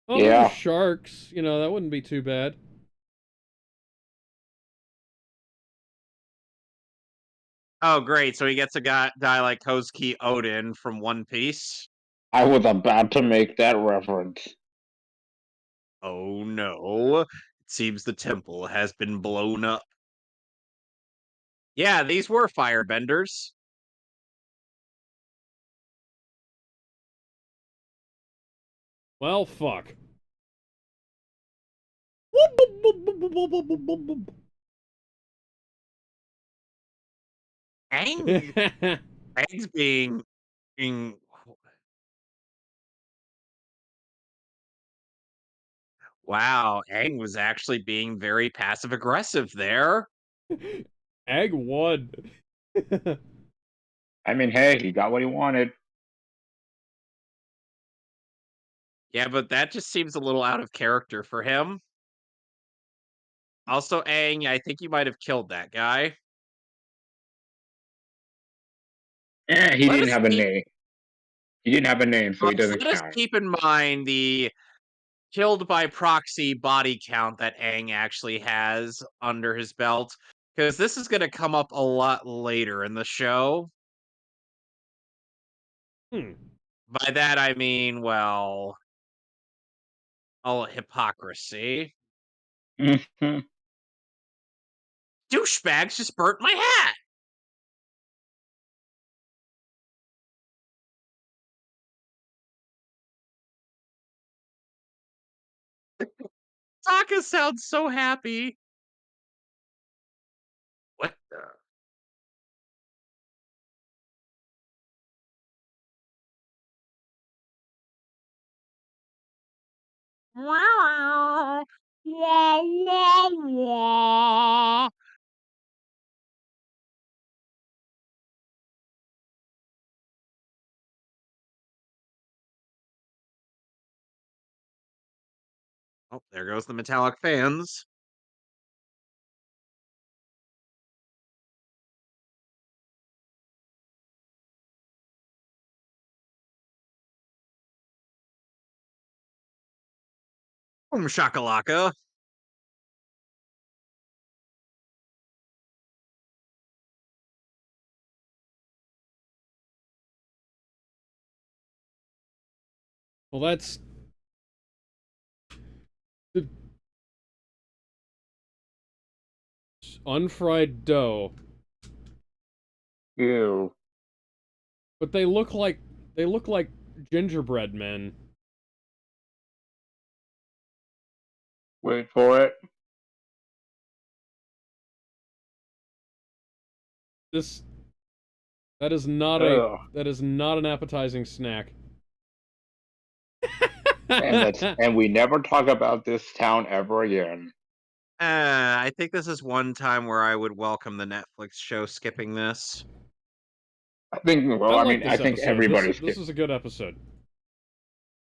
[SPEAKER 2] Oh,
[SPEAKER 4] Yeah.
[SPEAKER 2] there's sharks. You know, that wouldn't be too bad.
[SPEAKER 1] Oh, great! So he gets a guy like Kozuki Odin from One Piece.
[SPEAKER 4] I was about to make that reference.
[SPEAKER 1] Oh no! It seems the temple has been blown up. Yeah, these were firebenders.
[SPEAKER 2] Well, fuck.
[SPEAKER 1] Aang's being wow, Aang was actually being very passive aggressive there.
[SPEAKER 2] Egg won.
[SPEAKER 3] I mean, hey, he got what he wanted.
[SPEAKER 1] Yeah, but that just seems a little out of character for him. Also, Aang, I think you might have killed that guy.
[SPEAKER 3] He
[SPEAKER 1] Let
[SPEAKER 3] didn't
[SPEAKER 1] us
[SPEAKER 3] have a
[SPEAKER 1] keep-
[SPEAKER 3] name. He didn't have a name, so he doesn't
[SPEAKER 1] Let us
[SPEAKER 3] count.
[SPEAKER 1] keep in mind the killed by proxy body count that Aang actually has under his belt, because this is going to come up a lot later in the show.
[SPEAKER 2] Hmm.
[SPEAKER 1] By that I mean, well, all hypocrisy.
[SPEAKER 4] Mhm.
[SPEAKER 1] Douchebags just burnt my hat. Sokka sounds so happy. What the? Wah, wah, wah, wah. Oh, there goes the metallic fans. Shakalaka.
[SPEAKER 2] Well, that's the unfried dough,
[SPEAKER 4] Ew.
[SPEAKER 2] but they look like gingerbread men.
[SPEAKER 4] Wait for it.
[SPEAKER 2] This that is not a
[SPEAKER 4] Ugh.
[SPEAKER 2] that is not an appetizing snack.
[SPEAKER 4] And we never talk about this town ever again.
[SPEAKER 1] I think this is one time where I would welcome the Netflix show skipping this.
[SPEAKER 4] I think.
[SPEAKER 2] I
[SPEAKER 4] Well, I
[SPEAKER 2] like
[SPEAKER 4] mean, I
[SPEAKER 2] this
[SPEAKER 4] think
[SPEAKER 2] episode. This
[SPEAKER 4] everybody's.
[SPEAKER 2] this is a good episode.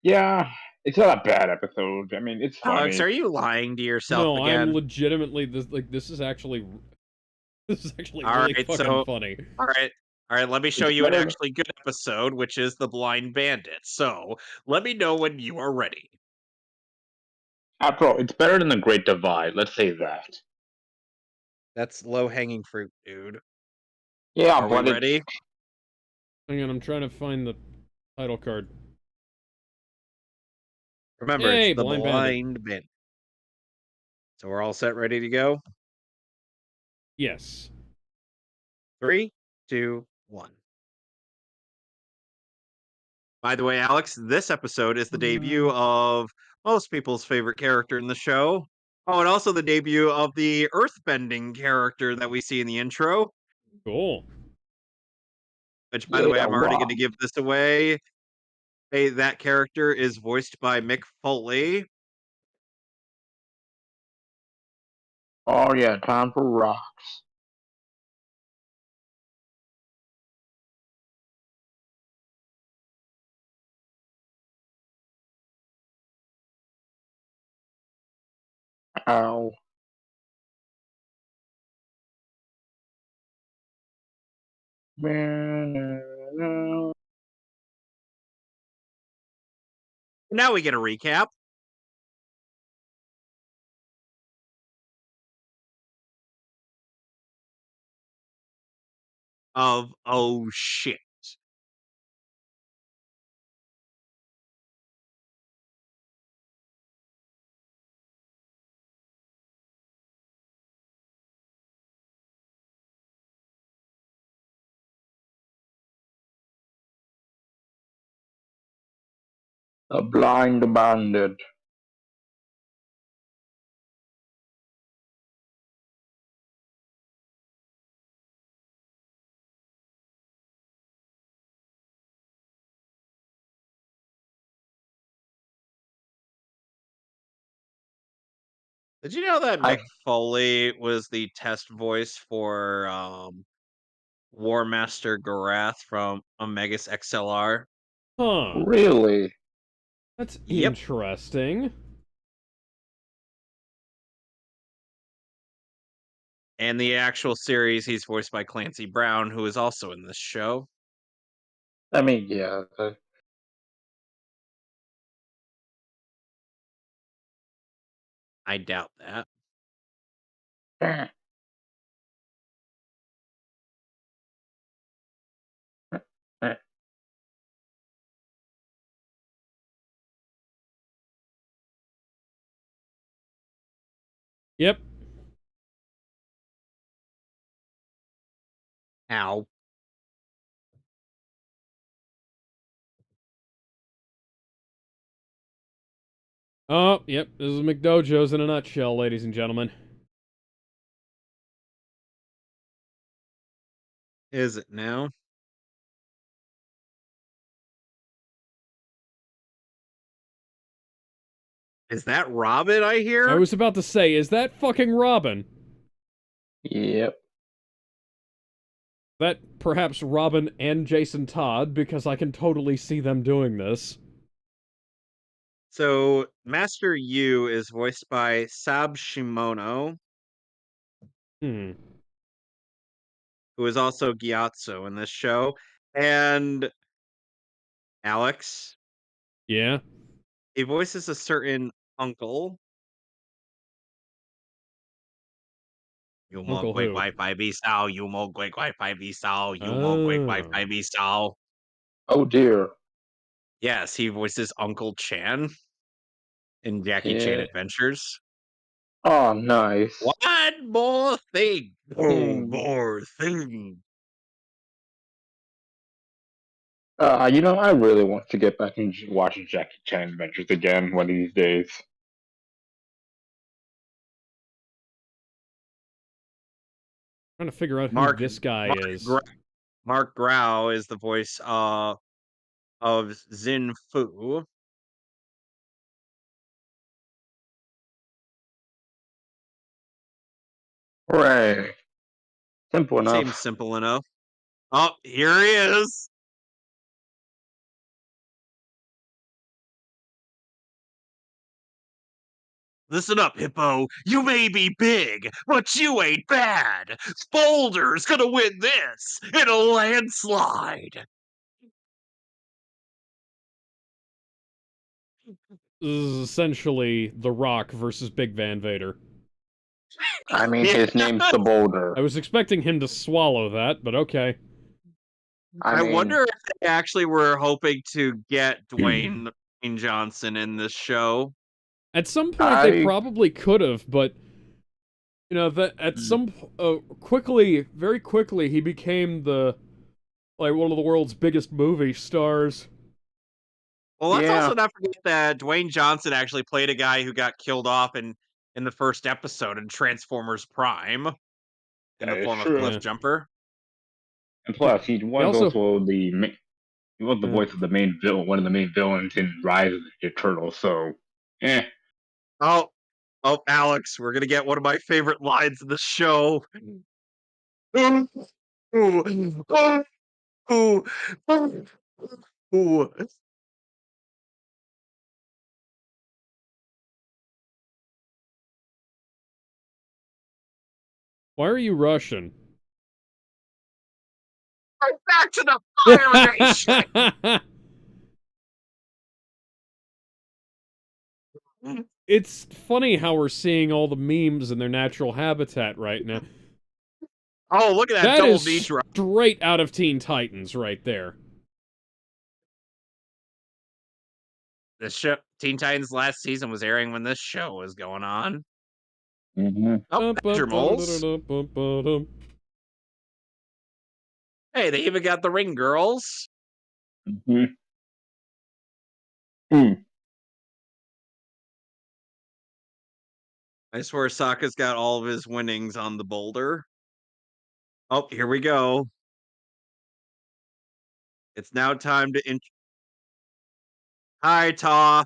[SPEAKER 4] Yeah, it's not a bad episode. I mean, it's
[SPEAKER 1] Alex,
[SPEAKER 4] funny.
[SPEAKER 1] are you lying to yourself
[SPEAKER 2] No, I'm
[SPEAKER 1] again?
[SPEAKER 2] legitimately this is actually
[SPEAKER 1] All
[SPEAKER 2] really
[SPEAKER 1] right,
[SPEAKER 2] fucking
[SPEAKER 1] so
[SPEAKER 2] funny.
[SPEAKER 1] all right, let me show
[SPEAKER 4] It's
[SPEAKER 1] you an
[SPEAKER 4] better.
[SPEAKER 1] actually good episode, which is The Blind Bandit. So, let me know when you are ready.
[SPEAKER 4] After all, it's better than the Great Divide. Let's say that.
[SPEAKER 1] That's low-hanging fruit, dude.
[SPEAKER 4] Yeah,
[SPEAKER 1] Are we
[SPEAKER 4] but it's
[SPEAKER 1] ready?
[SPEAKER 2] Hang on, I'm trying to find the title card.
[SPEAKER 1] Remember, it's
[SPEAKER 2] Hey,
[SPEAKER 1] The
[SPEAKER 2] Blind Bandit.
[SPEAKER 1] Blind Bandit. So we're all set, ready to go?
[SPEAKER 2] Yes.
[SPEAKER 1] 3, 2, 1. By the way, Alex, this episode is the debut of most people's favorite character in the show. Oh, and also the debut of the earthbending character that we see in the intro,
[SPEAKER 2] Cool.
[SPEAKER 1] which, by the way,
[SPEAKER 4] yeah,
[SPEAKER 1] I'm already going
[SPEAKER 4] raw.
[SPEAKER 1] to give this away. Hey, that character is voiced by Mick Foley.
[SPEAKER 4] Oh yeah, time for rocks. Ow.
[SPEAKER 1] Now we get a recap of, oh shit.
[SPEAKER 4] A blind bandit.
[SPEAKER 1] Did you know that Mick
[SPEAKER 4] I
[SPEAKER 1] Foley was the test voice for War Master Garath from Omegas XLR?
[SPEAKER 2] Huh.
[SPEAKER 4] really.
[SPEAKER 2] That's
[SPEAKER 1] Yep.
[SPEAKER 2] interesting.
[SPEAKER 1] And the actual series, he's voiced by Clancy Brown, who is also in this show.
[SPEAKER 4] I mean, yeah.
[SPEAKER 1] I doubt that.
[SPEAKER 2] Yep.
[SPEAKER 1] Ow.
[SPEAKER 2] Oh, yep. This is McDojo's in a nutshell, ladies and gentlemen.
[SPEAKER 1] Is it now? Is that Robin I
[SPEAKER 2] I
[SPEAKER 1] hear?
[SPEAKER 2] was about to say, is that fucking Robin?
[SPEAKER 4] Yep.
[SPEAKER 2] That perhaps Robin and Jason Todd, because I can totally see them doing this.
[SPEAKER 1] So Master Yu is voiced by Sab Shimono,
[SPEAKER 2] Hmm.
[SPEAKER 1] who is also Gyatso in this show. And Alex,
[SPEAKER 2] Yeah?
[SPEAKER 1] he voices a certain uncle. You mo
[SPEAKER 2] Uncle
[SPEAKER 1] quick
[SPEAKER 2] who?
[SPEAKER 1] Wi-Fi be sao, you mo quick Wi-Fi be sao, you mo quick
[SPEAKER 2] Oh.
[SPEAKER 1] Wi-Fi be sao.
[SPEAKER 4] Oh dear.
[SPEAKER 1] Yes, he voices Uncle Chan in Jackie Chan
[SPEAKER 4] Yeah.
[SPEAKER 1] Adventures.
[SPEAKER 4] Oh, nice.
[SPEAKER 1] One more thing. One
[SPEAKER 4] Thing.
[SPEAKER 1] more thing.
[SPEAKER 4] I really want to get back and watching Jackie Chan Adventures again one of these days.
[SPEAKER 2] Trying to figure out who
[SPEAKER 1] Mark
[SPEAKER 2] this guy
[SPEAKER 1] Mark
[SPEAKER 2] is.
[SPEAKER 1] Gra- Mark Grau is the voice of Zin Fu.
[SPEAKER 4] Hooray. Simple
[SPEAKER 1] Seems
[SPEAKER 4] enough.
[SPEAKER 1] simple enough. Oh, here he is. Listen up, Hippo. You may be big, but you ain't bad. Boulder's gonna win this in a landslide.
[SPEAKER 2] This is essentially The Rock versus Big Van Vader.
[SPEAKER 4] I mean,
[SPEAKER 1] Yeah,
[SPEAKER 4] his name's the Boulder.
[SPEAKER 2] I was expecting him to swallow that, but okay.
[SPEAKER 4] I
[SPEAKER 1] I
[SPEAKER 4] mean,
[SPEAKER 1] wonder if they actually were hoping to get Dwayne Johnson in this show.
[SPEAKER 2] At some point, they
[SPEAKER 4] I
[SPEAKER 2] probably could have, but you know that at some very quickly, he became the like one of the world's biggest movie stars.
[SPEAKER 1] Well, let's
[SPEAKER 4] yeah,
[SPEAKER 1] also not forget that Dwayne Johnson actually played a guy who got killed off in the first episode in Transformers Prime in
[SPEAKER 4] that
[SPEAKER 1] the
[SPEAKER 4] is
[SPEAKER 1] form of
[SPEAKER 4] true.
[SPEAKER 1] Cliff
[SPEAKER 2] Yeah.
[SPEAKER 1] Jumper.
[SPEAKER 4] And plus, he
[SPEAKER 2] He
[SPEAKER 4] was
[SPEAKER 2] also,
[SPEAKER 4] also he was the
[SPEAKER 2] uh,
[SPEAKER 4] voice of the main villain, one of the main villains in Rise of the Turtles. So, eh.
[SPEAKER 1] Oh, oh, Alex, we're gonna get one of my favorite lines in the show. Ooh, ooh, ooh, ooh, ooh.
[SPEAKER 2] why are you Russian?
[SPEAKER 1] Right back to the Fire Nation.
[SPEAKER 2] It's funny how we're seeing all the memes in their natural habitat right now.
[SPEAKER 1] Oh, look at that
[SPEAKER 2] That
[SPEAKER 1] double
[SPEAKER 2] is
[SPEAKER 1] knee drop.
[SPEAKER 2] straight out of Teen Titans right there.
[SPEAKER 1] The show, Teen Titans last season was airing when this show was going on.
[SPEAKER 4] Mm-hmm.
[SPEAKER 1] Oh, there's your moles. Hey, they even got the ring girls.
[SPEAKER 4] Mm-hmm. Hmm.
[SPEAKER 1] I swear Sokka's got all of his winnings on the boulder. Oh, here we go. It's now time to Hi, Toph.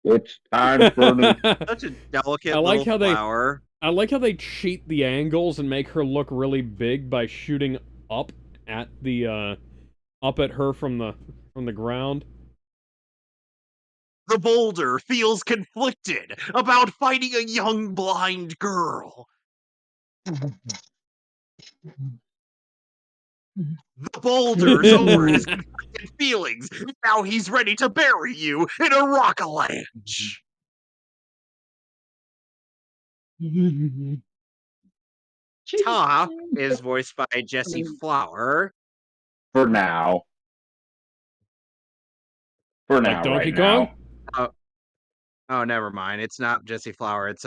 [SPEAKER 4] It's time for the.
[SPEAKER 1] Such a
[SPEAKER 2] I
[SPEAKER 1] delicate
[SPEAKER 2] like
[SPEAKER 1] little
[SPEAKER 2] how they
[SPEAKER 1] flower.
[SPEAKER 2] I like how they cheat the angles and make her look really big by shooting up at the up at her from the ground.
[SPEAKER 1] The boulder feels conflicted about fighting a young blind girl. The boulder's over his conflicted feelings. Now he's ready to bury you in a rock avalanche. Toph is voiced by Jesse Flower.
[SPEAKER 4] For now. For
[SPEAKER 2] Like
[SPEAKER 4] now,
[SPEAKER 2] Donkey
[SPEAKER 4] right
[SPEAKER 2] Kong?
[SPEAKER 4] now.
[SPEAKER 1] Uh, Oh, never mind. It's not Jesse Flower. It's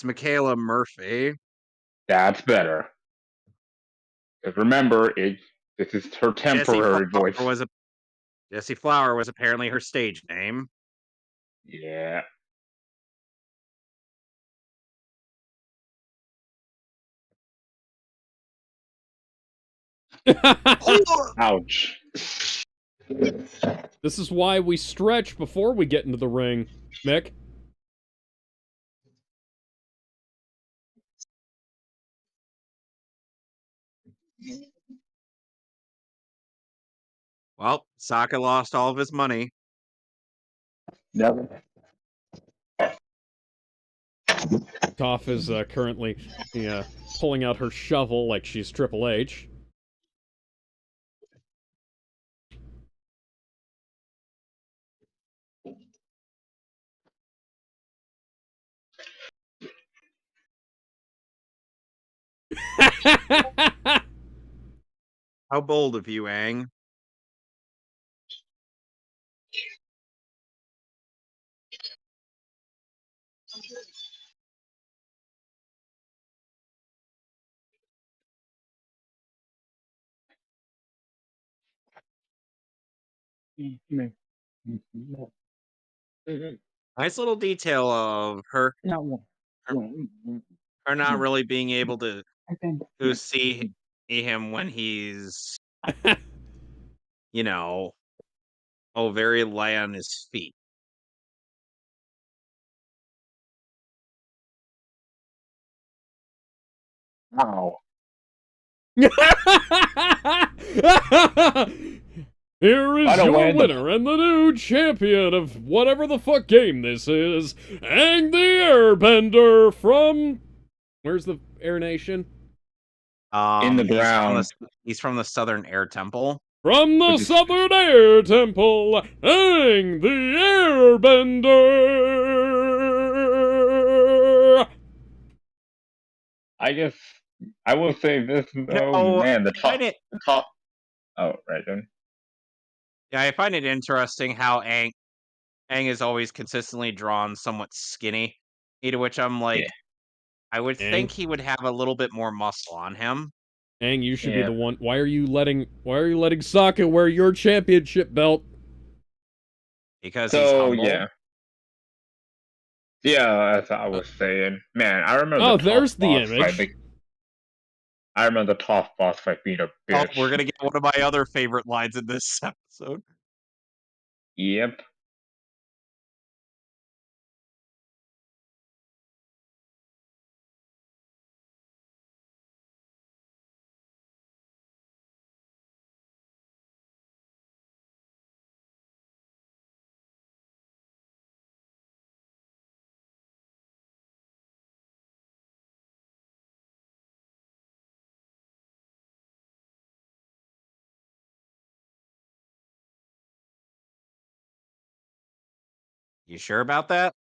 [SPEAKER 1] Michaela Murphy.
[SPEAKER 3] That's better. Because remember, this is her
[SPEAKER 1] Jesse
[SPEAKER 3] temporary
[SPEAKER 1] Flower
[SPEAKER 3] voice.
[SPEAKER 1] was a Jesse Flower was apparently her stage name.
[SPEAKER 3] Yeah. Ouch.
[SPEAKER 2] This is why we stretch before we get into the ring, Mick.
[SPEAKER 1] Well, Sokka lost all of his money.
[SPEAKER 3] Never.
[SPEAKER 2] Toph is currently pulling out her shovel like she's Triple H.
[SPEAKER 1] How bold of you, Aang. Nice little detail of her, her not really being able to see him when he's, you know, very light on his feet.
[SPEAKER 3] Ow.
[SPEAKER 2] Here is
[SPEAKER 3] By the
[SPEAKER 2] your
[SPEAKER 3] way,
[SPEAKER 2] winner and the new champion of whatever the fuck game this is, Aang the Airbender from... Where's the Air Nation?
[SPEAKER 3] In the ground.
[SPEAKER 1] He's from the Southern Air Temple.
[SPEAKER 2] From the
[SPEAKER 3] Which is-
[SPEAKER 2] Southern Air Temple, Aang the Airbender!
[SPEAKER 3] I guess I will say this though, man, the top. Oh, right then.
[SPEAKER 1] Yeah, I find it interesting how Aang is always consistently drawn somewhat skinny. To which I'm like,
[SPEAKER 3] Yeah.
[SPEAKER 1] I would
[SPEAKER 2] Aang?
[SPEAKER 1] think he would have a little bit more muscle on him.
[SPEAKER 2] Aang, you should be
[SPEAKER 3] Yeah.
[SPEAKER 2] the one. Why are you letting Sokka wear your championship belt?
[SPEAKER 1] Because he's
[SPEAKER 3] So
[SPEAKER 1] humble.
[SPEAKER 3] yeah, as I was saying, man, I remember
[SPEAKER 2] Oh,
[SPEAKER 3] the
[SPEAKER 2] there's
[SPEAKER 3] top
[SPEAKER 2] the
[SPEAKER 3] boss
[SPEAKER 2] image.
[SPEAKER 3] fight. I remember the top boss fight being a
[SPEAKER 1] Oh,
[SPEAKER 3] bitch.
[SPEAKER 1] we're gonna get one of my other favorite lines in this episode.
[SPEAKER 3] Yep.
[SPEAKER 1] You sure about that?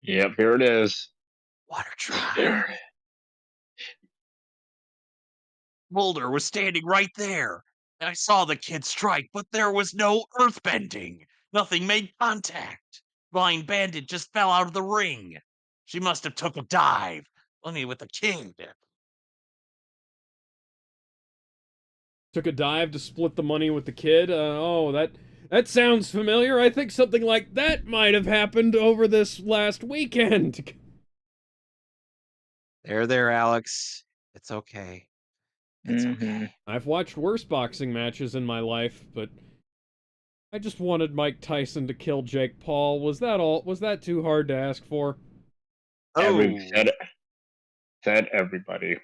[SPEAKER 3] Yep, here it is.
[SPEAKER 1] Water tribe.
[SPEAKER 3] There.
[SPEAKER 1] Mulder was standing right there. I saw the kid strike, but there was no earthbending. Nothing made contact. Blind Bandit just fell out of the ring. She must have took a dive. Only with the kid.
[SPEAKER 2] Took a dive to split the money with the kid. That sounds familiar. I think something like that might have happened over this last weekend.
[SPEAKER 1] There, Alex. It's okay. It's
[SPEAKER 3] Mm-hmm.
[SPEAKER 1] okay.
[SPEAKER 2] I've watched worse boxing matches in my life, but I just wanted Mike Tyson to kill Jake Paul. Was that all? Was that too hard to ask for?
[SPEAKER 1] Oh,
[SPEAKER 3] Said everybody.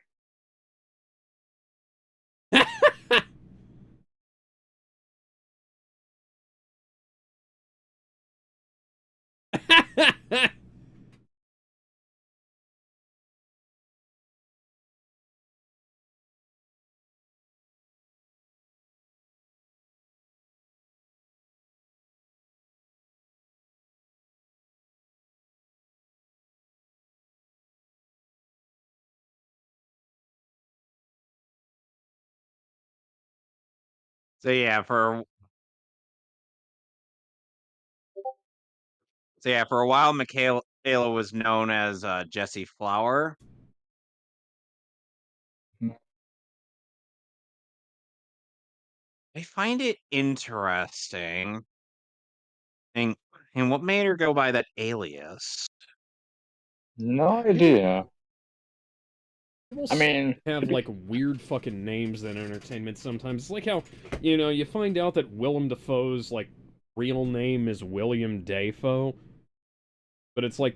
[SPEAKER 1] So yeah, for a while, Michaela was known as Jessie Flower. I find it interesting, and what made her go by that alias.
[SPEAKER 3] No
[SPEAKER 2] People
[SPEAKER 3] idea. I mean,
[SPEAKER 2] have like weird fucking names in entertainment sometimes. It's like how, you find out that Willem Dafoe's like real name is William Dafoe, but it's like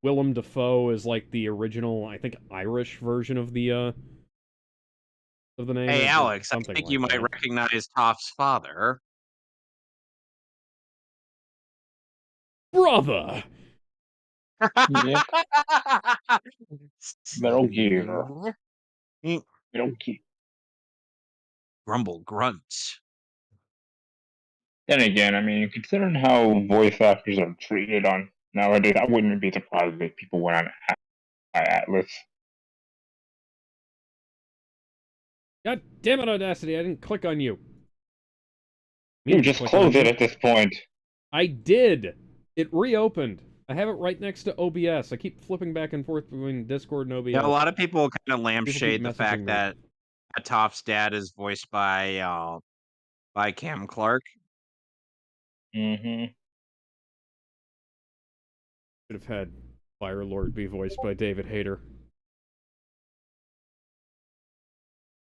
[SPEAKER 2] Willem Dafoe is like the original, I think, Irish version of the name,
[SPEAKER 1] Hey,
[SPEAKER 2] or
[SPEAKER 1] Alex, I
[SPEAKER 2] something
[SPEAKER 1] think you
[SPEAKER 2] like
[SPEAKER 1] might
[SPEAKER 2] that.
[SPEAKER 1] recognize Toph's father.
[SPEAKER 2] Brother!
[SPEAKER 3] yep, Metal Gear.
[SPEAKER 1] Steve.
[SPEAKER 3] Metal Gear.
[SPEAKER 1] Grumble grunt.
[SPEAKER 3] Then again, I mean, considering how voice actors are treated on nowadays, I wouldn't be surprised if people went on Atlas.
[SPEAKER 2] God damn it, Audacity, I didn't click on you.
[SPEAKER 3] You
[SPEAKER 2] Meaning to
[SPEAKER 3] just
[SPEAKER 2] click on
[SPEAKER 3] close it
[SPEAKER 2] you.
[SPEAKER 3] at this point.
[SPEAKER 2] I did! It reopened. I have it right next to OBS. I keep flipping back and forth between Discord and OBS.
[SPEAKER 1] Yeah, a lot of people kind of
[SPEAKER 2] People keep
[SPEAKER 1] lampshade the
[SPEAKER 2] messaging
[SPEAKER 1] fact
[SPEAKER 2] me.
[SPEAKER 1] that Toph's dad is voiced by Cam Clark.
[SPEAKER 3] Mm-hmm.
[SPEAKER 2] Should have had Firelord be voiced by David Hayter.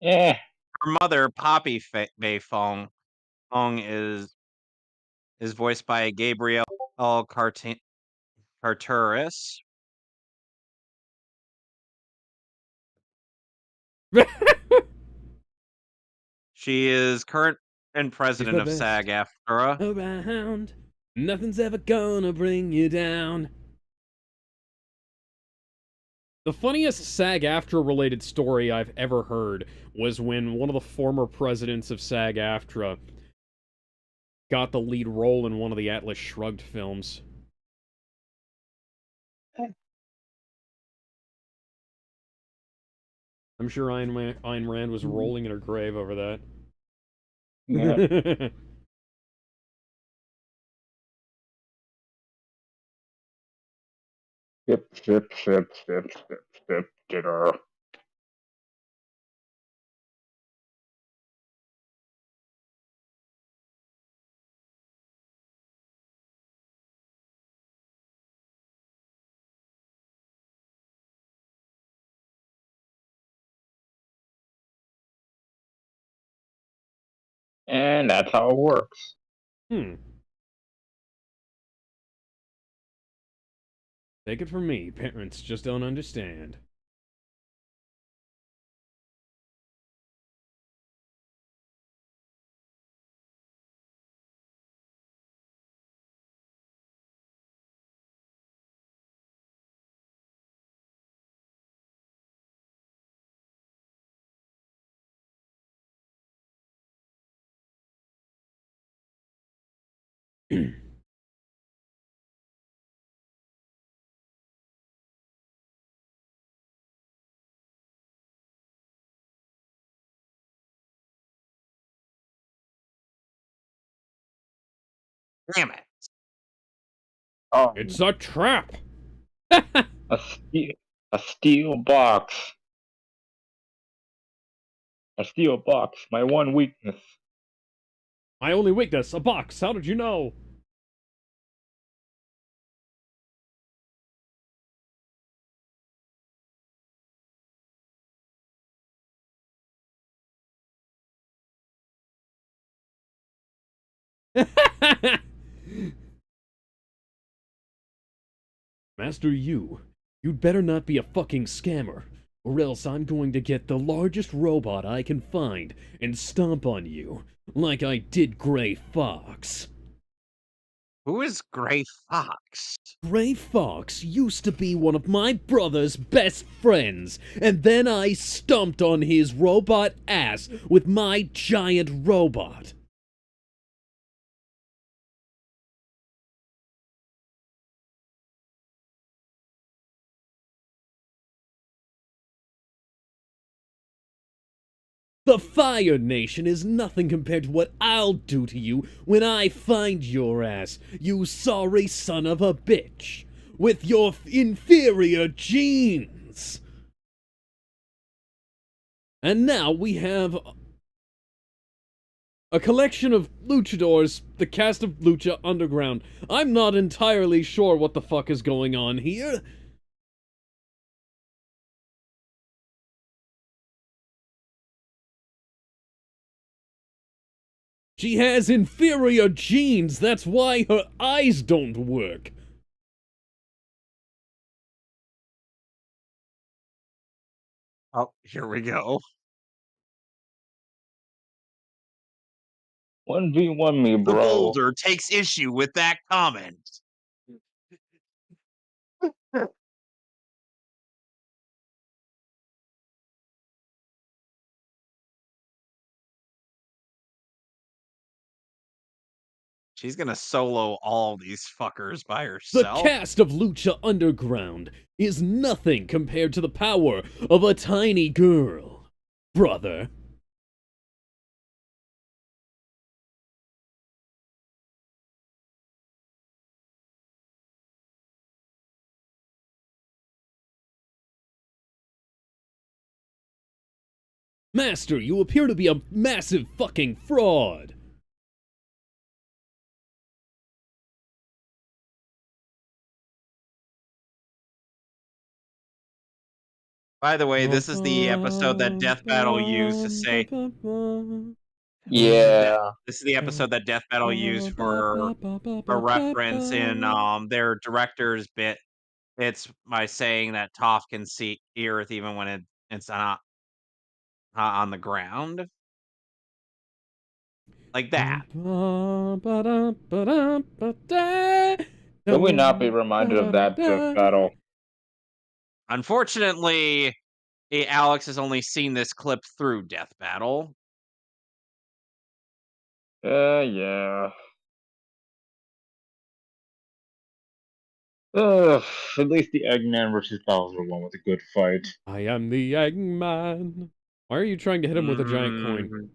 [SPEAKER 3] Yeah.
[SPEAKER 1] Her mother, Poppy Fong, is voiced by Gabrielle Carteris. She is current and
[SPEAKER 2] She's
[SPEAKER 1] president
[SPEAKER 2] the
[SPEAKER 1] of
[SPEAKER 2] best
[SPEAKER 1] SAG-AFTRA.
[SPEAKER 2] around. Nothing's ever gonna bring you down. The funniest SAG-AFTRA related story I've ever heard was when one of the former presidents of SAG-AFTRA got the lead role in one of the Atlas Shrugged films. I'm sure Ayn Rand was rolling in her grave over that.
[SPEAKER 3] Yeah. Sip, dinner. And that's how it works.
[SPEAKER 2] Hmm. Take it from me, parents just don't understand.
[SPEAKER 1] Damn it.
[SPEAKER 2] It's a trap!
[SPEAKER 3] A steel, a steel box. A steel box. My one weakness.
[SPEAKER 2] My only weakness, a box. How did you know? Master you'd better not be a fucking scammer, or else I'm going to get the largest robot I can find and stomp on you, like I did Gray Fox.
[SPEAKER 1] Who is Gray Fox?
[SPEAKER 2] Gray Fox used to be one of my brother's best friends, and then I stomped on his robot ass with my giant robot. The Fire Nation is nothing compared to what I'll do to you when I find your ass, you sorry son of a bitch, with your inferior genes. And now we have a collection of luchadors, the cast of Lucha Underground. I'm not entirely sure what the fuck is going on here. She has inferior genes, that's why her eyes don't work.
[SPEAKER 1] Oh, here we go.
[SPEAKER 3] 1v1 me,
[SPEAKER 1] The
[SPEAKER 3] bro.
[SPEAKER 1] Boulder takes issue with that comment. She's gonna solo all these fuckers by
[SPEAKER 2] The
[SPEAKER 1] herself.
[SPEAKER 2] cast of Lucha Underground is nothing compared to the power of a tiny girl, brother. Master, you appear to be a massive fucking fraud.
[SPEAKER 1] By the way, this is the episode that Death Battle used to say.
[SPEAKER 3] Yeah.
[SPEAKER 1] This is the episode that Death Battle used for a reference in their director's bit. It's by saying that Toph can see Earth even when it's not on the ground. Like that.
[SPEAKER 3] Can we not be reminded of that battle?
[SPEAKER 1] Unfortunately, Alex has only seen this clip through Death Battle.
[SPEAKER 3] Yeah. At least the Eggman versus Bowser one was a good fight.
[SPEAKER 2] I am the Eggman. Why are you trying to hit him with a giant coin?
[SPEAKER 1] Mhm.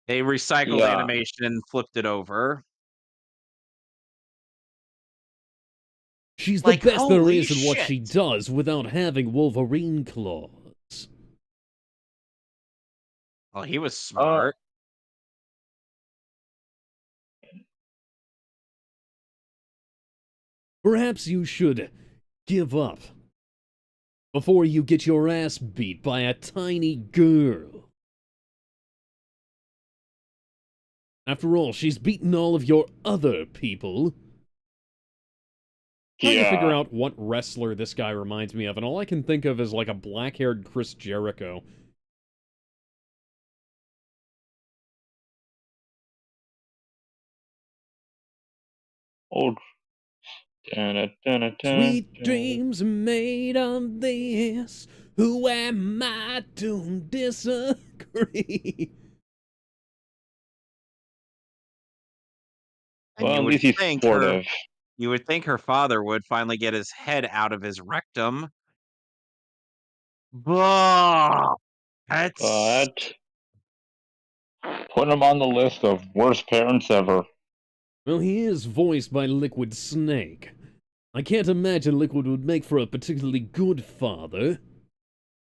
[SPEAKER 1] They recycled
[SPEAKER 3] Yeah.
[SPEAKER 1] animation and flipped it over.
[SPEAKER 2] She's the
[SPEAKER 1] Like,
[SPEAKER 2] best there
[SPEAKER 1] holy
[SPEAKER 2] is in what
[SPEAKER 1] shit.
[SPEAKER 2] she does without having Wolverine claws.
[SPEAKER 1] Well, he was smart.
[SPEAKER 2] Perhaps you should give up before you get your ass beat by a tiny girl. After all, she's beaten all of your other people. Trying to figure out what wrestler this guy reminds me of, and all I can think of is like a black-haired Chris Jericho.
[SPEAKER 3] Old.
[SPEAKER 2] Sweet dreams are made of this. Who am I to disagree?
[SPEAKER 1] And
[SPEAKER 3] Well, at least he's supportive.
[SPEAKER 1] You would think her father would finally get his head out of his rectum. But
[SPEAKER 3] But put him on the list of worst parents ever.
[SPEAKER 2] Well, he is voiced by Liquid Snake. I can't imagine Liquid would make for a particularly good father.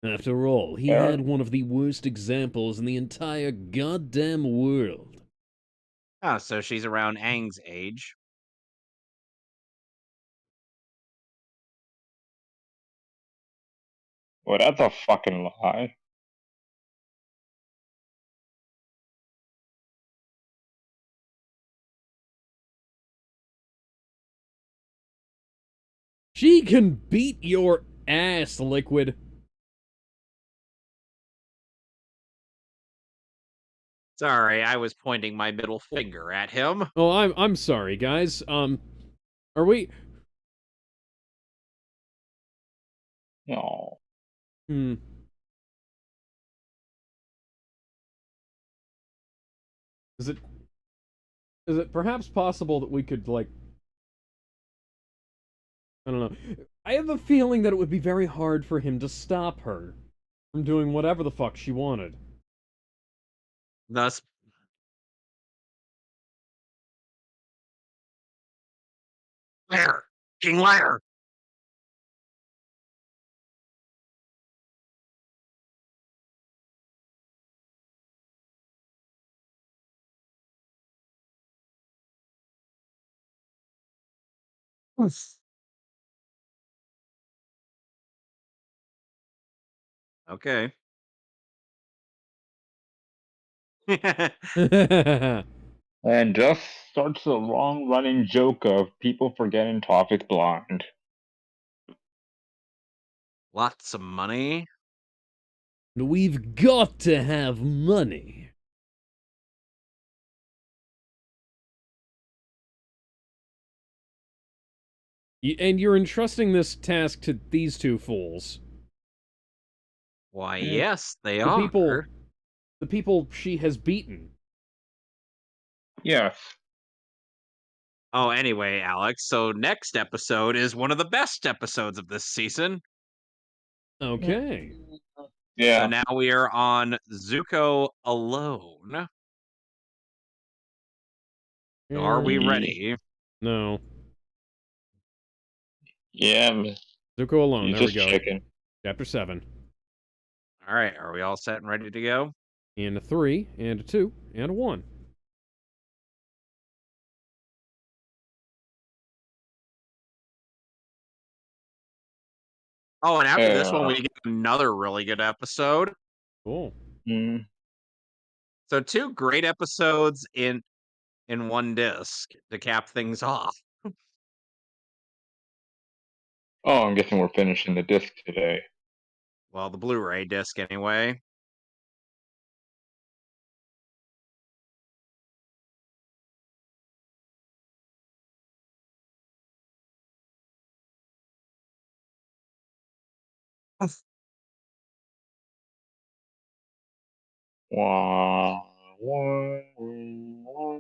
[SPEAKER 2] After all, he had one of the worst examples in the entire goddamn world.
[SPEAKER 1] oh, so she's around Aang's age.
[SPEAKER 3] Well, that's a fucking lie.
[SPEAKER 2] She can beat your ass, Liquid.
[SPEAKER 1] Sorry, I was pointing my middle finger at him.
[SPEAKER 2] Oh, I'm sorry, guys. Are we...
[SPEAKER 3] No.
[SPEAKER 2] Hmm. Is it is it perhaps possible that we could, like, I don't know. I have a feeling that it would be very hard for him to stop her from doing whatever the fuck she wanted.
[SPEAKER 1] Thus, liar, king liar. Okay.
[SPEAKER 3] And just starts a long running joke of people forgetting Tophic's blind.
[SPEAKER 1] Lots of money.
[SPEAKER 2] We've got to have money. And you're entrusting this task to these two fools.
[SPEAKER 1] Why,
[SPEAKER 3] Mm.
[SPEAKER 1] yes, they
[SPEAKER 2] The people,
[SPEAKER 1] are.
[SPEAKER 2] the people she has beaten.
[SPEAKER 3] Yes.
[SPEAKER 1] Oh, anyway, Alex, so next episode is one of the best episodes of this season.
[SPEAKER 2] Okay.
[SPEAKER 1] So
[SPEAKER 3] Yeah.
[SPEAKER 1] now we are on Zuko alone. Are we ready?
[SPEAKER 2] No.
[SPEAKER 3] Yeah.
[SPEAKER 2] Zuko alone.
[SPEAKER 3] He's
[SPEAKER 2] There we
[SPEAKER 3] just
[SPEAKER 2] go.
[SPEAKER 3] chicken.
[SPEAKER 2] Chapter 7.
[SPEAKER 1] All right, are we all set and ready to go?
[SPEAKER 2] And a 3, and a 2, and a 1.
[SPEAKER 1] Oh, and after this one,
[SPEAKER 3] Uh,
[SPEAKER 1] we get another really good episode.
[SPEAKER 2] Cool.
[SPEAKER 3] mm.
[SPEAKER 1] So two great episodes in one disc to cap things off.
[SPEAKER 3] Oh, I'm guessing we're finishing the disc today.
[SPEAKER 1] Well, the Blu-ray disc anyway.
[SPEAKER 3] Wah, wah, wah.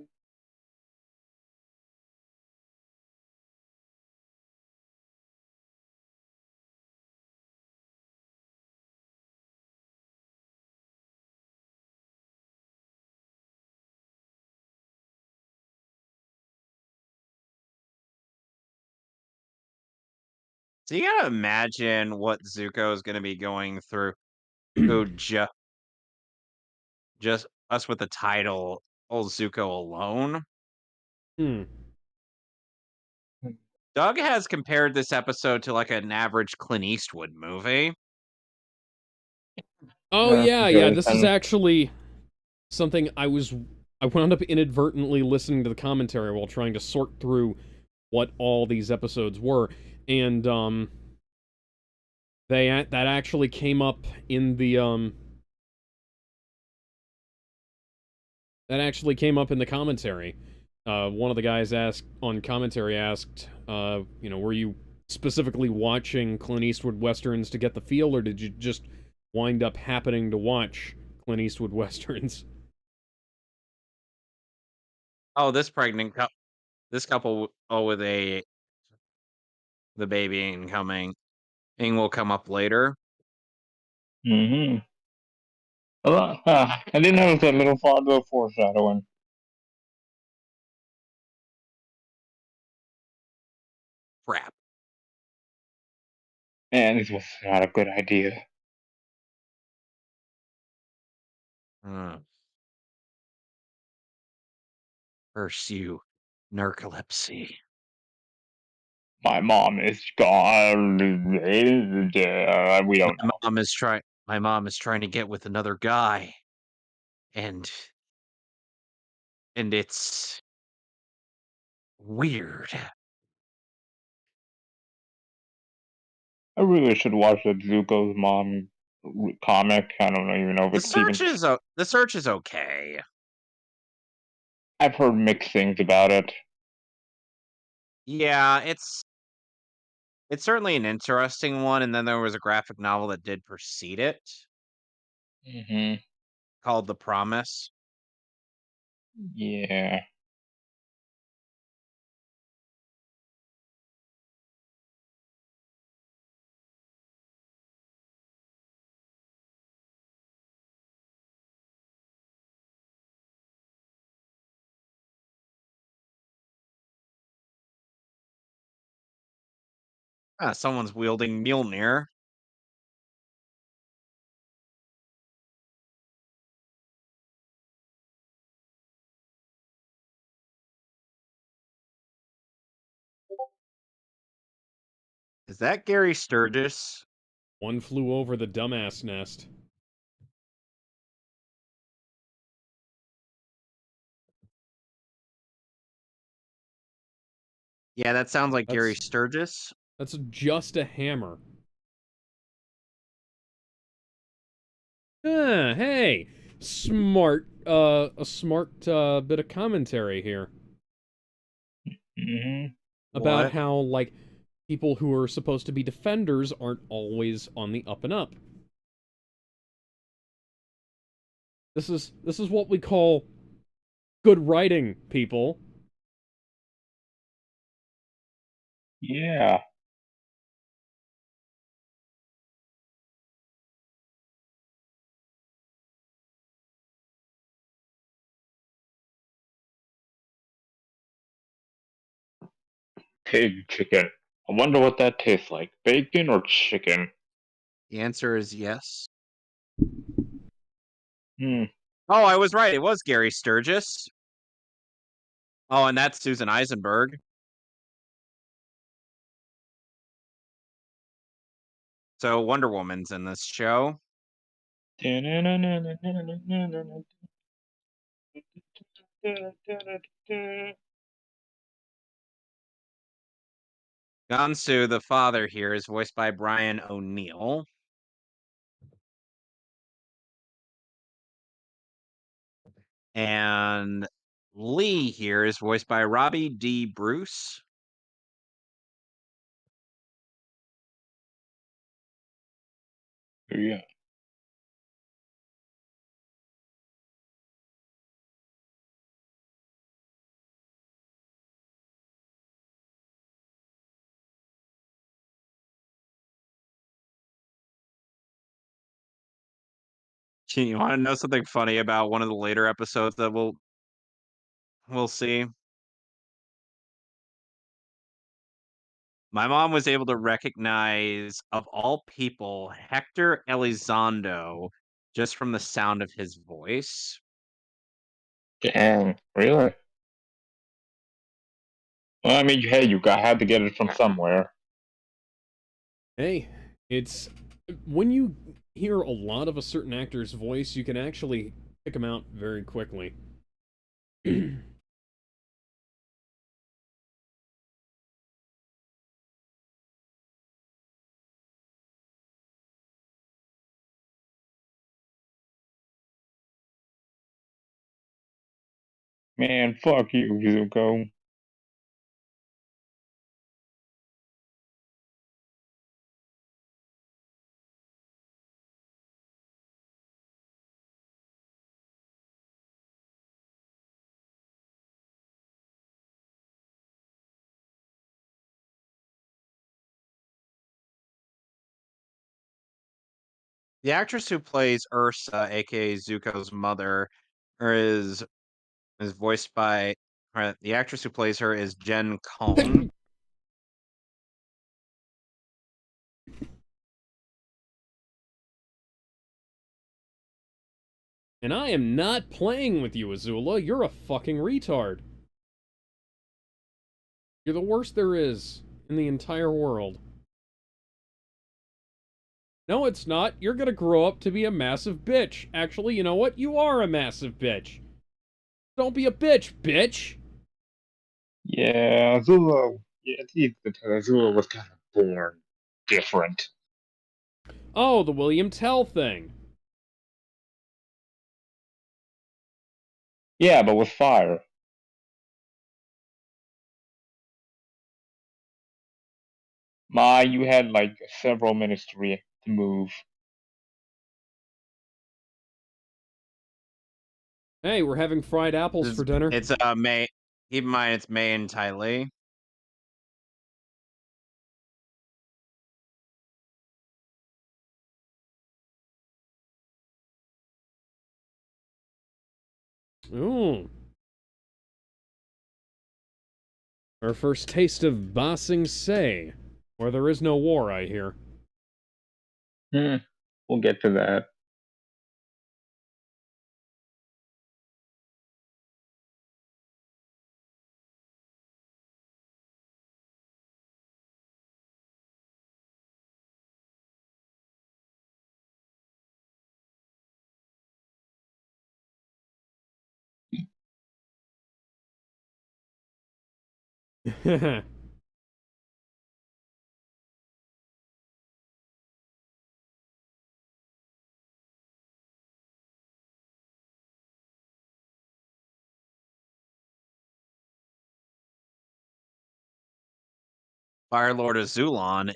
[SPEAKER 1] So you gotta imagine what Zuko is gonna be going through. Who just us with the title "Old Zuko Alone."
[SPEAKER 2] Hmm.
[SPEAKER 1] Doug has compared this episode to like an average Clint Eastwood movie.
[SPEAKER 2] Oh, yeah, yeah.
[SPEAKER 3] Very
[SPEAKER 2] This is
[SPEAKER 3] kind
[SPEAKER 2] actually something I wound up inadvertently listening to the commentary while trying to sort through what all these episodes were, and that actually came up in the that actually came up in the commentary. One of the guys asked on commentary were you specifically watching Clint Eastwood westerns to get the feel, or did you just wind up happening to watch Clint Eastwood westerns?
[SPEAKER 1] Oh, this couple, with the baby incoming, thing will come up later.
[SPEAKER 3] Mm-hmm. I didn't notice that little Fargo foreshadowing.
[SPEAKER 1] Crap.
[SPEAKER 3] And this was not a good idea.
[SPEAKER 1] Uh, Curse you, narcolepsy.
[SPEAKER 3] My mom is gone. We don't know.
[SPEAKER 1] My mom is trying to get with another guy, and it's weird.
[SPEAKER 3] I really should watch the Zuko's mom comic. I don't even know if
[SPEAKER 1] The
[SPEAKER 3] it's even.
[SPEAKER 1] search is okay.
[SPEAKER 3] I've heard mixed things about it.
[SPEAKER 1] Yeah, It's certainly an interesting one, and then there was a graphic novel that did precede it
[SPEAKER 3] Mm-hmm.
[SPEAKER 1] called The Promise.
[SPEAKER 3] Yeah.
[SPEAKER 1] Ah, someone's wielding Mjolnir. Is that Gary Sturgis?
[SPEAKER 2] One flew over the dumbass nest.
[SPEAKER 1] Yeah, that sounds like Gary
[SPEAKER 2] That's
[SPEAKER 1] Sturgis.
[SPEAKER 2] that's just a hammer. Ah, hey, smart. A smart bit of commentary here
[SPEAKER 3] Mm-hmm.
[SPEAKER 2] about
[SPEAKER 1] What?
[SPEAKER 2] how like people who are supposed to be defenders aren't always on the up and up. This is what we call good writing, people.
[SPEAKER 3] Yeah. Pig chicken. I wonder what that tastes like. Bacon or chicken?
[SPEAKER 1] The answer is yes.
[SPEAKER 3] Hmm.
[SPEAKER 1] Oh, I was right. It was Gary Sturgis. Oh, and that's Susan Eisenberg. So Wonder Woman's in this show. Gansu, the father here, is voiced by Brian O'Neill. And Lee here is voiced by Robbie D. Bruce.
[SPEAKER 3] Yeah.
[SPEAKER 1] You want to know something funny about one of the later episodes that we'll see? My mom was able to recognize, of all people, Hector Elizondo just from the sound of his voice.
[SPEAKER 3] Dang. Really? Well, I mean, hey, had to get it from somewhere.
[SPEAKER 2] Hey, it's when you hear a lot of a certain actor's voice, you can actually pick him out very quickly.
[SPEAKER 3] Man, fuck you, Zuko.
[SPEAKER 1] The actress who plays Ursa, aka Zuko's mother, or is voiced by the actress who plays her is Jen Cohn.
[SPEAKER 2] And I am not playing with you, Azula. You're a fucking retard. You're the worst there is in the entire world. No, it's not. You're gonna grow up to be a massive bitch. Actually, you know what? You are a massive bitch. Don't be a bitch, bitch!
[SPEAKER 3] Yeah, Zula. Yeah, Zula was kind of born different.
[SPEAKER 2] Oh, the William Tell thing.
[SPEAKER 3] Yeah, but with fire. You had like several minutes to move.
[SPEAKER 2] Hey, we're having fried apples for dinner.
[SPEAKER 1] It's May. Keep in mind, it's May and Ty Lee.
[SPEAKER 2] Ooh. Our first taste of Ba Sing Se, where there is no war, I hear.
[SPEAKER 3] We'll get to that.
[SPEAKER 1] Fire Lord Azulon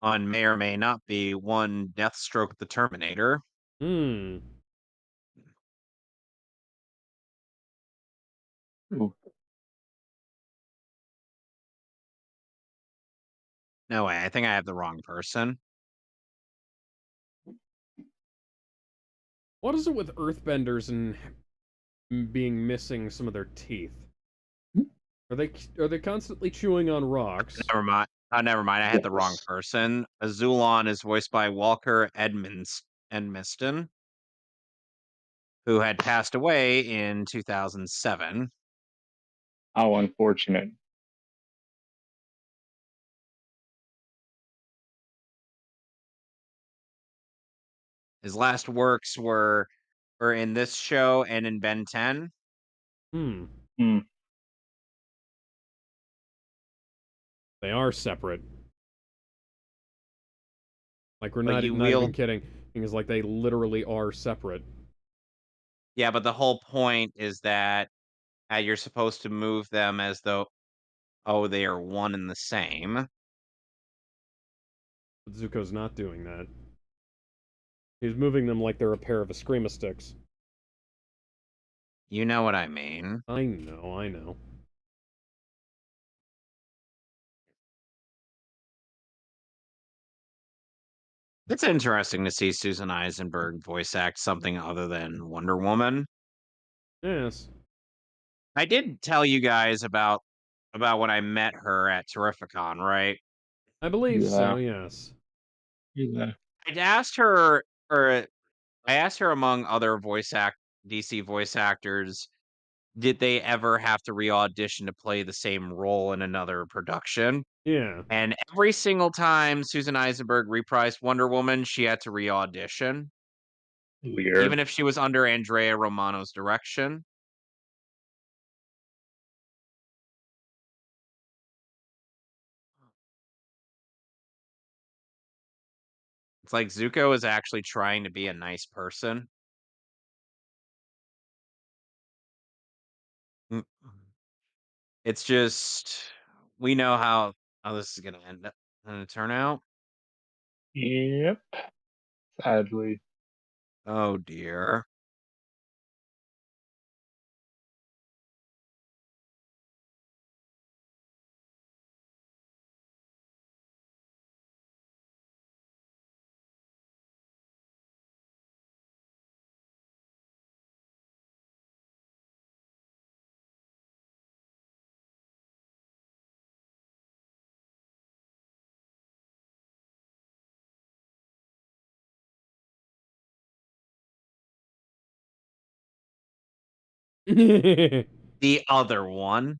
[SPEAKER 1] on may or may not be one Deathstroke the Terminator.
[SPEAKER 2] Hmm.
[SPEAKER 3] Ooh.
[SPEAKER 1] No way, I think I have the wrong person.
[SPEAKER 2] What is it with earthbenders and being missing some of their teeth? Are they constantly chewing on rocks?
[SPEAKER 1] Never mind. Never mind. I had the wrong
[SPEAKER 3] Yes.
[SPEAKER 1] person. Azulon is voiced by Walker Edmiston, who had passed away in 2007.
[SPEAKER 3] How unfortunate.
[SPEAKER 1] His last works were in this show and in Ben 10.
[SPEAKER 2] Hmm.
[SPEAKER 3] Hmm.
[SPEAKER 2] They are separate. Like, we're
[SPEAKER 1] But
[SPEAKER 2] not
[SPEAKER 1] you
[SPEAKER 2] not even
[SPEAKER 1] wield,
[SPEAKER 2] kidding. It's like they literally are separate.
[SPEAKER 1] yeah, but the whole point is that you're supposed to move them as though, oh, they are one and the same.
[SPEAKER 2] But Zuko's not doing that. He's moving them like they're a pair of Eskrima sticks.
[SPEAKER 1] You know what I mean.
[SPEAKER 2] I know, I know.
[SPEAKER 1] It's interesting to see Susan Eisenberg voice act something other than Wonder Woman.
[SPEAKER 2] Yes.
[SPEAKER 1] I did tell you guys about when I met her at Terrificon, right?
[SPEAKER 2] I believe so,
[SPEAKER 3] Yeah.
[SPEAKER 2] yes.
[SPEAKER 3] Yeah.
[SPEAKER 1] I'd asked her, or I asked her among other DC voice actors, did they ever have to re-audition to play the same role in another production?
[SPEAKER 2] Yeah.
[SPEAKER 1] And every single time Susan Eisenberg reprised Wonder Woman, she had to re-audition,
[SPEAKER 3] Weird.
[SPEAKER 1] even if she was under Andrea Romano's direction. It's like Zuko is actually trying to be a nice person. Mm. It's just we know how this is gonna turn out.
[SPEAKER 3] Yep. Sadly.
[SPEAKER 1] Oh dear. The other one.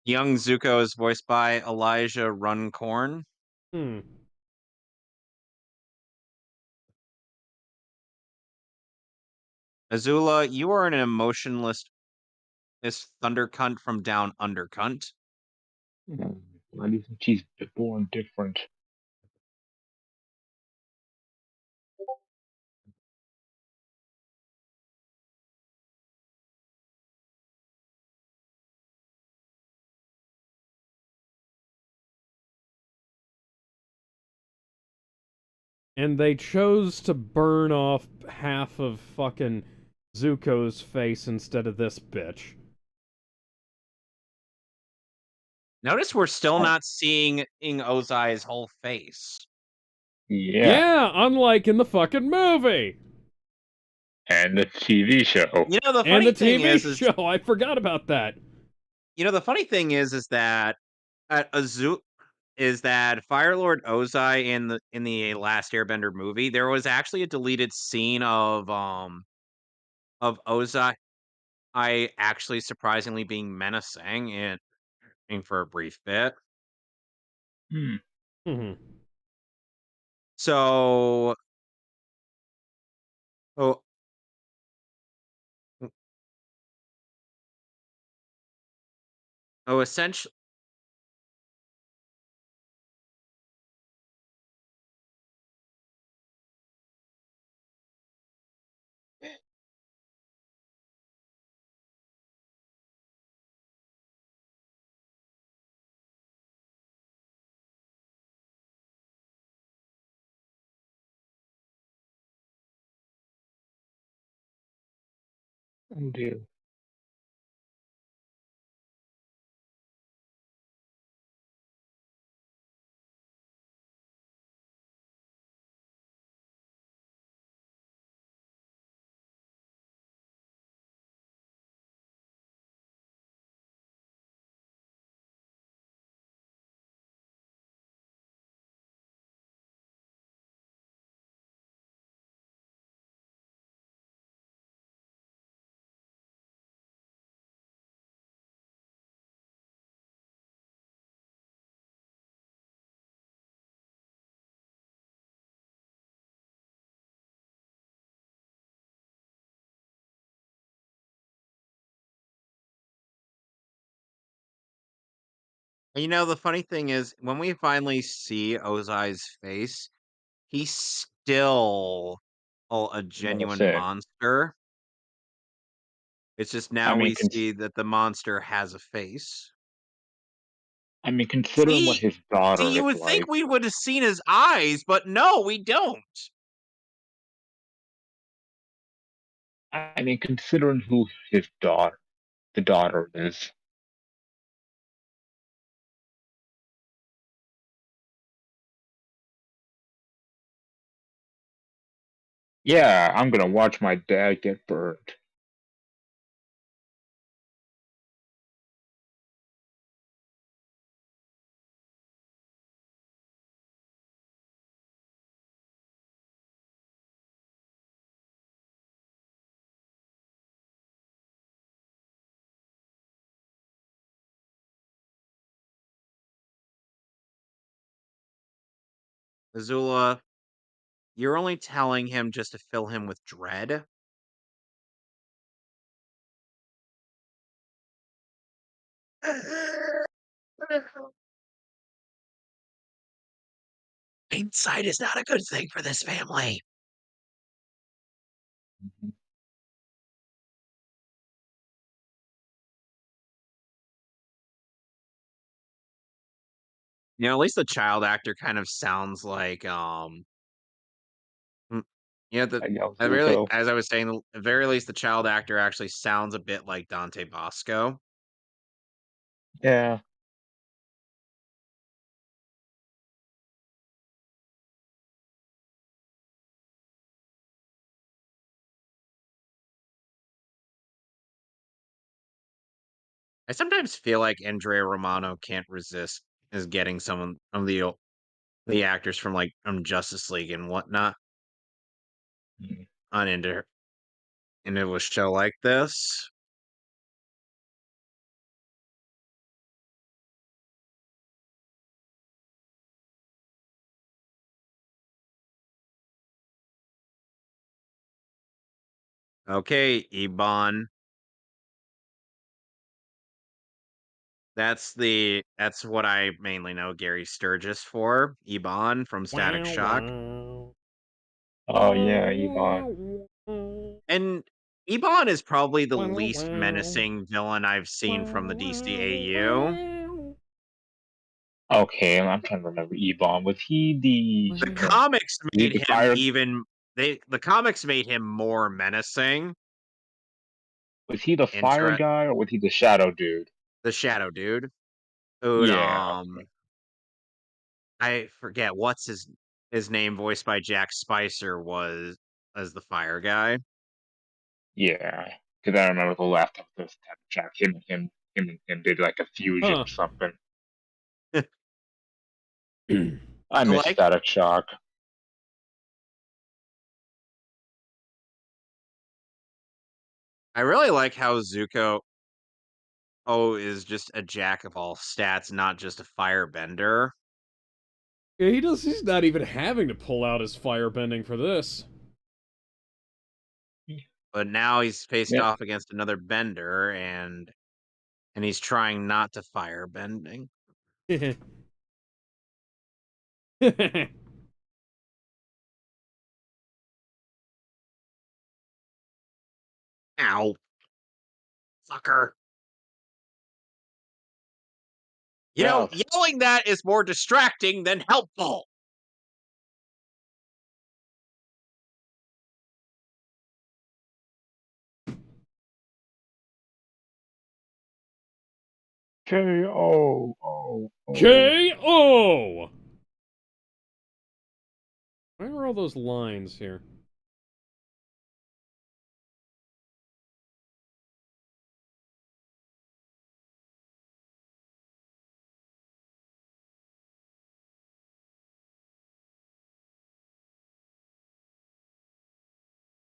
[SPEAKER 1] Young Zuko is voiced by Elijah Runcorn.
[SPEAKER 2] Hmm.
[SPEAKER 1] Azula, you are an emotionless thunder cunt from down under cunt.
[SPEAKER 3] Why do you think she's born different?
[SPEAKER 2] And they chose to burn off half of fucking Zuko's face instead of this bitch.
[SPEAKER 1] Notice we're still
[SPEAKER 3] Oh,
[SPEAKER 1] not seeing Ozai's whole face.
[SPEAKER 3] yeah,
[SPEAKER 2] Yeah, unlike in the fucking movie!
[SPEAKER 3] and the TV show.
[SPEAKER 1] You know, the
[SPEAKER 2] And the
[SPEAKER 1] funny thing
[SPEAKER 2] TV
[SPEAKER 1] is
[SPEAKER 2] show, I forgot about that.
[SPEAKER 1] the funny thing is that is that Firelord Ozai in the last Airbender movie, there was actually a deleted scene of Ozai actually surprisingly being menacing and for a brief bit.
[SPEAKER 3] Hmm.
[SPEAKER 2] Mhm.
[SPEAKER 1] So, oh, essentially,
[SPEAKER 3] Oh dear.
[SPEAKER 1] the funny thing is when we finally see Ozai's face, he's still a genuine
[SPEAKER 3] Menacing.
[SPEAKER 1] monster. It's just
[SPEAKER 3] I
[SPEAKER 1] now
[SPEAKER 3] mean,
[SPEAKER 1] we see that the monster has a face.
[SPEAKER 3] considering what
[SPEAKER 1] See,
[SPEAKER 3] his
[SPEAKER 1] see,
[SPEAKER 3] daughter
[SPEAKER 1] you
[SPEAKER 3] is
[SPEAKER 1] would think
[SPEAKER 3] like.
[SPEAKER 1] we would have seen his eyes, but no, we don't.
[SPEAKER 3] Considering who his daughter, the daughter is. Yeah, I'm gonna watch my dad get burned.
[SPEAKER 1] Azula, you're only telling him just to fill him with dread. Hindsight is not a good thing for this family.
[SPEAKER 3] Mhm.
[SPEAKER 1] At least the child actor kind of sounds like mm, the
[SPEAKER 3] I know
[SPEAKER 1] at very
[SPEAKER 3] Zuko.
[SPEAKER 1] as I was saying, at very least the child actor actually sounds a bit like Dante Bosco.
[SPEAKER 3] Yeah,
[SPEAKER 1] I sometimes feel like Andrea Romano can't resist is getting some of the actors from like Justice League and whatnot
[SPEAKER 3] Mhm.
[SPEAKER 1] on into a show like this. Okay, Ebon. That's what I mainly know Gary Sturgis for. Ebon from Static
[SPEAKER 2] Wow,
[SPEAKER 1] Shock.
[SPEAKER 2] wow.
[SPEAKER 3] Oh
[SPEAKER 2] Wow,
[SPEAKER 3] yeah, Yvonne.
[SPEAKER 2] wow, wow.
[SPEAKER 1] And Ebon is probably the
[SPEAKER 2] Wow,
[SPEAKER 1] least
[SPEAKER 2] wow.
[SPEAKER 1] menacing villain I've seen from the
[SPEAKER 2] Wow,
[SPEAKER 1] DCAU.
[SPEAKER 2] wow,
[SPEAKER 3] Okay, I'm trying to remember Ebon. Was he
[SPEAKER 1] The
[SPEAKER 2] wow.
[SPEAKER 1] comics made
[SPEAKER 3] the
[SPEAKER 1] him
[SPEAKER 3] fire?
[SPEAKER 1] even the comics made him more menacing.
[SPEAKER 3] Was he the fire
[SPEAKER 1] Intre
[SPEAKER 3] guy or was he the shadow dude?
[SPEAKER 1] the Shadow Dude. Dude,
[SPEAKER 3] Yeah,
[SPEAKER 1] I forget what's his name, voiced by Jack Spicer, was as the fire guy.
[SPEAKER 3] yeah. Because I remember the last episode of Static Shock, him did like a fusion
[SPEAKER 2] Huh.
[SPEAKER 3] or something. I
[SPEAKER 1] I
[SPEAKER 3] miss
[SPEAKER 1] like
[SPEAKER 3] Static Shock.
[SPEAKER 1] I really like how Zuko is just a jack of all stats, not just a firebender.
[SPEAKER 2] Yeah, he's not even having to pull out his firebending for this.
[SPEAKER 1] But now he's faced
[SPEAKER 3] Yeah.
[SPEAKER 1] off against another bender and he's trying not to fire bending. Ow, fucker. You know,
[SPEAKER 3] Ouch.
[SPEAKER 1] yelling that is more distracting than helpful.
[SPEAKER 3] K.O. Oh.
[SPEAKER 2] KO! Where are all those lines here?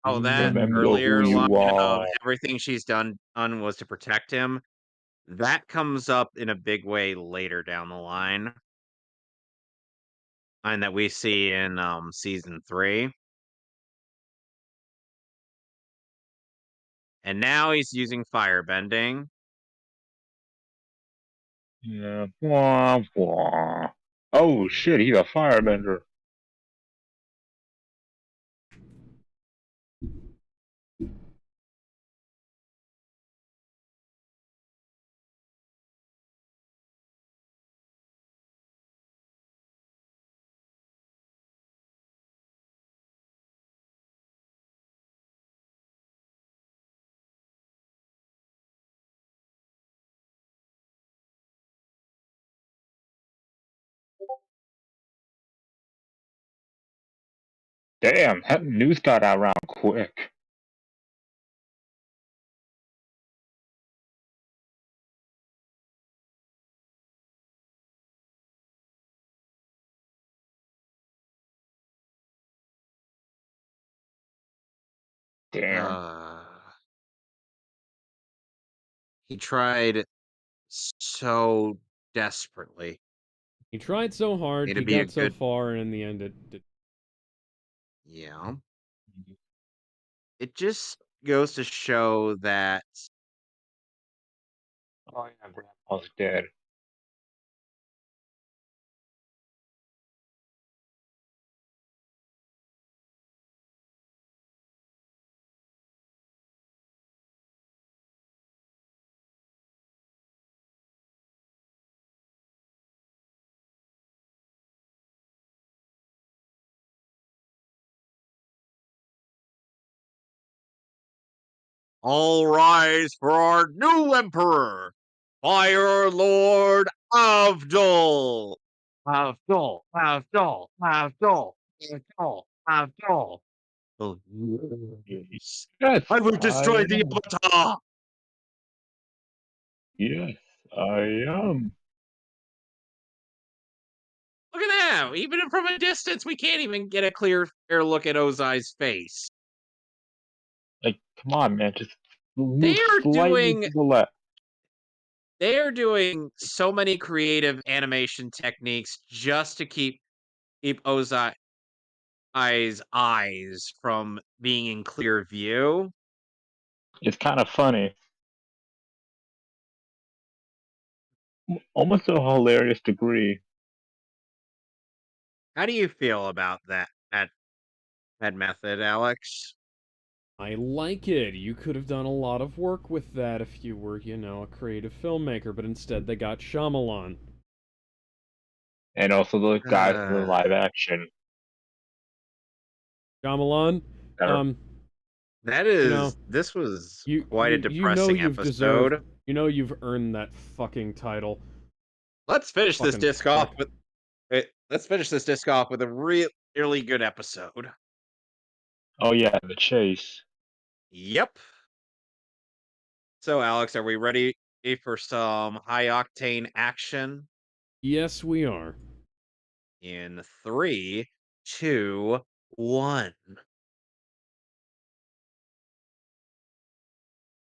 [SPEAKER 1] Oh, that
[SPEAKER 3] Remember who
[SPEAKER 1] earlier line
[SPEAKER 3] you
[SPEAKER 1] of
[SPEAKER 3] are.
[SPEAKER 1] everything she's done was to protect him. That comes up in a big way later down the line, and that we see in season 3. And now he's using firebending.
[SPEAKER 3] Yeah. Blah, blah. Oh shit, he's a firebender. Damn, that news got out around quick. Damn.
[SPEAKER 1] Uh, he tried so desperately
[SPEAKER 2] He tried so hard,
[SPEAKER 1] to
[SPEAKER 2] he
[SPEAKER 1] be a
[SPEAKER 2] got so
[SPEAKER 1] good,
[SPEAKER 2] far, and in the end it...
[SPEAKER 1] yeah. It just goes to show that
[SPEAKER 3] Oh yeah, Grandpa's dead.
[SPEAKER 1] all rise for our new emperor, Fire Lord Avdol. Avdol, Avdol, Avdol, Avdol, Avdol. Oh, yes.
[SPEAKER 3] Yes,
[SPEAKER 1] I will destroy
[SPEAKER 3] I
[SPEAKER 1] the
[SPEAKER 3] am.
[SPEAKER 1] Avatar.
[SPEAKER 3] Yes, I am.
[SPEAKER 1] Look at that. Even from a distance, we can't even get a clear look at Ozai's face.
[SPEAKER 3] Like, come on, man, just
[SPEAKER 1] They
[SPEAKER 3] move
[SPEAKER 1] are
[SPEAKER 3] slightly
[SPEAKER 1] doing
[SPEAKER 3] to the left.
[SPEAKER 1] they are doing so many creative animation techniques just to keep Ozai's eyes from being in clear view.
[SPEAKER 3] It's kind of funny, almost to a hilarious degree.
[SPEAKER 1] How do you feel about that method, Alex?
[SPEAKER 2] I like it. You could have done a lot of work with that if you were, a creative filmmaker, but instead they got Shyamalan.
[SPEAKER 3] And also the guys in the
[SPEAKER 1] Uh,
[SPEAKER 3] live action
[SPEAKER 2] Shyamalan,
[SPEAKER 3] that are,
[SPEAKER 2] um,
[SPEAKER 1] that
[SPEAKER 2] you know,
[SPEAKER 1] is this was
[SPEAKER 2] you
[SPEAKER 1] quite a
[SPEAKER 2] you you know
[SPEAKER 1] depressing
[SPEAKER 2] you've deserved,
[SPEAKER 1] episode.
[SPEAKER 2] you've earned that fucking title.
[SPEAKER 1] Let's finish this
[SPEAKER 2] Fucking
[SPEAKER 1] disc off
[SPEAKER 2] prick.
[SPEAKER 1] with let's finish this disc off with a really good episode.
[SPEAKER 3] oh yeah, the chase.
[SPEAKER 1] Yep. So, Alex, are we ready for some high octane action?
[SPEAKER 2] Yes, we are.
[SPEAKER 1] In three, two, one.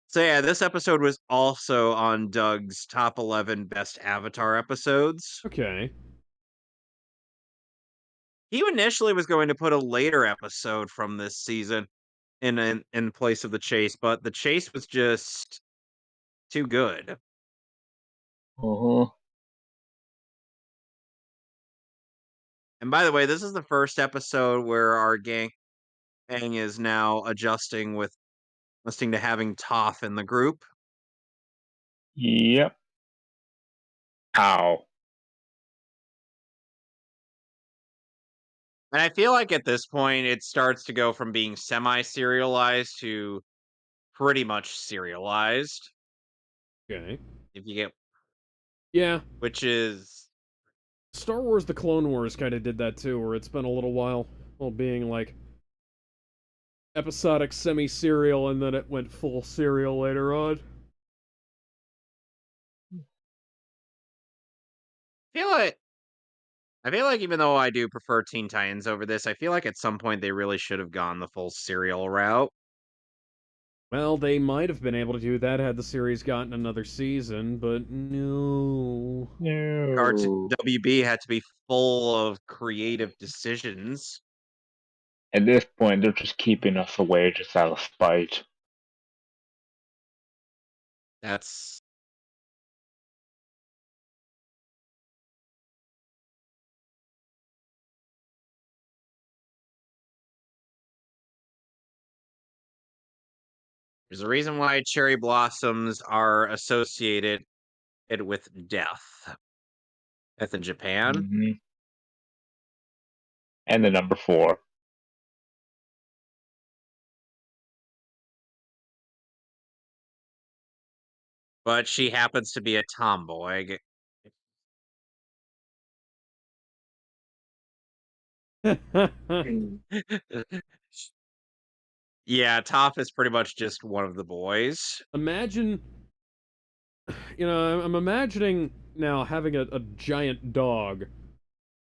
[SPEAKER 1] So yeah, this episode was also on Doug's top 11 best Avatar episodes.
[SPEAKER 2] Okay.
[SPEAKER 1] He initially was going to put a later episode from this season in place of the chase, but the chase was just too good.
[SPEAKER 3] Uh-huh.
[SPEAKER 1] And by the way, this is the first episode where our gang is now adjusting to having Toph in the group.
[SPEAKER 3] Yep. Ow.
[SPEAKER 1] And I feel like at this point it starts to go from being semi-serialized to pretty much serialized.
[SPEAKER 2] Okay.
[SPEAKER 1] If you get
[SPEAKER 2] Yeah.
[SPEAKER 1] which is
[SPEAKER 2] Star Wars The Clone Wars kind of did that too, where it's been a little while, well, being like episodic semi-serial, and then it went full serial later on.
[SPEAKER 1] I feel like I feel like even though I do prefer Teen Titans over this, I feel like at some point they really should have gone the full serial route.
[SPEAKER 2] Well, they might have been able to do that had the series gotten another season, but no.
[SPEAKER 3] No.
[SPEAKER 1] WB had to be full of creative decisions.
[SPEAKER 3] At this point, they're just keeping us away just out of spite.
[SPEAKER 1] That's There's a reason why cherry blossoms are associated with death in Japan.
[SPEAKER 3] Hmm. And the number 4.
[SPEAKER 1] But she happens to be a tomboy. Yeah, Toph is pretty much just one of the boys.
[SPEAKER 2] Imagine, I'm imagining now having a giant dog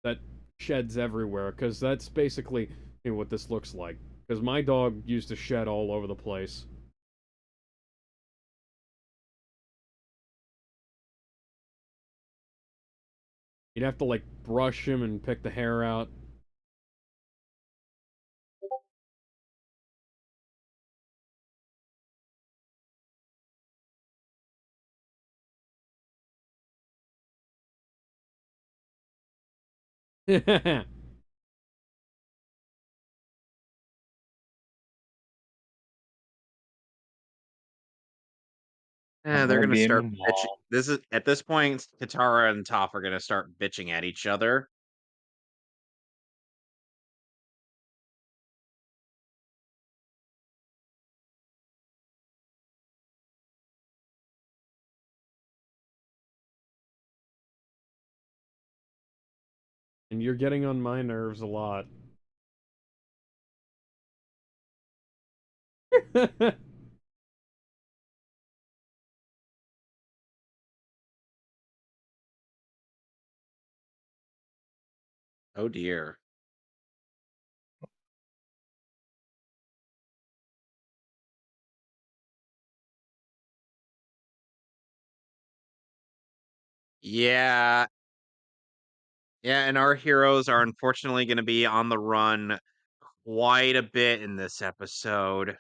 [SPEAKER 2] that sheds everywhere, because that's basically what this looks like. Because my dog used to shed all over the place. You'd have to, like, brush him and pick the hair out.
[SPEAKER 3] I'm
[SPEAKER 1] They're
[SPEAKER 3] gonna
[SPEAKER 1] gonna
[SPEAKER 3] be in the
[SPEAKER 1] start bitching.
[SPEAKER 3] mall.
[SPEAKER 1] This is at this point, Katara and Toph are gonna start bitching at each other.
[SPEAKER 2] And you're getting on my nerves a lot.
[SPEAKER 1] Oh dear. Yeah, yeah, and our heroes are unfortunately gonna be on the run quite a bit in this episode.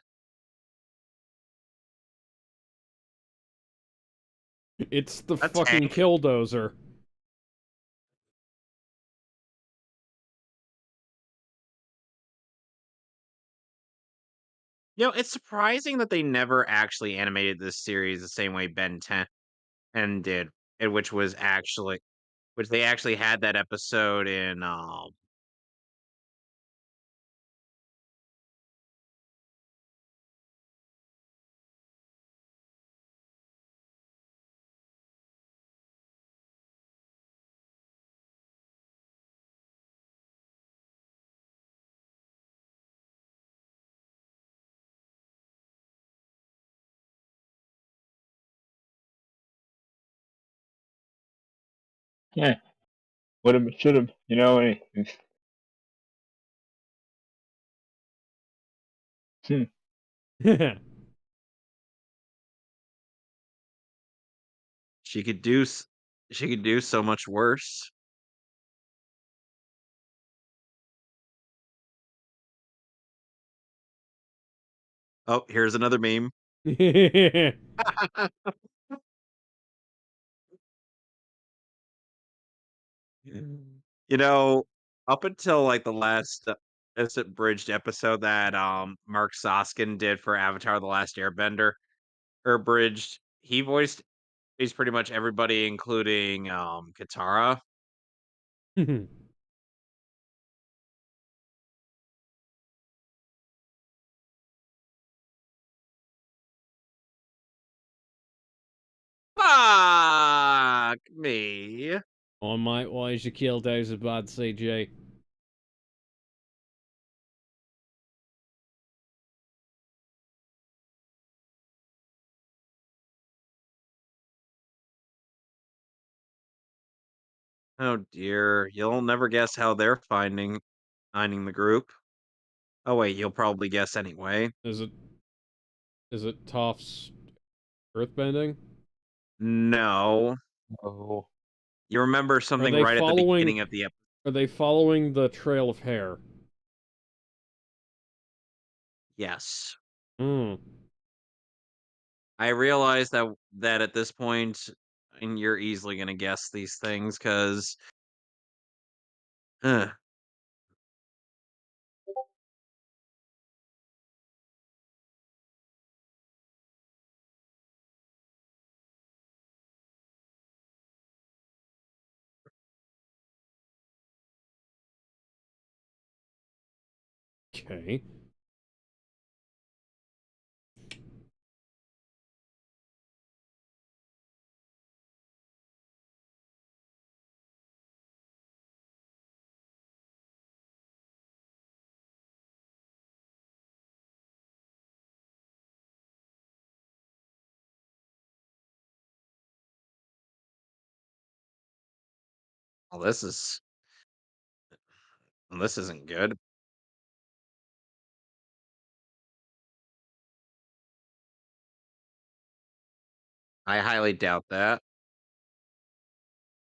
[SPEAKER 2] It's the
[SPEAKER 1] A
[SPEAKER 2] fucking
[SPEAKER 1] tank.
[SPEAKER 2] killdozer.
[SPEAKER 1] It's surprising that they never actually animated this series the same way Ben 10 did, and which they actually had that episode in
[SPEAKER 3] Yeah, would have, should have, Hmm.
[SPEAKER 1] she could do she could do so much worse. Oh, here's another meme. You know, up until like the last Innocent Bridged episode that Mark Soskin did for Avatar The Last Airbender or Bridged, he's pretty much everybody including Katara. Fuck me.
[SPEAKER 2] Oh mate, why's your killdozer bad, CJ?
[SPEAKER 1] Oh dear, you'll never guess how they're finding the group. Oh wait, you'll probably guess anyway.
[SPEAKER 2] Is it Toph's earthbending?
[SPEAKER 1] No.
[SPEAKER 3] Oh.
[SPEAKER 1] You remember
[SPEAKER 2] Are
[SPEAKER 1] something
[SPEAKER 2] they
[SPEAKER 1] right at the
[SPEAKER 2] following
[SPEAKER 1] beginning of the episode.
[SPEAKER 2] are they following the trail of hair?
[SPEAKER 1] Yes.
[SPEAKER 2] Hmm.
[SPEAKER 1] I realize that at this point, and you're easily gonna guess these things because
[SPEAKER 2] Okay.
[SPEAKER 1] well, this isn't good. I highly doubt that.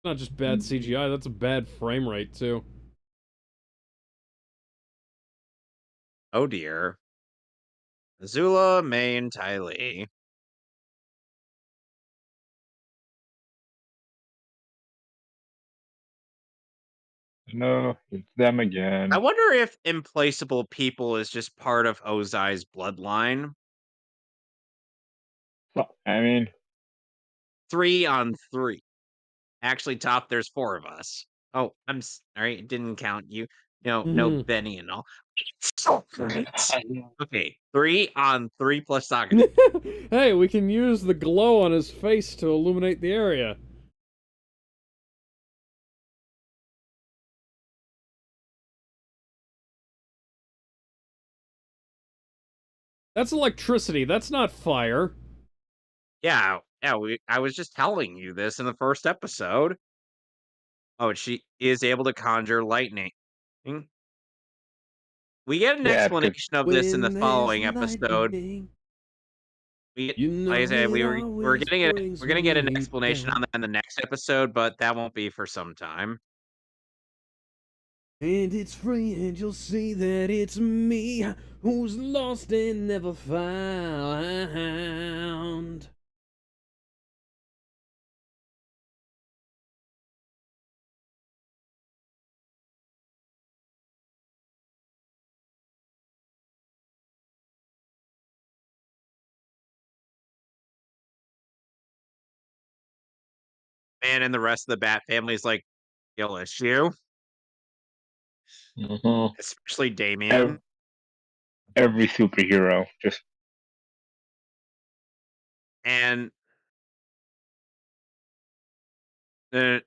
[SPEAKER 2] Not just bad CGI, that's a bad frame rate too.
[SPEAKER 1] Oh dear. Azula, May, and Ty Lee.
[SPEAKER 3] No, it's them
[SPEAKER 1] I
[SPEAKER 3] again.
[SPEAKER 1] wonder if Implaceable People is just part of Ozai's bloodline.
[SPEAKER 3] Well, I mean,
[SPEAKER 1] 3 on 3. Actually, Top, there's 4 of us. Oh, sorry, it didn't count you. No
[SPEAKER 2] Hmm.
[SPEAKER 1] Benny and all. So great. Okay, 3 on 3 plus Saga.
[SPEAKER 2] Hey, we can use the glow on his face to illuminate the area. That's electricity, that's not fire.
[SPEAKER 1] Yeah. I was just telling you this in the first episode. Oh, she is able to conjure lightning. We get an
[SPEAKER 3] yeah, because
[SPEAKER 1] explanation of this in the
[SPEAKER 2] When there's
[SPEAKER 1] following episode.
[SPEAKER 2] lightning,
[SPEAKER 1] We get,
[SPEAKER 2] you
[SPEAKER 1] like I
[SPEAKER 2] know
[SPEAKER 1] said,
[SPEAKER 2] it
[SPEAKER 1] we're
[SPEAKER 2] always
[SPEAKER 1] getting it.
[SPEAKER 2] brings
[SPEAKER 1] We're gonna get an
[SPEAKER 2] me
[SPEAKER 1] explanation
[SPEAKER 2] back.
[SPEAKER 1] on that in the next episode, but that won't be for some time.
[SPEAKER 2] And it's free, and you'll see that it's me who's lost and never found.
[SPEAKER 1] and the rest of the Bat family is like, "Kill issue,"
[SPEAKER 3] Hmm.
[SPEAKER 1] especially Damian.
[SPEAKER 3] Every, every superhero just
[SPEAKER 1] And uh,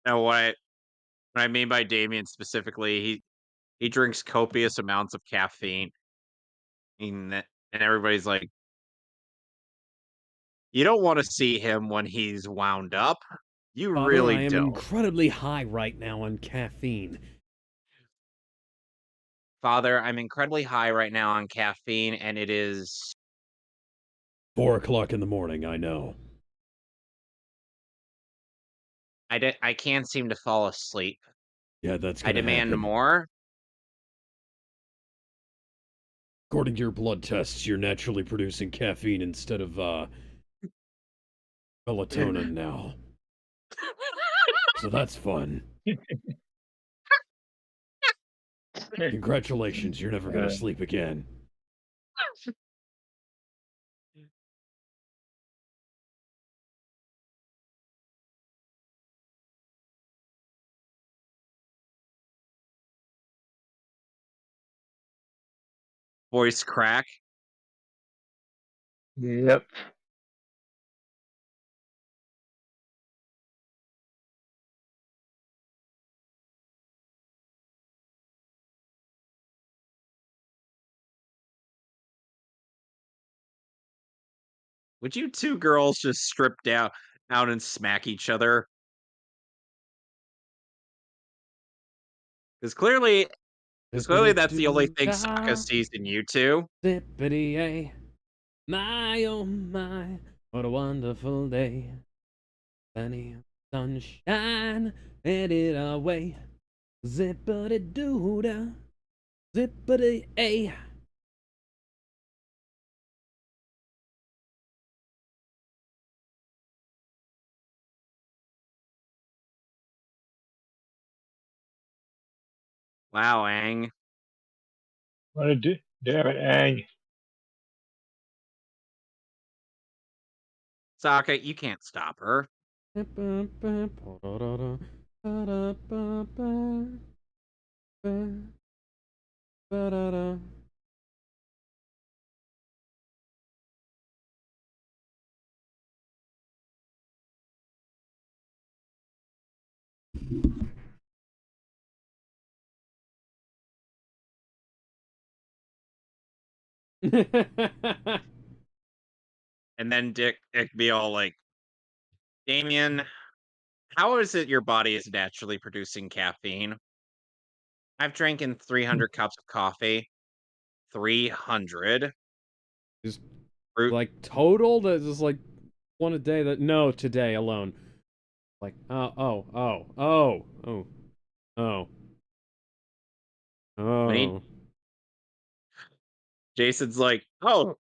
[SPEAKER 1] no, what I mean by Damian specifically, he drinks copious amounts of caffeine, and everybody's like, "You don't want to see him when he's wound up. You
[SPEAKER 2] Father,
[SPEAKER 1] really
[SPEAKER 2] I am
[SPEAKER 1] don't."
[SPEAKER 2] incredibly high right now on caffeine.
[SPEAKER 1] Father, I'm incredibly high right now on caffeine, and it is
[SPEAKER 2] 4 o'clock in the morning, I know.
[SPEAKER 1] I can't seem to fall asleep.
[SPEAKER 2] Yeah, that's
[SPEAKER 1] I
[SPEAKER 2] gonna
[SPEAKER 1] demand
[SPEAKER 2] happen.
[SPEAKER 1] more.
[SPEAKER 2] According to your blood tests, you're naturally producing caffeine instead of, melatonin now. So that's fun. Congratulations, you're never gonna
[SPEAKER 3] uh,
[SPEAKER 2] sleep again.
[SPEAKER 1] Voice crack.
[SPEAKER 3] yep.
[SPEAKER 1] Would you two girls just strip down out and smack each other? Because clearly that's the only thing Sokka
[SPEAKER 2] Zippity-doo-dah,
[SPEAKER 1] sees in you two.
[SPEAKER 2] zippity-yay. My, oh my, what a wonderful day. Plenty of sunshine, headed our way. Zippity-doo-dah, zippity-ay.
[SPEAKER 1] Wow, Aang.
[SPEAKER 3] What a damn it, Ang.
[SPEAKER 1] Sokka, you can't stop her. And then Dick be all like, Damien, how is it your body is naturally producing caffeine? I've drank in 300 cups of coffee. 300.
[SPEAKER 2] Just
[SPEAKER 1] Fruit.
[SPEAKER 2] like total, that's just like one a day. That no, today alone. Like oh
[SPEAKER 1] When he
[SPEAKER 2] oh.
[SPEAKER 1] Jason's like, oh,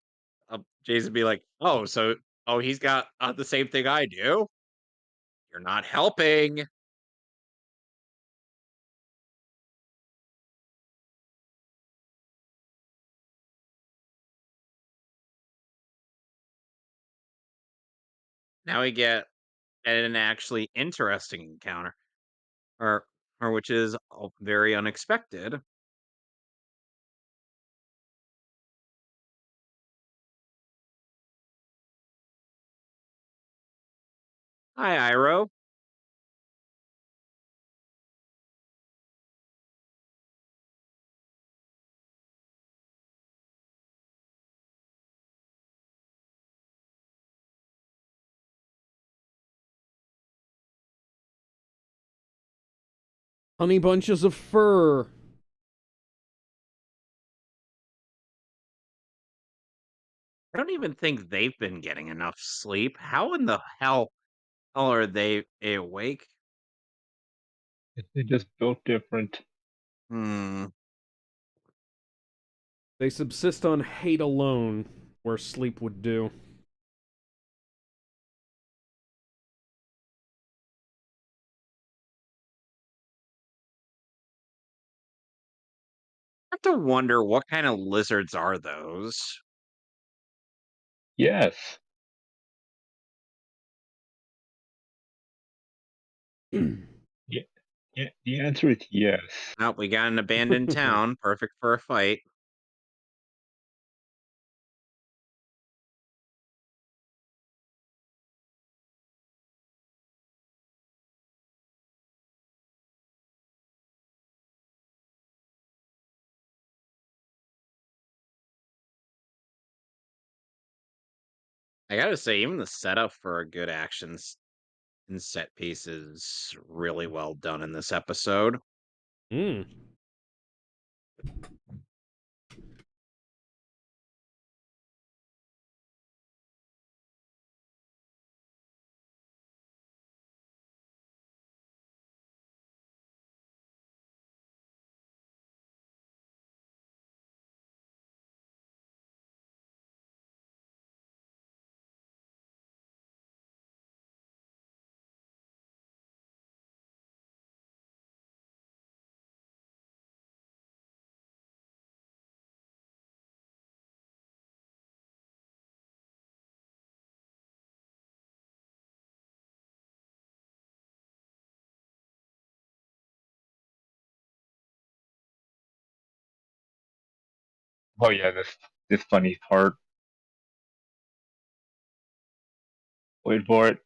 [SPEAKER 1] Jason be like, oh, so he's got the same thing I do. You're not helping. Now we get an actually interesting encounter, or which is very unexpected. Hi, Iroh.
[SPEAKER 2] Honey bunches of fur.
[SPEAKER 1] I don't even think they've been getting enough sleep. How in the hell are they awake?
[SPEAKER 3] They just built different.
[SPEAKER 1] Hmm.
[SPEAKER 2] They subsist on hate alone, where sleep would do.
[SPEAKER 1] I have to wonder what kind of lizards are those.
[SPEAKER 3] Yes. Yeah, yeah. The answer is yes.
[SPEAKER 1] Oh, we got an abandoned town, perfect for a fight. I gotta say, even the setup for a good actions and set piece is really well done in this episode.
[SPEAKER 2] Hmm.
[SPEAKER 3] Oh yeah, this funny part. Wait for it.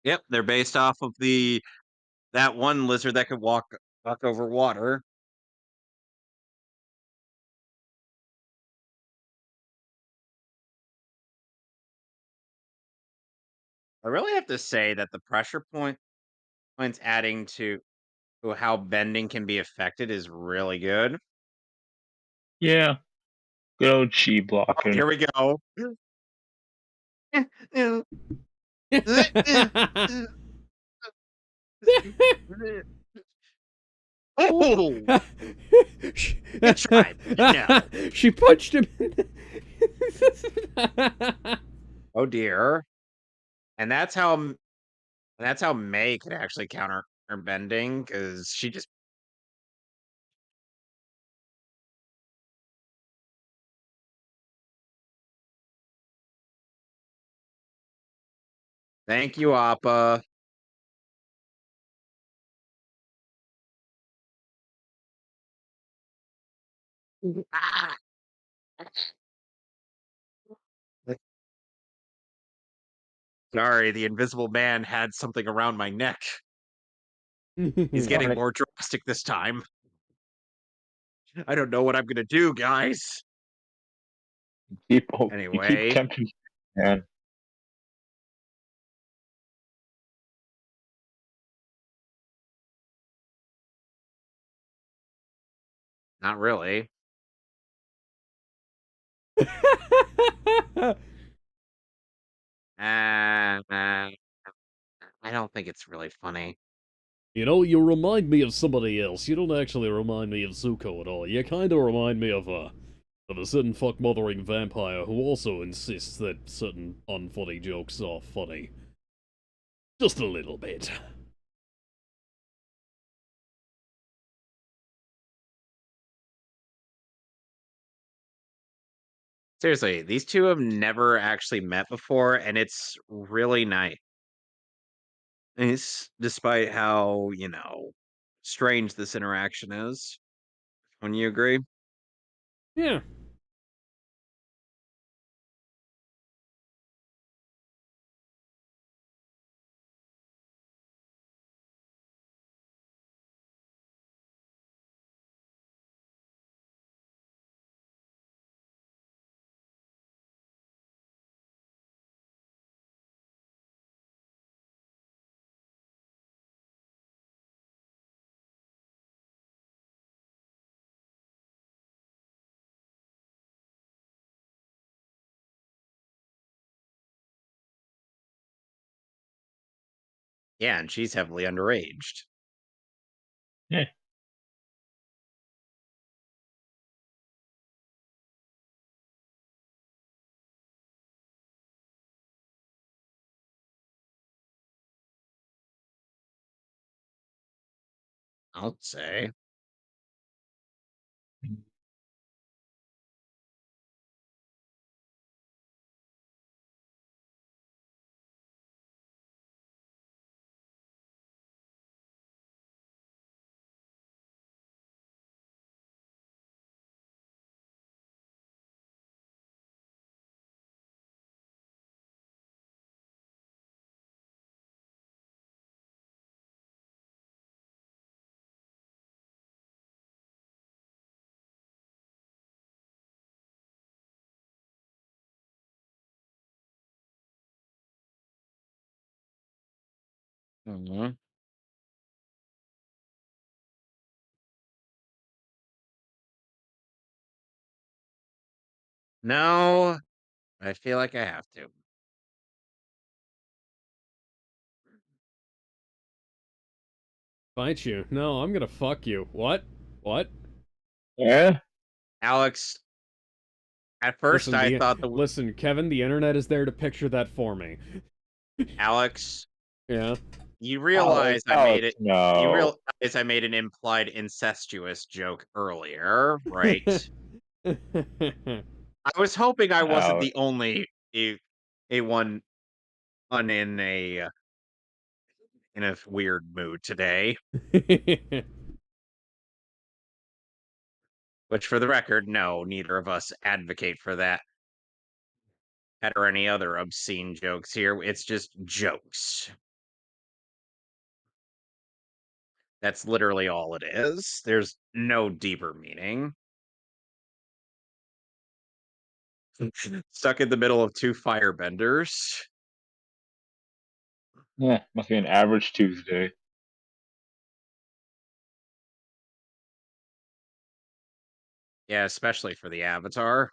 [SPEAKER 1] Yep, they're based off of the that one lizard that could walk over water. I really have to say that the points adding to how bending can be affected is really good.
[SPEAKER 3] Yeah, good old chi
[SPEAKER 1] Oh,
[SPEAKER 3] blocking.
[SPEAKER 1] here we go.
[SPEAKER 2] Oh.
[SPEAKER 1] Oh, you tried, but no.
[SPEAKER 2] She punched him.
[SPEAKER 1] Oh dear. And that's how May could actually counter her bending because she just thank you, Appa. Ah, sorry, the invisible man had something around my neck. He's
[SPEAKER 3] Darn
[SPEAKER 1] getting
[SPEAKER 3] it.
[SPEAKER 1] more drastic this time. I don't know what I'm gonna do, guys.
[SPEAKER 3] You keep
[SPEAKER 1] Anyway,
[SPEAKER 3] tempting, man.
[SPEAKER 1] not really. Uh, I don't think it's really funny.
[SPEAKER 2] You know, you remind me of somebody else. You don't actually remind me of Zuko at all. You kind of remind me of a certain fuck-mothering vampire who also insists that certain unfunny jokes are funny. Just a little bit.
[SPEAKER 1] Seriously, these two have never actually met before, and it's really nice. Despite how, strange this interaction is. When you agree?
[SPEAKER 2] Yeah.
[SPEAKER 1] Yeah, and she's heavily underaged.
[SPEAKER 3] Yeah.
[SPEAKER 1] I'll say. Mhm. No, I feel like I have to.
[SPEAKER 2] Fight you. No, I'm gonna fuck you. What? What?
[SPEAKER 3] Yeah.
[SPEAKER 1] Alex, at first
[SPEAKER 2] Listen,
[SPEAKER 1] I
[SPEAKER 2] the
[SPEAKER 1] thought
[SPEAKER 2] listen, Kevin, the internet is there to picture that for me.
[SPEAKER 1] Alex,
[SPEAKER 2] Yeah.
[SPEAKER 1] you
[SPEAKER 3] Alex,
[SPEAKER 1] realize I made
[SPEAKER 3] Alex,
[SPEAKER 1] it. You
[SPEAKER 3] no.
[SPEAKER 1] realize I made an implied incestuous joke earlier, right? I was hoping I wasn't
[SPEAKER 3] Alex.
[SPEAKER 1] the only a one in a weird mood today. Which, for the record, no, neither of us advocate for that or any other obscene jokes here. It's just jokes. That's literally all it is. There's no deeper meaning. Stuck in the middle of two firebenders.
[SPEAKER 3] Yeah, must be an average Tuesday.
[SPEAKER 1] Yeah, especially for the Avatar.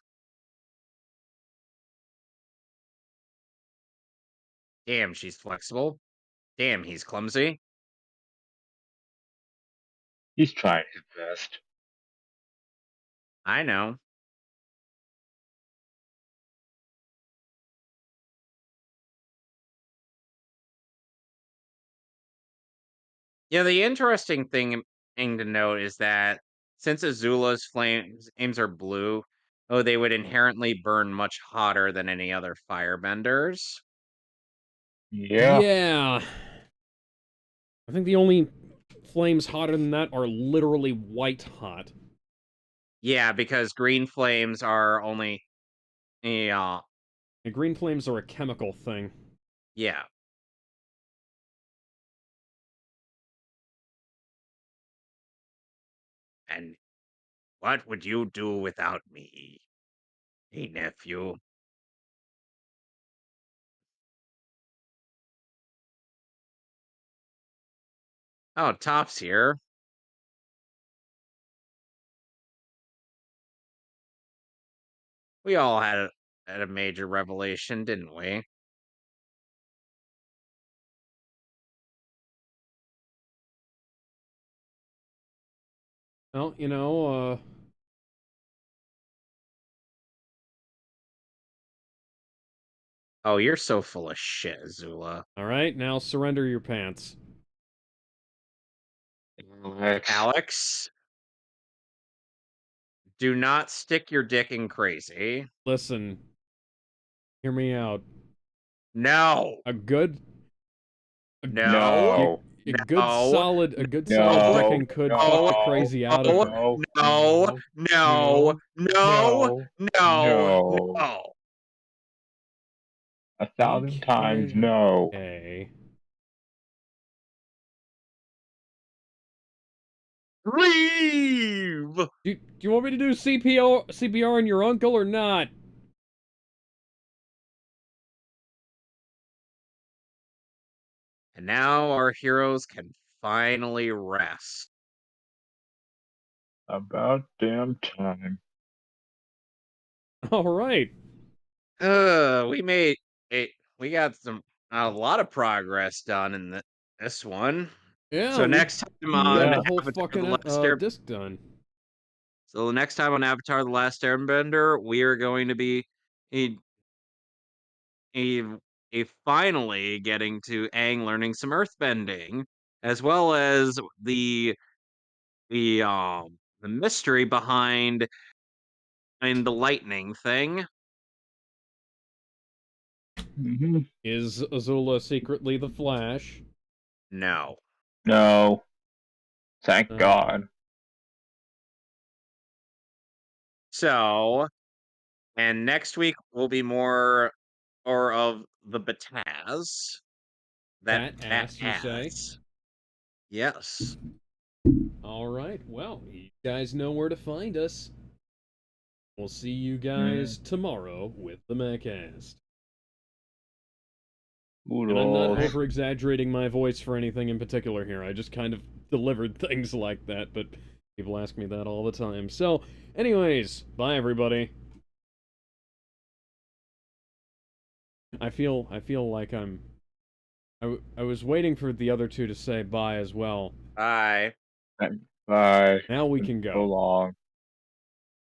[SPEAKER 1] Damn, she's flexible. Damn, he's clumsy.
[SPEAKER 3] He's trying his best.
[SPEAKER 1] I know. Yeah, the interesting thing to note is that since Azula's flames are blue, oh, they would inherently burn much hotter than any other firebenders.
[SPEAKER 3] Yeah.
[SPEAKER 2] Yeah. I think the only flames hotter than that are literally white hot.
[SPEAKER 1] Yeah, because green flames are only yeah,
[SPEAKER 2] And green flames are a chemical thing.
[SPEAKER 1] yeah. And what would you do without me, hey nephew? Oh, Top's here. We all had a major revelation, didn't we?
[SPEAKER 2] Well,
[SPEAKER 1] Oh, you're so full of shit, Azula.
[SPEAKER 2] alright, now surrender your pants.
[SPEAKER 3] Alex.
[SPEAKER 1] Alex, do not stick your dick in crazy.
[SPEAKER 2] Listen, hear me out.
[SPEAKER 1] No,
[SPEAKER 2] A good, a,
[SPEAKER 1] no,
[SPEAKER 3] No.
[SPEAKER 1] no,
[SPEAKER 2] a good solid
[SPEAKER 1] no,
[SPEAKER 3] No.
[SPEAKER 2] dicking could fuck the
[SPEAKER 1] no,
[SPEAKER 3] No.
[SPEAKER 2] crazy out of
[SPEAKER 1] no,
[SPEAKER 2] her.
[SPEAKER 3] No.
[SPEAKER 1] no,
[SPEAKER 3] No.
[SPEAKER 1] no,
[SPEAKER 3] No.
[SPEAKER 1] no,
[SPEAKER 3] No.
[SPEAKER 1] no,
[SPEAKER 3] No.
[SPEAKER 1] no.
[SPEAKER 3] 1,000 times no.
[SPEAKER 2] Okay.
[SPEAKER 1] Leave!
[SPEAKER 2] Do you want me to do CPR on your uncle or not?
[SPEAKER 1] And now our heroes can finally rest.
[SPEAKER 3] About damn time.
[SPEAKER 2] Alright.
[SPEAKER 1] We made it. We got a lot of progress done in this one.
[SPEAKER 2] Yeah,
[SPEAKER 1] So
[SPEAKER 2] we
[SPEAKER 1] next time on
[SPEAKER 2] got
[SPEAKER 3] Yeah.
[SPEAKER 2] the whole
[SPEAKER 1] Avatar: The
[SPEAKER 2] fucking
[SPEAKER 1] Last Air,
[SPEAKER 2] disc done.
[SPEAKER 1] so the next time on Avatar: The Last Airbender, we are going to be a a, a finally getting to Aang learning some earthbending, as well as the mystery behind the lightning thing.
[SPEAKER 3] Hmm.
[SPEAKER 2] Is Azula secretly the Flash?
[SPEAKER 1] No.
[SPEAKER 3] No. Thank
[SPEAKER 2] Uh,
[SPEAKER 3] God.
[SPEAKER 1] So, and next week will be more or of the Bataz.
[SPEAKER 2] that
[SPEAKER 1] That
[SPEAKER 2] ass, you say?
[SPEAKER 1] ass. Yes.
[SPEAKER 2] Alright, well, you guys know where to find us. We'll see you
[SPEAKER 3] Mm.
[SPEAKER 2] guys tomorrow with the MechCast. And I'm not
[SPEAKER 3] Oodles.
[SPEAKER 2] over-exaggerating my voice for anything in particular here. I just kind of delivered things like that, but people ask me that all the time. So, anyways, bye everybody. I feel like I was waiting for the other two to say bye as well.
[SPEAKER 1] Bye.
[SPEAKER 3] Bye.
[SPEAKER 2] Now we can
[SPEAKER 3] So
[SPEAKER 2] go.
[SPEAKER 3] long.